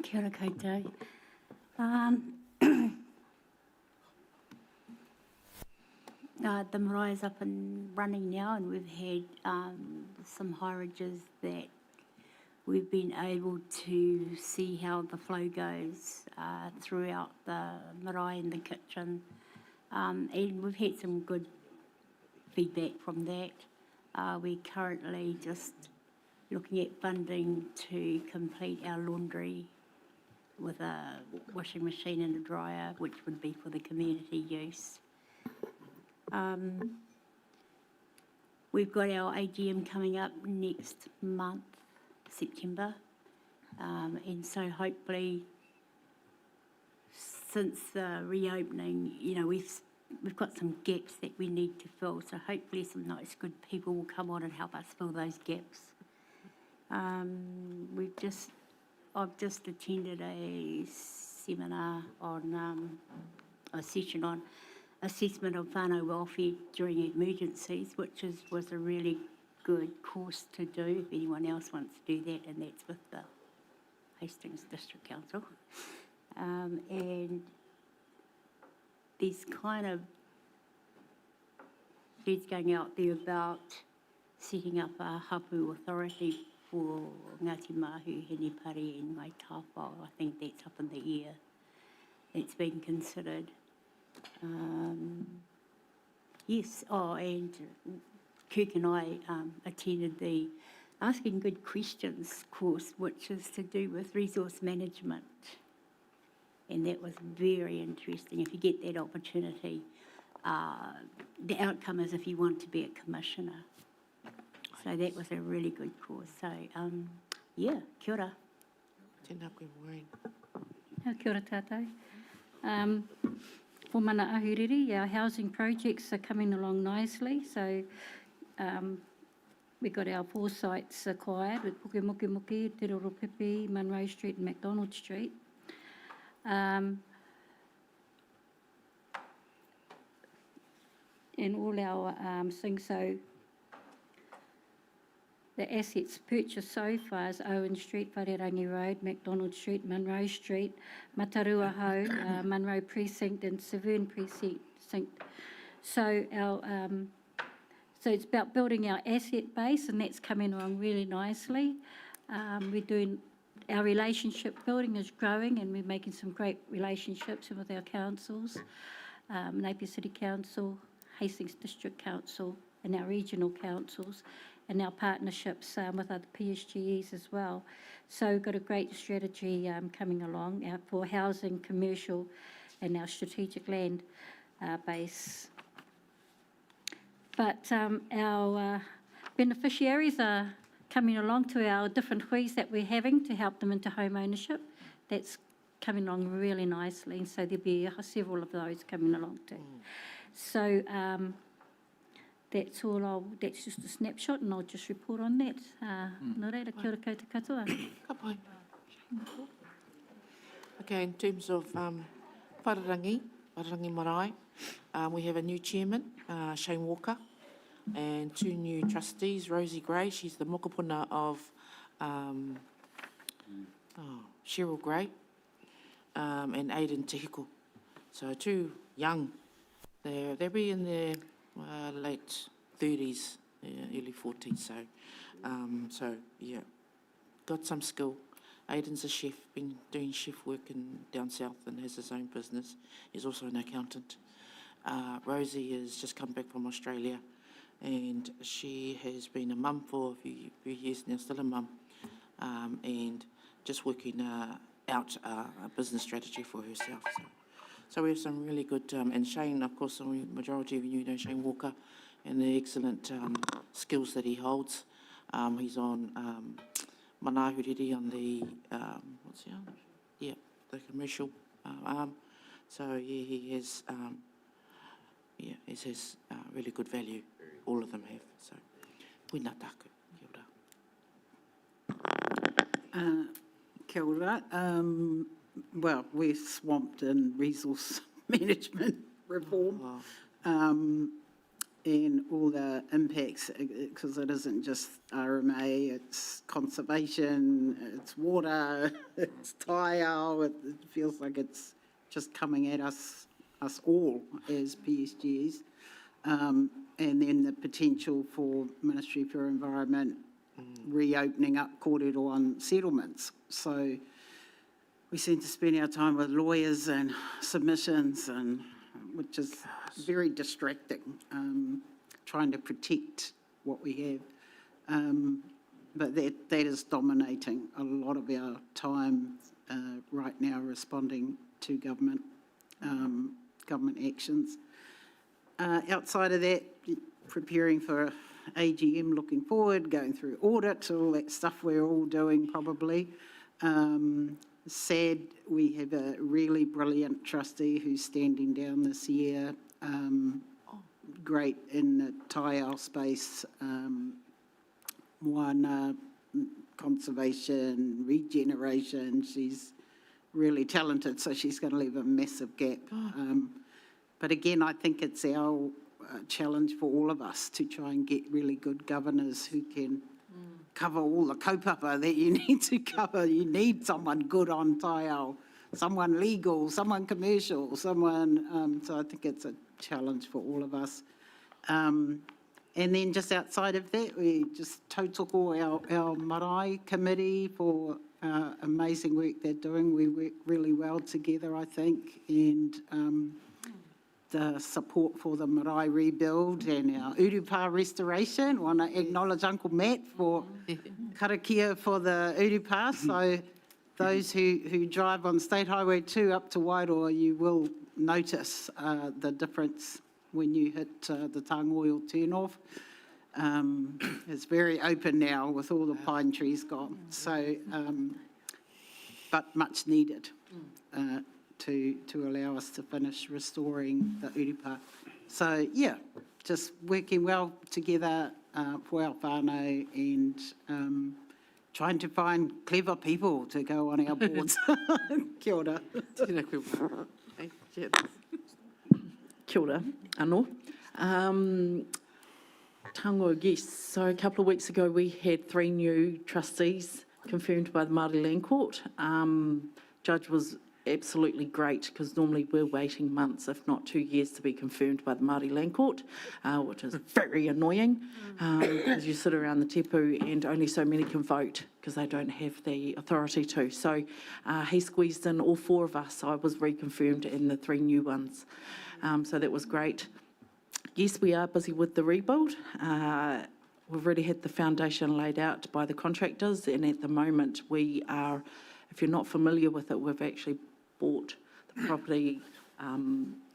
Kia ora koutou. The marae is up and running now, and we've had some hierages that we've been able to see how the flow goes throughout the marae and the kitchen. And we've had some good feedback from that. We're currently just looking at funding to complete our laundry with a washing machine and a dryer, which would be for the community use. We've got our AGM coming up next month, September, and so hopefully, since the reopening, we've got some gaps that we need to fill. So hopefully, some nice, good people will come on and help us fill those gaps. I've just attended a seminar on a session on assessment of whānau welfare during emergencies, which was a really good course to do if anyone else wants to do that, and that's with the Hastings District Council. And there's kind of leads going out there about setting up a hapu authority for Ngāti Mahu, Henepari and Ngai Tāwhao. I think that's up in the air. It's been considered. Yes, and Kirk and I attended the Asking Good Questions course, which is to do with resource management. And that was very interesting. If you get that opportunity, the outcome is if you want to be a commissioner. So that was a really good course. So, kia ora. Tēnā koe, Maureen. Kia ora tātou. For mana ahuriri, our housing projects are coming along nicely. So we got our 4 sites acquired with Pukemukemuke, Te Roropipi, Monroe Street and McDonald Street. And all our things, so the assets purchased so far is Owen Street, Wharerangi Road, McDonald Street, Monroe Street, Matarua Ho, Monroe Precinct and Severn Precinct. So so it's about building our asset base, and that's coming along really nicely. We're doing Our relationship building is growing and we're making some great relationships with our councils, Napier City Council, Hastings District Council and our regional councils and our partnerships with other PSGEs as well. So we've got a great strategy coming along for housing, commercial and our strategic land base. But our beneficiaries are coming along to our different huis that we're having to help them into home ownership. That's coming along really nicely, and so there'll be several of those coming along too. So that's all. That's just a snapshot, and I'll just report on that. Nō reira, kia ora koutou katoa. Ka pai. Okay, in terms of whararangi marae, we have a new chairman, Shane Walker, and 2 new trustees, Rosie Gray, she's the mokopuna of Cheryl Gray, and Aidan Tehiko. So 2 young, they'll be in their late 30s, early 40s, so yeah, got some skill. Aidan's a chef, been doing chef work down south and has his own business. He's also an accountant. Rosie has just come back from Australia and she has been a mum for a few years now, still a mum, and just working out a business strategy for herself. So we have some really good, and Shane, of course, the majority of you know Shane Walker and the excellent skills that he holds. He's on Manahuriri on the, what's the other? Yeah, the commercial arm. So yeah, he has, it has really good value. All of them have. So, wina taku, Kia ora. Well, we're swamped in resource management reform and all the impacts, because it isn't just RMA, it's conservation, it's water, it's taiao. It feels like it's just coming at us all as PSGs. And then the potential for Ministry for Environment reopening up kōrero on settlements. So we seem to spend our time with lawyers and submissions, and which is very distracting, trying to protect what we have. But that is dominating a lot of our time right now, responding to government actions. Outside of that, preparing for AGM, looking forward, going through audit, all that stuff we're all doing probably. Sad we have a really brilliant trustee who's standing down this year, great in the taiao space, moana, conservation, regeneration. She's really talented, so she's going to leave a massive gap. But again, I think it's our challenge for all of us to try and get really good governors who can cover all the kaupapa that you need to cover. You need someone good on taiao, someone legal, someone commercial, someone, so I think it's a challenge for all of us. And then just outside of that, we just tautoko our marae committee for amazing work they're doing. We work really well together, I think, and the support for the marae rebuild and our urupa restoration. I want to acknowledge Uncle Matt for karakia for the urupa. So those who drive on State Highway 2 up to Wairoa, you will notice the difference when you hit the tung oil turn-off. It's very open now with all the pine trees gone. So, but much needed. To allow us to finish restoring the urupa. So yeah, just working well together for our whānau and trying to find clever people to go on our boards. Kia ora. Kia ora, anō. Tango, yes, so a couple of weeks ago we had 3 new trustees confirmed by the Māori Land Court. Judge was absolutely great, because normally we're waiting months, if not 2 years, to be confirmed by the Māori Land Court, which is very annoying, because you sit around the tepu and only so many can vote because they don't have the authority to. So he squeezed in all 4 of us. I was reconfirmed and the 3 new ones. So that was great. Yes, we are busy with the rebuild. We've already had the foundation laid out by the contractors, and at the moment we are, if you're not familiar with it, we've actually bought the property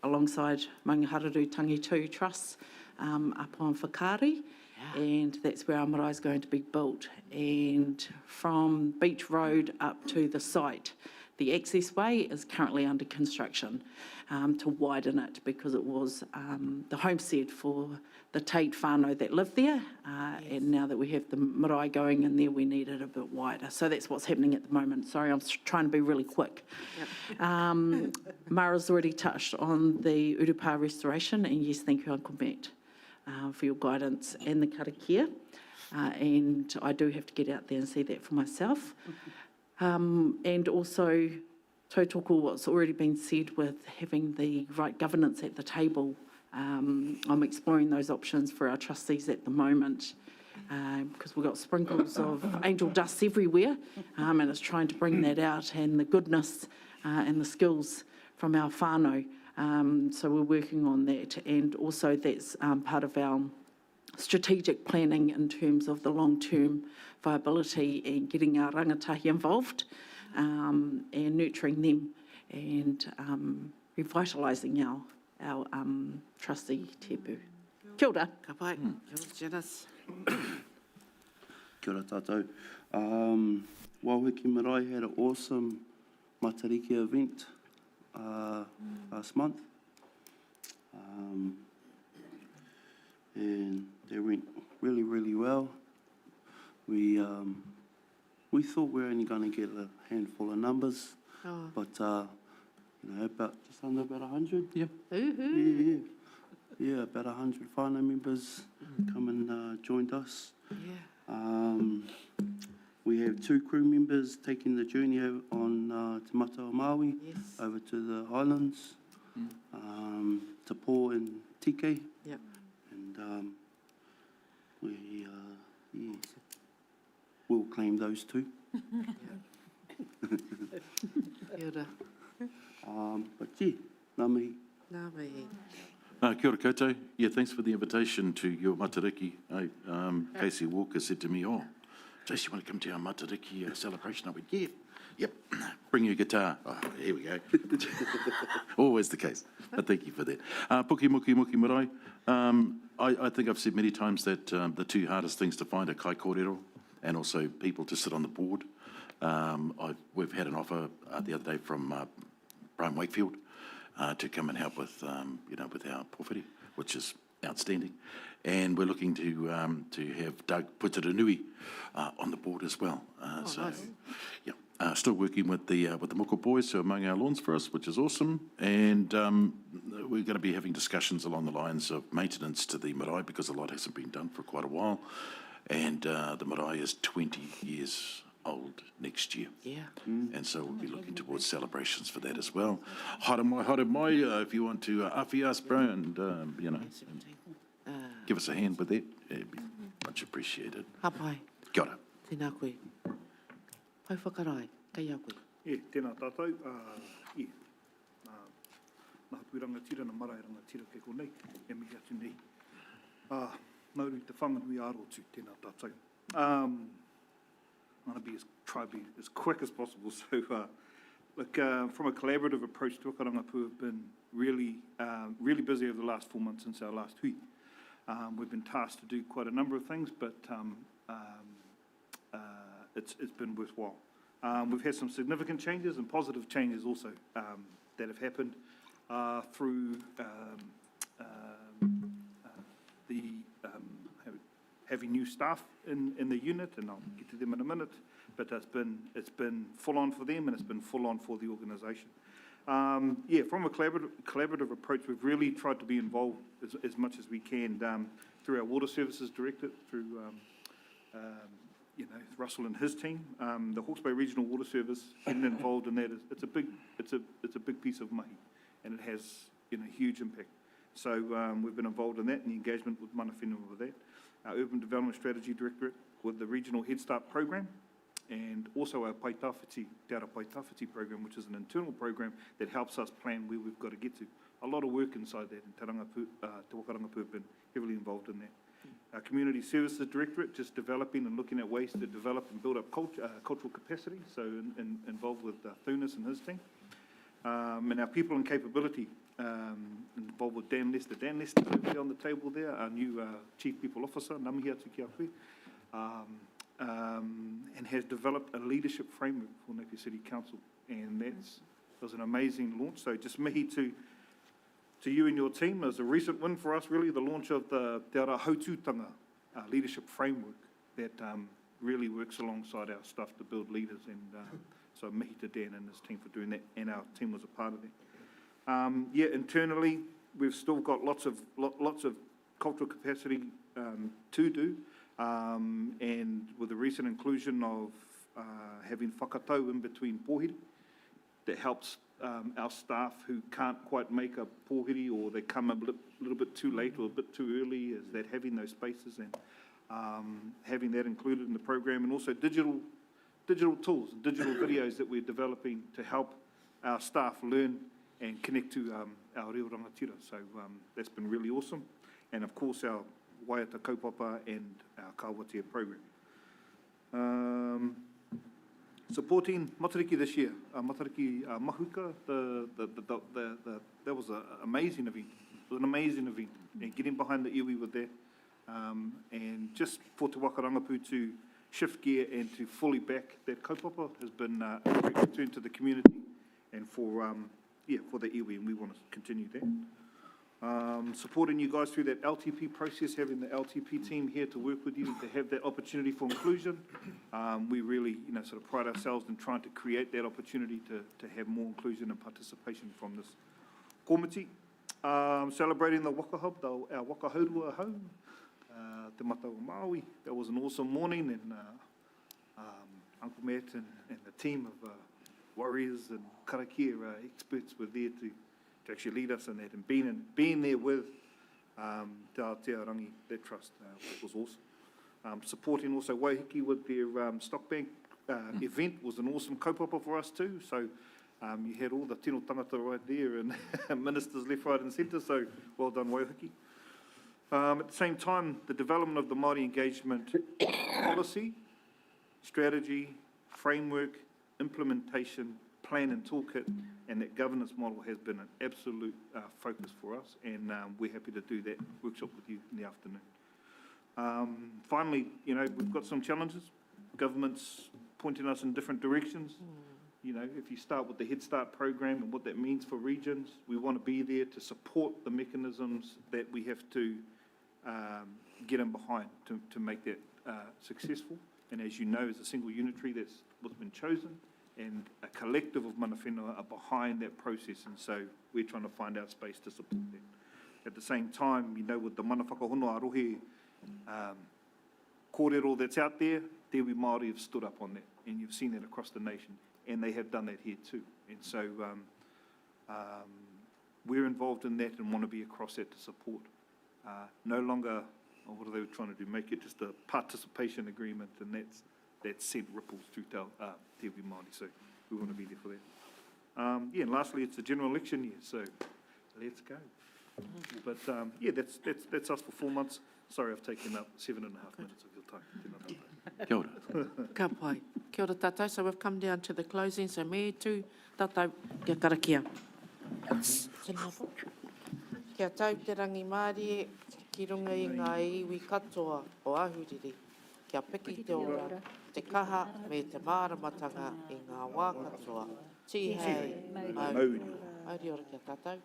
alongside Maungahararu Tangitu Trust up on Whakaari, and that's where our marae is going to be built. And from Beach Road up to the site, the access way is currently under construction to widen it, because it was the homestead for the Tate whānau that lived there, and now that we have the marae going in there, we need it a bit wider. So that's what's happening at the moment. Sorry, I'm trying to be really quick. Yep. Mara's already touched on the Urupa restoration, and yes, thank you, Uncle Matt, for your guidance and the karakia. And I do have to get out there and see that for myself. And also, tautoko what's already been said with having the right governance at the table. I'm exploring those options for our trustees at the moment, because we've got sprinkles of angel dust everywhere, and it's trying to bring that out, and the goodness and the skills from our whānau. So we're working on that, and also that's part of our strategic planning in terms of the long-term viability and getting our rangatahi involved, and nurturing them, and revitalising our trustee tepu. Kia ora. Ka pai. Kia ora, Janice. Kia ora tātou. Wāweki Marae had an awesome matariki event last month. And they went really, really well. We thought we were only going to get a handful of numbers, but you know, just under about 100. Yeah. Yeah, about 100 whānau members come and joined us. Yeah. We have 2 crew members taking the journey on Te Mata o Maui, over to the Highlands, Te Pō and Tike. Yep. And we'll claim those 2. Kia ora. But yeah, ngā mihi. Ngā mihi. Kia ora koutou. Yeah, thanks for the invitation to your matariki. Casey Walker said to me, oh, Jace, you want to come to our matariki celebration? I went, yeah, yep, bring your guitar. Oh, here we go. Always the case. But thank you for that. Puki muki muki marae. I think I've said many times that the 2 hardest things to find are kai kōrero and also people to sit on the board. We've had an offer the other day from Brian Wakefield to come and help with, with our pōwhiri, which is outstanding. And we're looking to have Doug Putaranui on the board as well. Nice. Yeah, still working with the Moko boys who are mowing our lawns for us, which is awesome. And we're going to be having discussions along the lines of maintenance to the marae, because a lot hasn't been done for quite a while. And the marae is 20 years old next year. Yeah. And so we'll be looking towards celebrations for that as well. Haere mai, if you want to awhi us, bro, and, give us a hand with that. It'd be much appreciated. Hapai. Kia ora. Tēnā koe. Pai whakarai. Kai a koe. Tēnā tātou. Nā hapu rangatira, nā marae rangatira ke konei, e mihi atu nei. Mauri te whanganui ārotu, tēnā tātou. I'm going to try to be as quick as possible. So, from a collaborative approach, Te Whakarangapu have been really busy over the last 4 months since our last hui. We've been tasked to do quite a number of things, but it's been worthwhile. We've had some significant changes and positive changes also that have happened through having new staff in the unit, and I'll get to them in a minute, but it's been full on for them, and it's been full on for the organisation. From a collaborative approach, we've really tried to be involved as much as we can through our water services directorate, through Russell and his team. The Hawke's Bay Regional Water Service, getting involved in that, it's a big piece of mahi, and it has, huge impact. So we've been involved in that and the engagement with mana whenua with that. Our Urban Development Strategy Directorate with the Regional Head Start Program, and also our Paitawhiti, Te Ara Paitawhiti program, which is an internal program that helps us plan where we've got to get to. A lot of work inside that, and Te Wakaranga have been heavily involved in that. Our Community Services Directorate, just developing and looking at ways to develop and build up cultural capacity, so involved with Thunas and his team. And our People and Capability, involved with Dan Lester. Dan Lester over there on the table there, our new Chief People Officer, Namihi atu ki a koe, and has developed a leadership framework for Napier City Council. And that was an amazing launch. So just mihi to you and your team. It was a recent win for us, really, the launch of the Te Ara Hautūtanga leadership framework that really works alongside our staff to build leaders. And so mihi to Dan and his team for doing that, and our team was a part of that. Internally, we've still got lots of cultural capacity to do, and with the recent inclusion of having whakatau in between pōhiri, that helps our staff who can't quite make a pōhiri, or they come a little bit too late or a bit too early, is that having those spaces and having that included in the program, and also digital tools, digital videos that we're developing to help our staff learn and connect to our reo rangatira. So that's been really awesome. And of course, our Waiata Kaupapa and our Kawatia program. Supporting Matariki this year, Matariki Mahuka, that was an amazing event. It was an amazing event. And getting behind the iwi with that. And just for Te Wakarangapu to shift gear and to fully back that kaupapa has been a great return to the community and for the iwi, and we want to continue that. Supporting you guys through that LTP process, having the LTP team here to work with you to have that opportunity for inclusion. We really, sort of pride ourselves in trying to create that opportunity to have more inclusion and participation from this komiti. Celebrating the Waka Hub, our Waka Haurua home, Te Matau Maui. That was an awesome morning, and Uncle Matt and the team of warriors and karakia experts were there to actually lead us in that, and being there with Te Aotearangi, that trust was awesome. Supporting also Waiheke with their stock bank event was an awesome kaupapa for us too. So you had all the tino tangata right there and ministers left, right and centre, so well done Waiheke. At the same time, the development of the Māori engagement policy, strategy, framework, implementation, plan and toolkit, and that governance model has been an absolute focus for us, and we're happy to do that workshop with you in the afternoon. Finally, we've got some challenges. Government's pointing us in different directions. If you start with the Head Start program and what that means for regions, we want to be there to support the mechanisms that we have to get in behind to make that successful. And as you know, as a single unitary, that's what's been chosen, and a collective of mana whenua are behind that process, and so we're trying to find our space to support that. At the same time, with the mana whakahono arohe kōrero that's out there, Te Iwi Māori have stood up on that, and you've seen that across the nation, and they have done that here too. And so we're involved in that and want to be across that to support. No longer, what are they trying to do, make it just a participation agreement, and that sent ripples through Te Iwi Māori, so we want to be there for that. And lastly, it's a general election year, so let's go. But that's us for 4 months. Sorry, I've taken up 7.5 minutes of your time. Kia ora. Ka pai. Kia ora tātou. So we've come down to the closing, so me tū tātou kia karakia. Kia tau te rangi Māori ki runga i ngā iwi katoa o ahuriri. Kia piki te ora, te kaha me te māramatanga i ngā wā katoa. Tihei, mauri ora kia tātou.